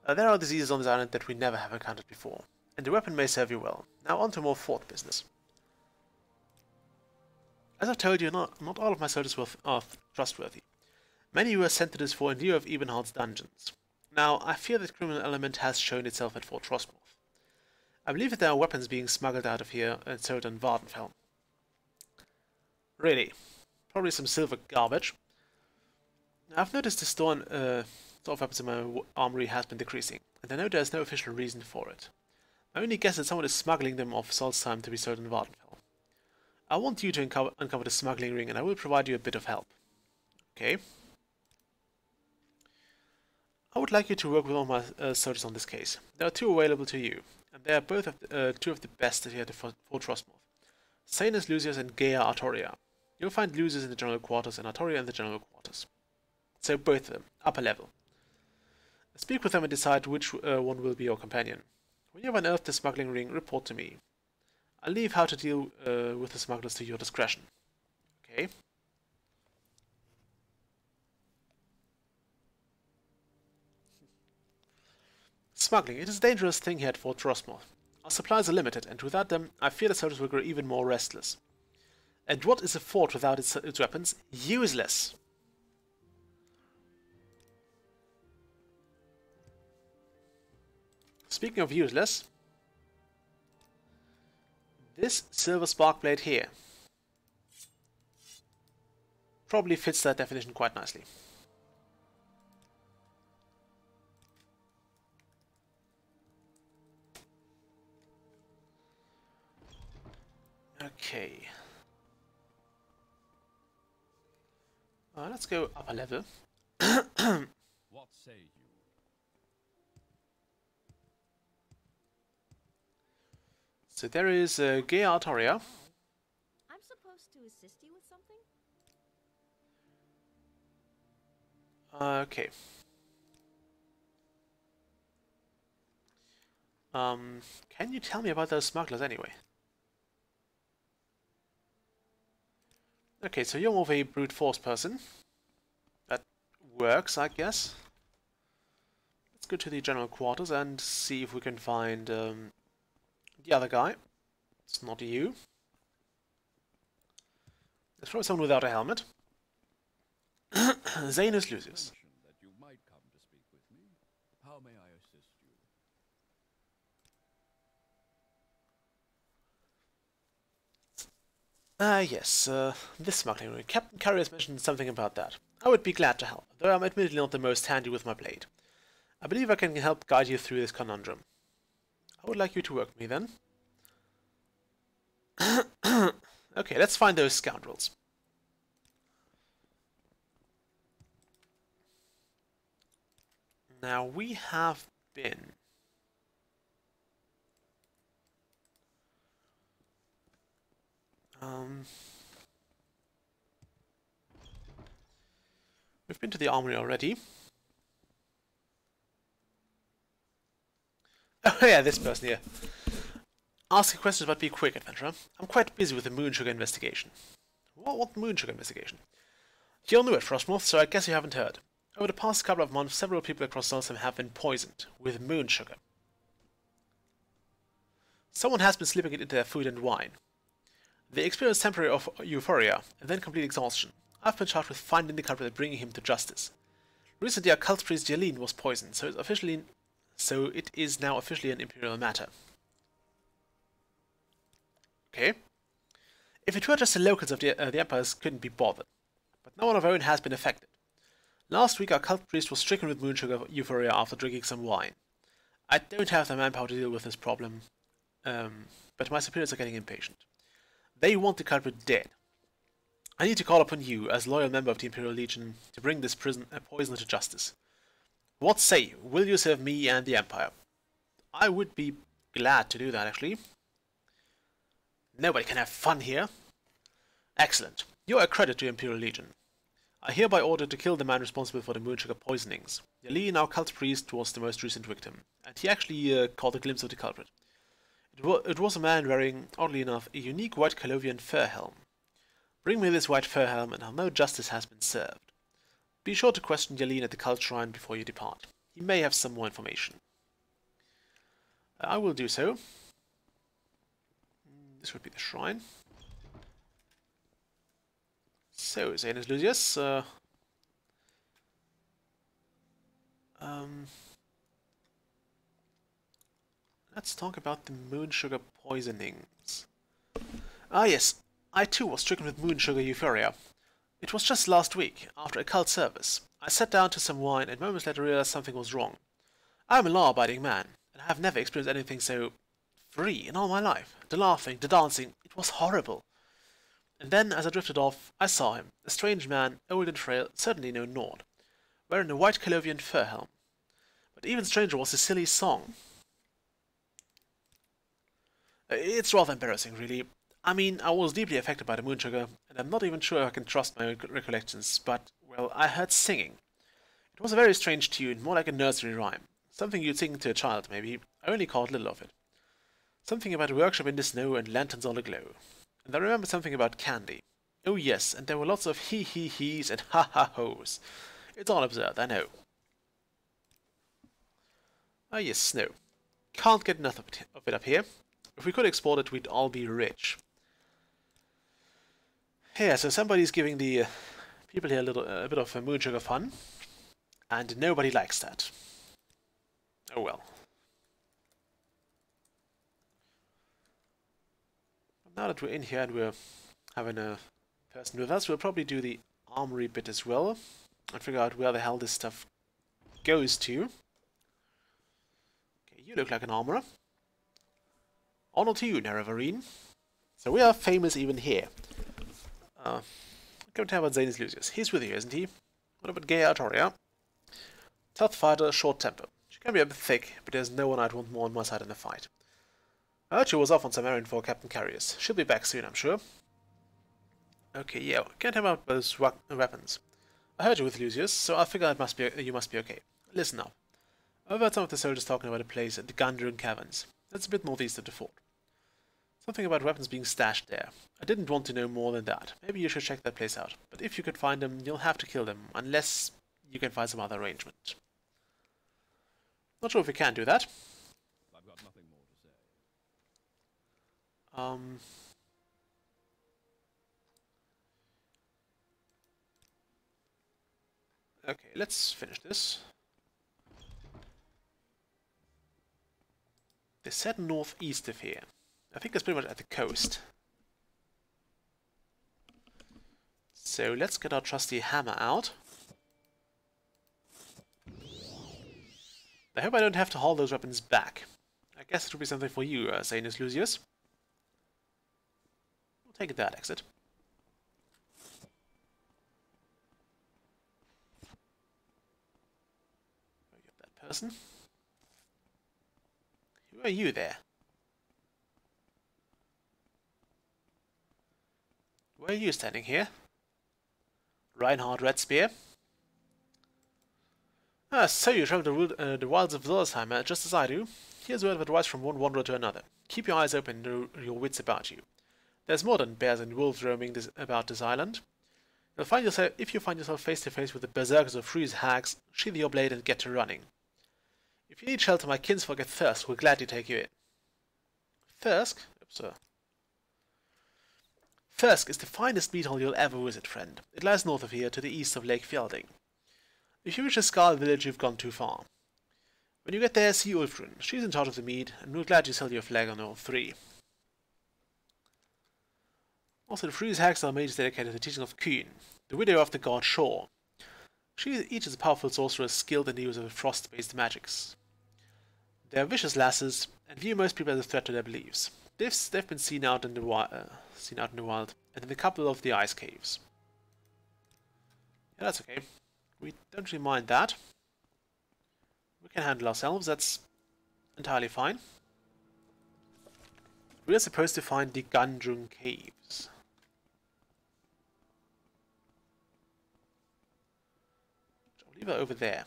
There are diseases on this island that we never have encountered before, and the weapon may serve you well. Now on to more fort business. As I've told you, not all of my soldiers are trustworthy. Many were sent to this fort in lieu of Ebenhard's dungeons. Now, I fear that criminal element has shown itself at Fort Trostmoth. I believe that there are weapons being smuggled out of here and sold in Vardenfell. Really? Probably some silver garbage. I've noticed the store of weapons in my armory has been decreasing, and I know there is no official reason for it. My only guess is that someone is smuggling them off Solstheim to be sold in Vardenfell. I want you to uncover the smuggling ring, and I will provide you a bit of help. Okay. I would like you to work with all my soldiers on this case. There are 2 available to you, and they are both of 2 of the best here at Fort Trostmoth. Sanus Lucius and Gaia Artoria. You'll find Lucius in the general quarters and Artoria in the general quarters. So both of them, upper level. Speak with them and decide which one will be your companion. When you have unearthed the smuggling ring, report to me. I'll leave how to deal with the smugglers to your discretion. Okay. Smuggling. It is a dangerous thing here at Fort Trostmoth. Our supplies are limited, and without them, I fear the soldiers will grow even more restless. And what is a fort without its weapons? Useless! speaking of useless, this silver spark blade here probably fits that definition quite nicely. Okay. Let's go up a level. What say you? So there is Gea Artoria. I'm supposed to assist you with something? Okay. Can you tell me about those smugglers anyway? Okay, so you're more of a brute force person. That works, I guess. Let's go to the general quarters and see if we can find the other guy. It's not you. There's probably someone without a helmet. Zanus Lucius. Mentioned that you might come to speak with me. How may I assist you? Yes, this smuggling route. Captain Curry has mentioned something about that. I would be glad to help, though I'm admittedly not the most handy with my blade. I believe I can help guide you through this conundrum. I would like you to work with me, then. Okay, let's find those scoundrels. Now, we have been... we've been to the armory already. Oh yeah, this person here. Ask a question but be quick, adventurer. I'm quite busy with the moon sugar investigation. What moon sugar investigation? You're new at Frostmoth, so I guess you haven't heard. Over the past couple of months, several people across Solstheim have been poisoned with moon sugar. Someone has been slipping it into their food and wine. They experience temporary euphoria and then complete exhaustion. I've been charged with finding the culprit and bringing him to justice. Recently, our cult priest Jeline was poisoned, so it is now officially an imperial matter. Okay. If it were just the locals of the Empires couldn't be bothered. But no one of our own has been affected. Last week our cult priest was stricken with moon sugar euphoria after drinking some wine. I don't have the manpower to deal with this problem, but my superiors are getting impatient. They want the culprit dead. I need to call upon you, as loyal member of the Imperial Legion, to bring this poisoner to justice. What say you? Will you serve me and the Empire? I would be glad to do that, actually. Nobody can have fun here. Excellent. You are a credit to Imperial Legion. I hereby order to kill the man responsible for the moon sugar poisonings. Jeline, our cult priest, was the most recent victim, and he actually caught a glimpse of the culprit. It was a man wearing, oddly enough, a unique white Colovian fur helm. Bring me this white fur helm, and I'll know justice has been served. Be sure to question Jeline at the cult shrine before you depart. He may have some more information. I will do so. This would be the shrine. So, Zanus Lucius, let's talk about the moon sugar poisonings. Ah yes, I too was stricken with moon sugar euphoria. It was just last week, after a cult service. I sat down to some wine and moments later realized something was wrong. I am a law-abiding man, and I have never experienced anything so free in all my life. The laughing, the dancing, it was horrible. And then, as I drifted off, I saw him, a strange man, old and frail, certainly no Nord, wearing a white Colovian fur helm. But even stranger was his silly song. It's rather embarrassing, really. I mean, I was deeply affected by the moon sugar, and I'm not even sure I can trust my recollections, but, well, I heard singing. It was a very strange tune, more like a nursery rhyme. Something you'd sing to a child, maybe. I only caught little of it. Something about a workshop in the snow and lanterns all aglow. And I remember something about candy. Oh yes, and there were lots of he-he-he's and ha-ha-ho's. It's all absurd, I know. Ah yes, snow. Can't get enough of it up here. If we could export it, we'd all be rich. Yeah, so somebody's giving the people here a bit of moon sugar fun, and nobody likes that. Oh well. Now that we're in here and we're having a person with us, we'll probably do the armory bit as well and figure out where the hell this stuff goes to. Okay, you look like an armorer. Honor to you, Nerevarine. So we are famous even here. Come to have about Zanus Lucius. He's with you, isn't he? What about Gaia Artoria? Tough fighter, short temper. She can be a bit thick, but there's no one I'd want more on my side in the fight. I heard she was off on some errand for Captain Carrius. She'll be back soon, I'm sure. Okay, yeah, can't have about those weapons. I heard you with Lucius, so I figure you must be okay. Listen now. I've heard some of the soldiers talking about a place at the Gundren Caverns. That's a bit northeast of the fort. Something about weapons being stashed there. I didn't want to know more than that. Maybe you should check that place out. But if you could find them, you'll have to kill them, unless you can find some other arrangement. Not sure if we can do that. I've got nothing more to say. Okay, let's finish this. They said northeast of here. I think it's pretty much at the coast. So let's get our trusty hammer out. I hope I don't have to haul those weapons back. I guess it would be something for you, Zanus Lucius. We'll take that exit. Get that person. Who are you there? Why are you standing here? Reinhard Redspear? Ah, so you travel the wilds of Zulsheimer just as I do. Here's a word of advice from one wanderer to another. Keep your eyes open and your wits about you. There's more than bears and wolves roaming about this island. If you find yourself face to face with the berserkers or Frie's hags, sheathe your blade and get to running. If you need shelter, my kinsfolk at Thirsk will gladly take you in. Thirsk? Oops, Thirsk is the finest meat hall you'll ever visit, friend. It lies north of here, to the east of Lake Fjelding. If you reach the Skarl village, you've gone too far. When you get there, see Ulfrun. She's in charge of the mead, and we'll gladly sell you a flag on all three. Also, the Frie's hags are mages dedicated to the teaching of Kuhn, the widow of the god Shor. Each is a powerful sorceress skilled in the use of frost-based magics. They are vicious lasses, and view most people as a threat to their beliefs. They've been seen out in the wild, and in a couple of the ice caves. Yeah, that's okay. We don't really mind that. We can handle ourselves, that's entirely fine. We are supposed to find the Gundren Caves. I'll leave it over there.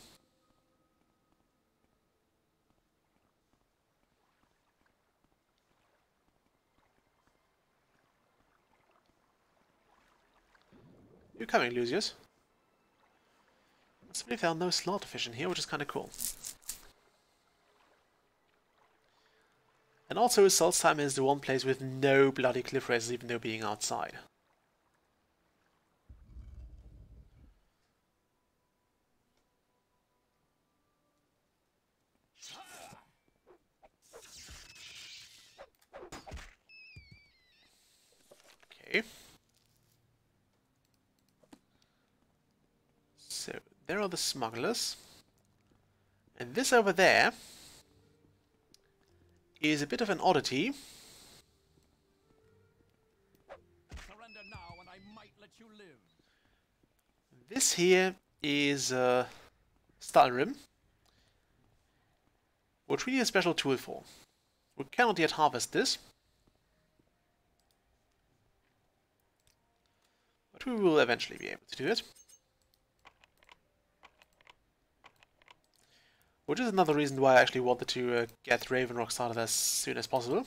You're coming, Lucius. I believe there are no slaughterfish in here, which is kind of cool. And also, Solstheim is the one place with no bloody cliff races, even though being outside. Okay. So, there are the smugglers. And this over there is a bit of an oddity. Surrender now and I might let you live. This here is Stalrim, which we need a special tool for. We cannot yet harvest this, but we will eventually be able to do it. Which is another reason why I actually wanted to get Raven Rock started as soon as possible.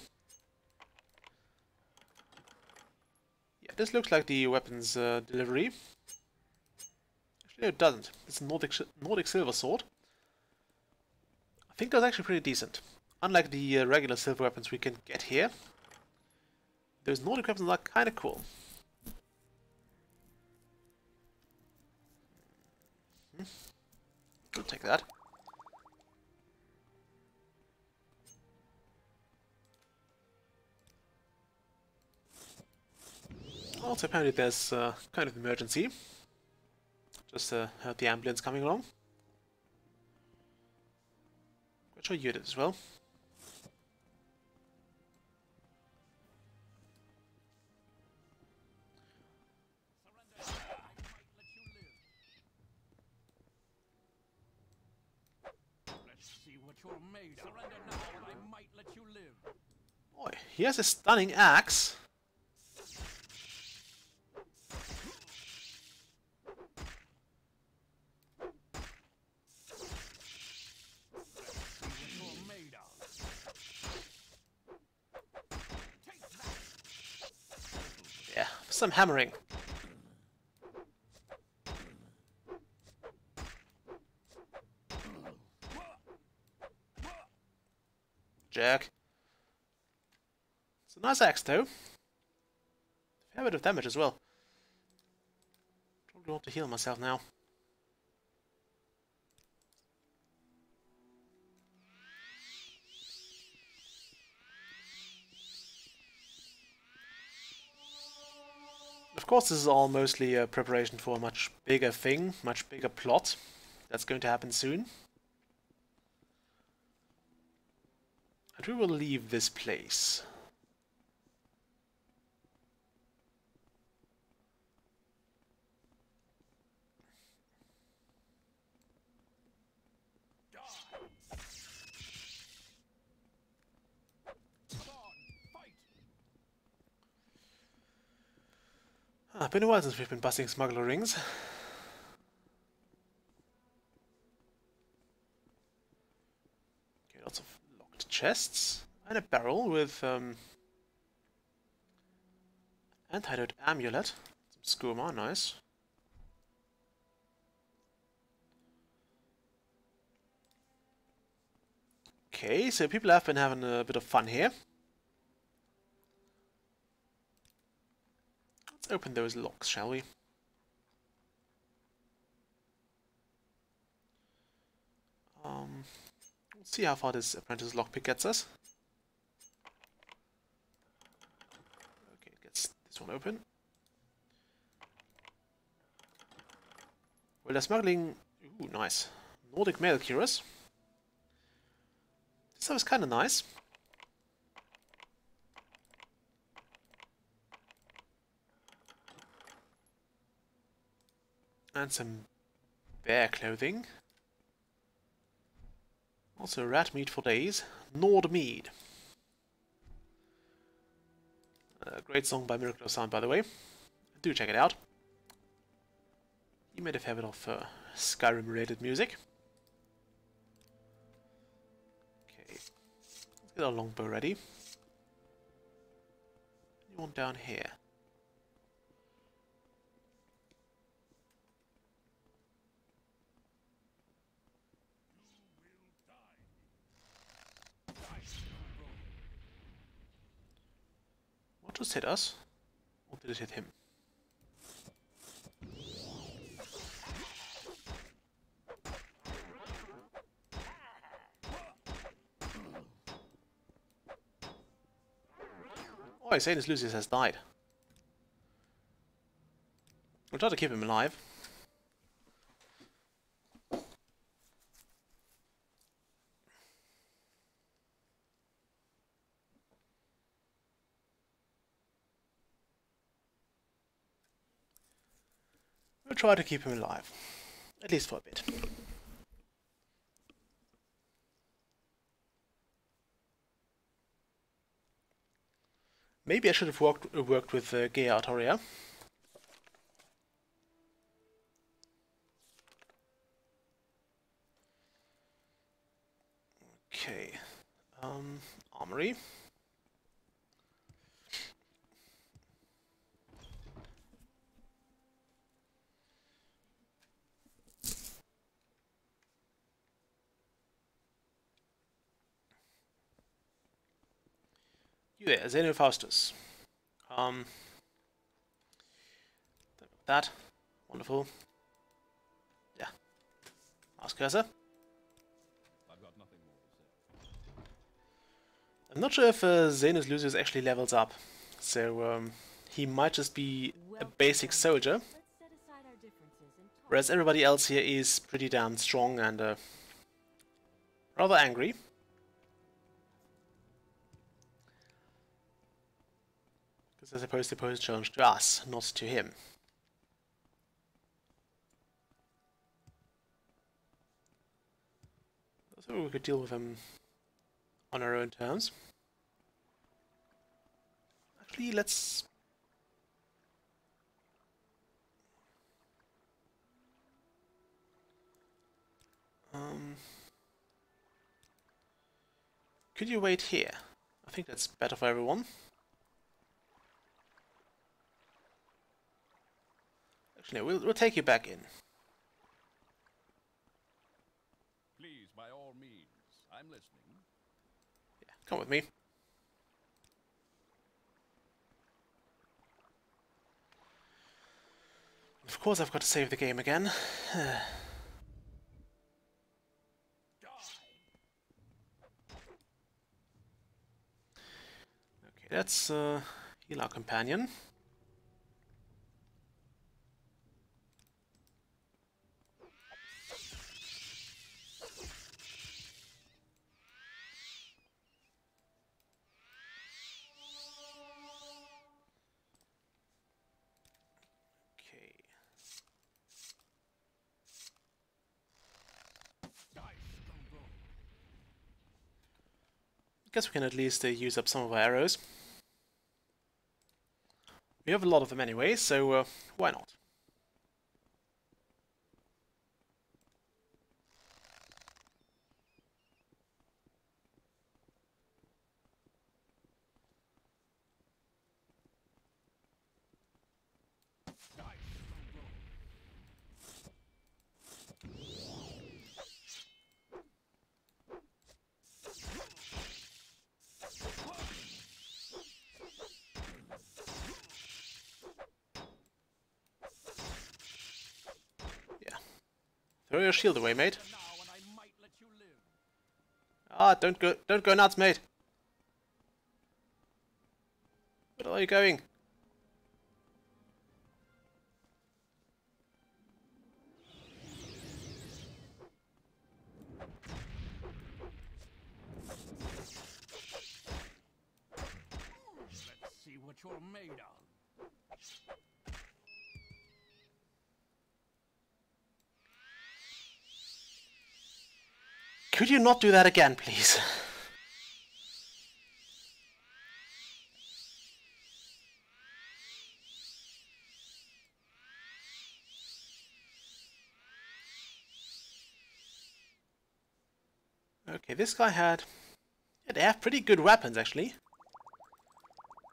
Yeah, this looks like the weapons delivery. Actually, no, it doesn't. It's a Nordic silver sword. I think that's actually pretty decent. Unlike the regular silver weapons we can get here, those Nordic weapons are kind of cool. We'll take that. Also, apparently there's kind of emergency. Just heard the ambulance coming along. Quite sure you did as well. Boy, he has a stunning axe. Yeah, some hammering. Jerk. It's a nice axe though. Fair bit of damage as well. Probably want to heal myself now. Of course, this is all mostly a preparation for a much bigger thing, much bigger plot that's going to happen soon. And we will leave this place. Been a while since we've been busting smuggler rings. Okay, lots of locked chests. And a barrel with antidote amulet. Some skooma, nice. Okay, so people have been having a bit of fun here. Let's open those locks, shall we? We'll see how far this apprentice lockpick gets us. Okay, it gets this one open. Well, they're smuggling... Ooh, nice. Nordic mail curious. This stuff is kind of nice. And some bear clothing. Also rat meat for days. Nord mead. Great song by Miracle of Sound, by the way. Do check it out. He made a fair bit of Skyrim-related music. Okay, let's get our longbow ready. Anyone down here? What just hit us? Or did it hit him? Oh, Sanus Lucius has died. We'll try to keep him alive. We'll try to keep him alive. At least for a bit. Maybe I should have worked with Gea Artoria. Okay. Armory. You there, Zeno Faustus. That. Wonderful. Yeah. Mouse cursor. I've got nothing more to say. I'm not sure if Xenus Lucius actually levels up. So, he might just be a basic soldier, Let's set aside our differences and talk. whereas everybody else here is pretty damn strong and rather angry. Because they're supposed to pose a challenge to us, not to him. So we could deal with them on our own terms. Actually, let's... could you wait here? I think that's better for everyone. Actually, no, we'll take you back in. Please, by all means. I'm listening. Yeah, come with me. Of course I've got to save the game again. Okay, let's heal our companion. Okay. Guess we can at least use up some of our arrows. We have a lot of them anyway, so why not? Throw your shield away, mate. Ah, don't go nuts, mate. Where are you going? Let's see what you're made of. Could you not do that again, please? Okay, this guy had... Yeah, they have pretty good weapons, actually.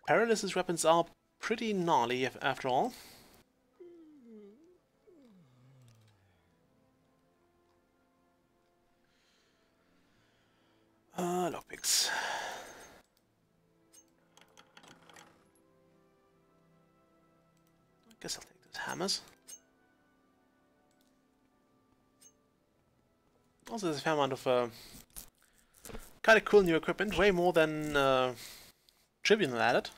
Perilous' weapons are pretty gnarly, after all. Lockpicks. I guess I'll take those hammers. Also, there's a fair amount of kind of cool new equipment, way more than Tribunal added.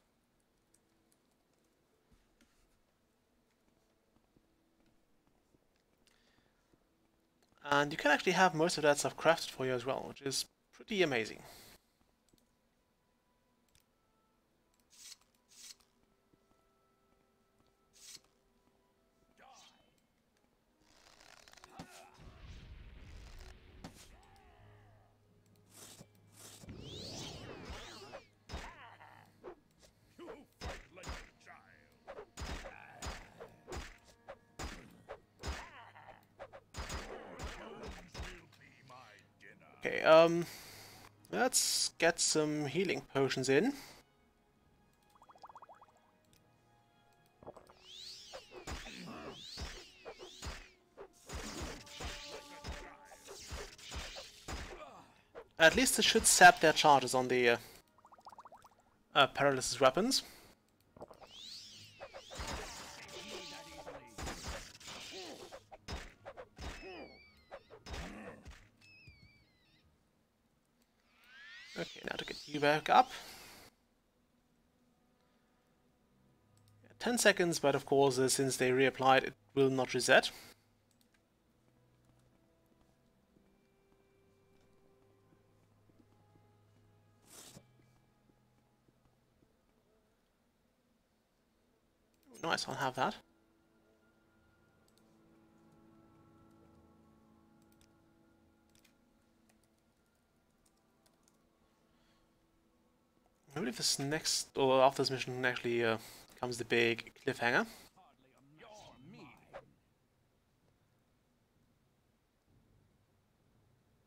And you can actually have most of that stuff crafted for you as well, which is pretty amazing. Okay, let's get some healing potions in. At least it should sap their charges on the Perilous' weapons. Okay, now to get you back up. 10 seconds, but of course, since they reapplied, it will not reset. Nice, I'll have that. I believe this next, or after this mission, actually comes the big cliffhanger.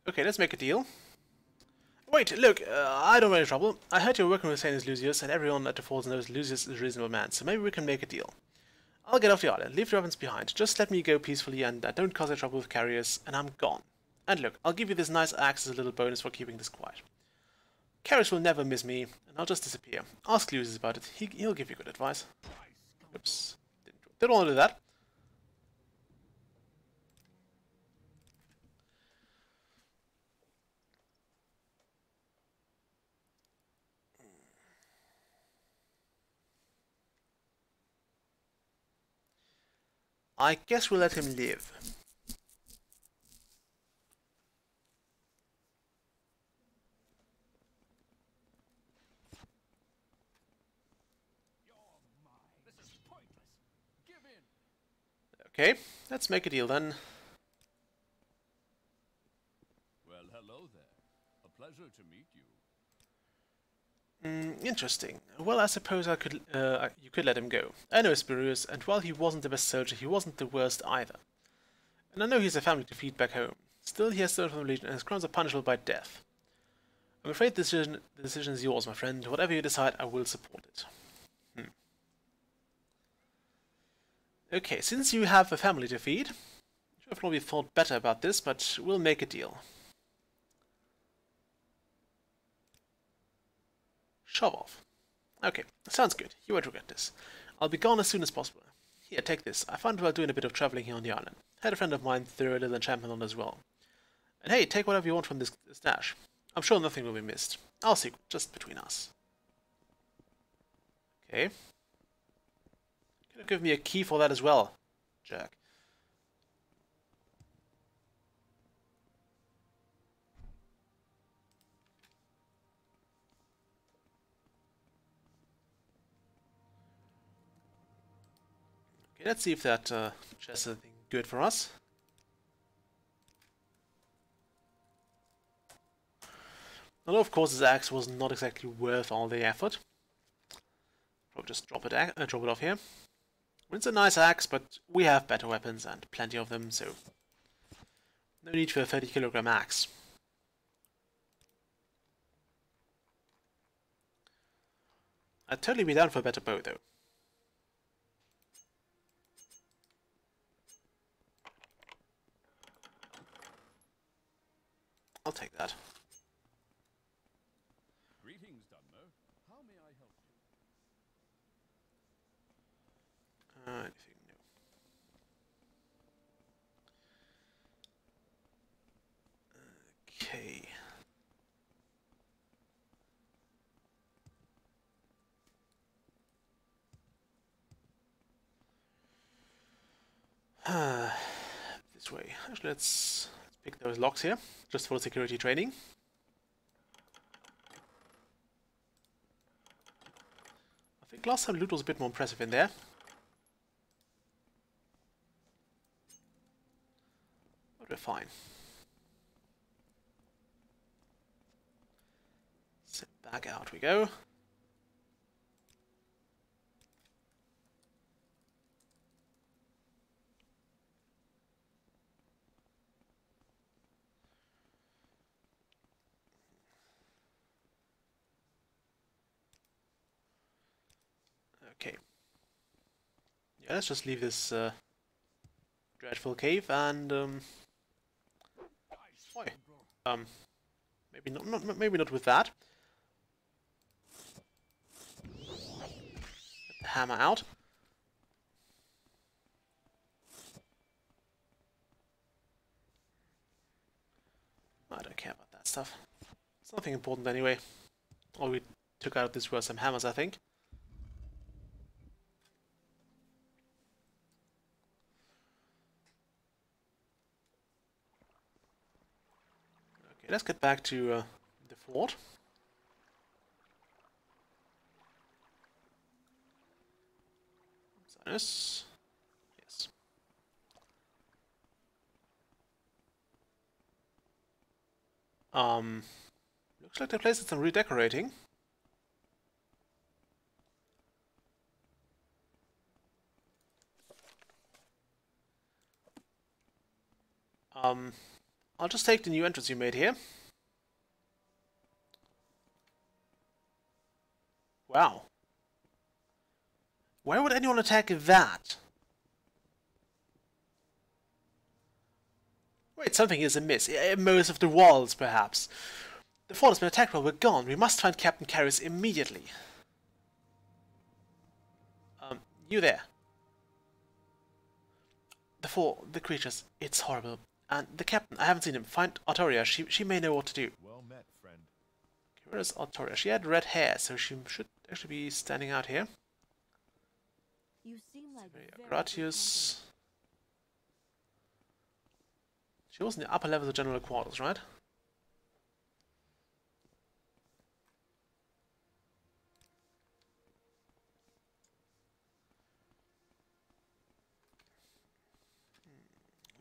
Okay, let's make a deal. Wait, look, I don't want any trouble. I heard you're working with Saint Lucius, and everyone at the Falls knows Lucius is a reasonable man, so maybe we can make a deal. I'll get off the island, leave the weapons behind, just let me go peacefully and don't cause any trouble with carriers, and I'm gone. And look, I'll give you this nice axe as a little bonus for keeping this quiet. Carriers will never miss me, and I'll just disappear. Ask Lucius about it, he'll give you good advice. Oops, didn't want to do that. I guess we'll let him live. Okay, let's make a deal then. Well, hello there. A pleasure to meet you. Interesting. Well, I suppose I could, you could let him go. I know Spurious, and while he wasn't the best soldier, he wasn't the worst either. And I know he has a family to feed back home. Still, he has stolen from the Legion, and his crimes are punishable by death. I'm afraid the decision is yours, my friend. Whatever you decide, I will support it. Okay, since you have a family to feed, you should have probably thought better about this, but we'll make a deal. Shove off. Okay, sounds good. You won't regret this. I'll be gone as soon as possible. Here, take this. I found it while doing a bit of travelling here on the island. Had a friend of mine throw a little enchantment on as well. And hey, take whatever you want from this stash. I'm sure nothing will be missed. Our secret, just between us. Okay. Could have given me a key for that as well, jerk. Okay, let's see if that chest is anything good for us. Although of course this axe was not exactly worth all the effort. Probably just drop it off here. It's a nice axe, but we have better weapons and plenty of them, so no need for a 30-kilogram axe. I'd totally be down for a better bow, though. I'll take that. Greetings, Dwemer. How may I help you? Anything new? Okay. This way. Actually, let's pick those locks here, just for security training. I think last time loot was a bit more impressive in there. But we're fine. So back out we go. Okay. Yeah, let's just leave this dreadful cave and maybe not with that. Get the hammer out. I don't care about that stuff. It's nothing important anyway. All we took out of this were some hammers, I think. let's get back to the fort. Yes. Looks like the place needs some redecorating. I'll just take the new entrance you made here. Wow. Why would anyone attack that? Wait, something is amiss. Most of the walls, perhaps. The fort has been attacked while we're gone. We must find Captain Carrius immediately. You there. The creatures. It's horrible. And the captain, I haven't seen him. Find Artoria. She may know what to do. Well met, friend. Okay, where is Artoria? She had red hair, so she should actually be standing out here. You seem like very Gratius. She was in the upper levels of general quarters, right?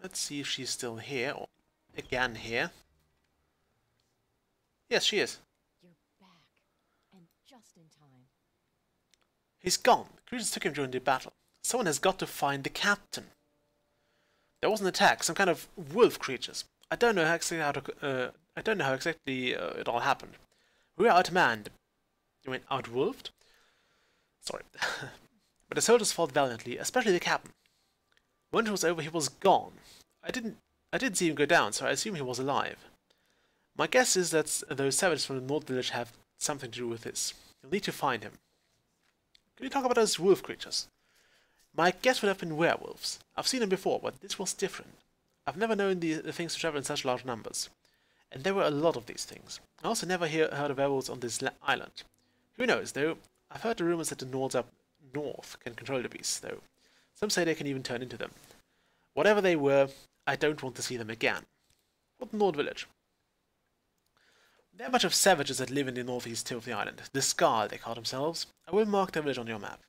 Let's see if she's still here, or again here. Yes, she is. You're back, and just in time. He's gone. The creatures took him during the battle. Someone has got to find the captain. There was an attack, some kind of wolf creatures. I don't know how exactly it all happened. We were outmanned. You mean outwolfed? Sorry. But the soldiers fought valiantly, especially the captain. When it was over, he was gone. I didn't see him go down, so I assume he was alive. My guess is that those savages from the North Village have something to do with this. You'll need to find him. Can you talk about those wolf creatures? My guess would have been werewolves. I've seen them before, but this was different. I've never known the things to travel in such large numbers. And there were a lot of these things. I also never heard of werewolves on this island. Who knows, though? I've heard the rumors that the Nords up north can control the beasts, though. Some say they can even turn into them. Whatever they were, I don't want to see them again. What Nord Village? There are a bunch of savages that live in the northeast tip of the island. The Scar, they call themselves. I will mark their village on your map.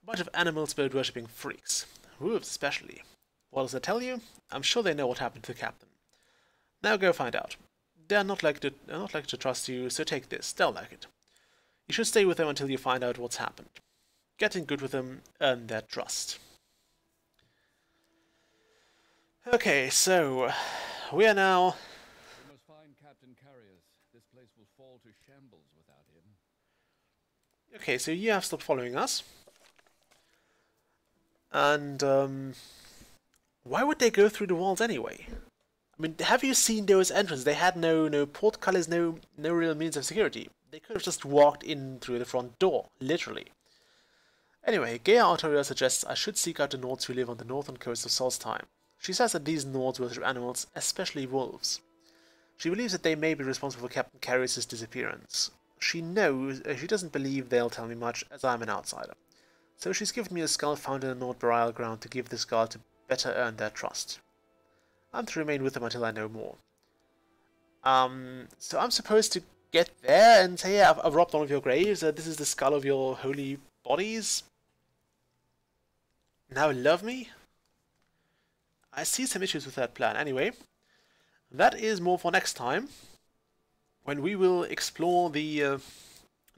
A bunch of animal spirit worshipping freaks. Wolves especially. What does that tell you? I'm sure they know what happened to the captain. Now go find out. They're not likely to trust you, so take this. They'll like it. You should stay with them until you find out what's happened. Getting good with them, earn their trust. Okay, so we are now. We must find Captain Carrius. This place will fall to shambles without him. Okay, so you have stopped following us. And why would they go through the walls anyway? I mean, have you seen those entrances? They had no portcullis, no real means of security. They could have just walked in through the front door, literally. Anyway, Gaia Artoria suggests I should seek out the Nords who live on the northern coast of Solstheim. She says that these Nords worship animals, especially wolves. She believes that they may be responsible for Captain Carrius' disappearance. She doesn't believe they'll tell me much, as I'm an outsider. So she's given me a skull found in the Nord burial ground to give the skull to better earn their trust. I'm to remain with them until I know more. So I'm supposed to get there and say, yeah, I've robbed one of your graves, this is the skull of your holy bodies. Now love me? I see some issues with that plan. Anyway, that is more for next time, when we will explore the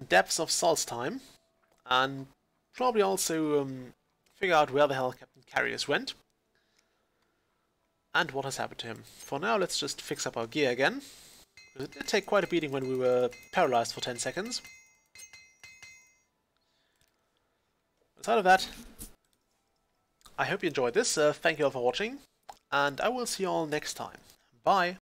depths of Solstheim, and probably also figure out where the hell Captain Carrius went, and what has happened to him. For now, let's just fix up our gear again. It did take quite a beating when we were paralyzed for 10 seconds. Aside of that, I hope you enjoyed this. Thank you all for watching, and I will see you all next time. Bye!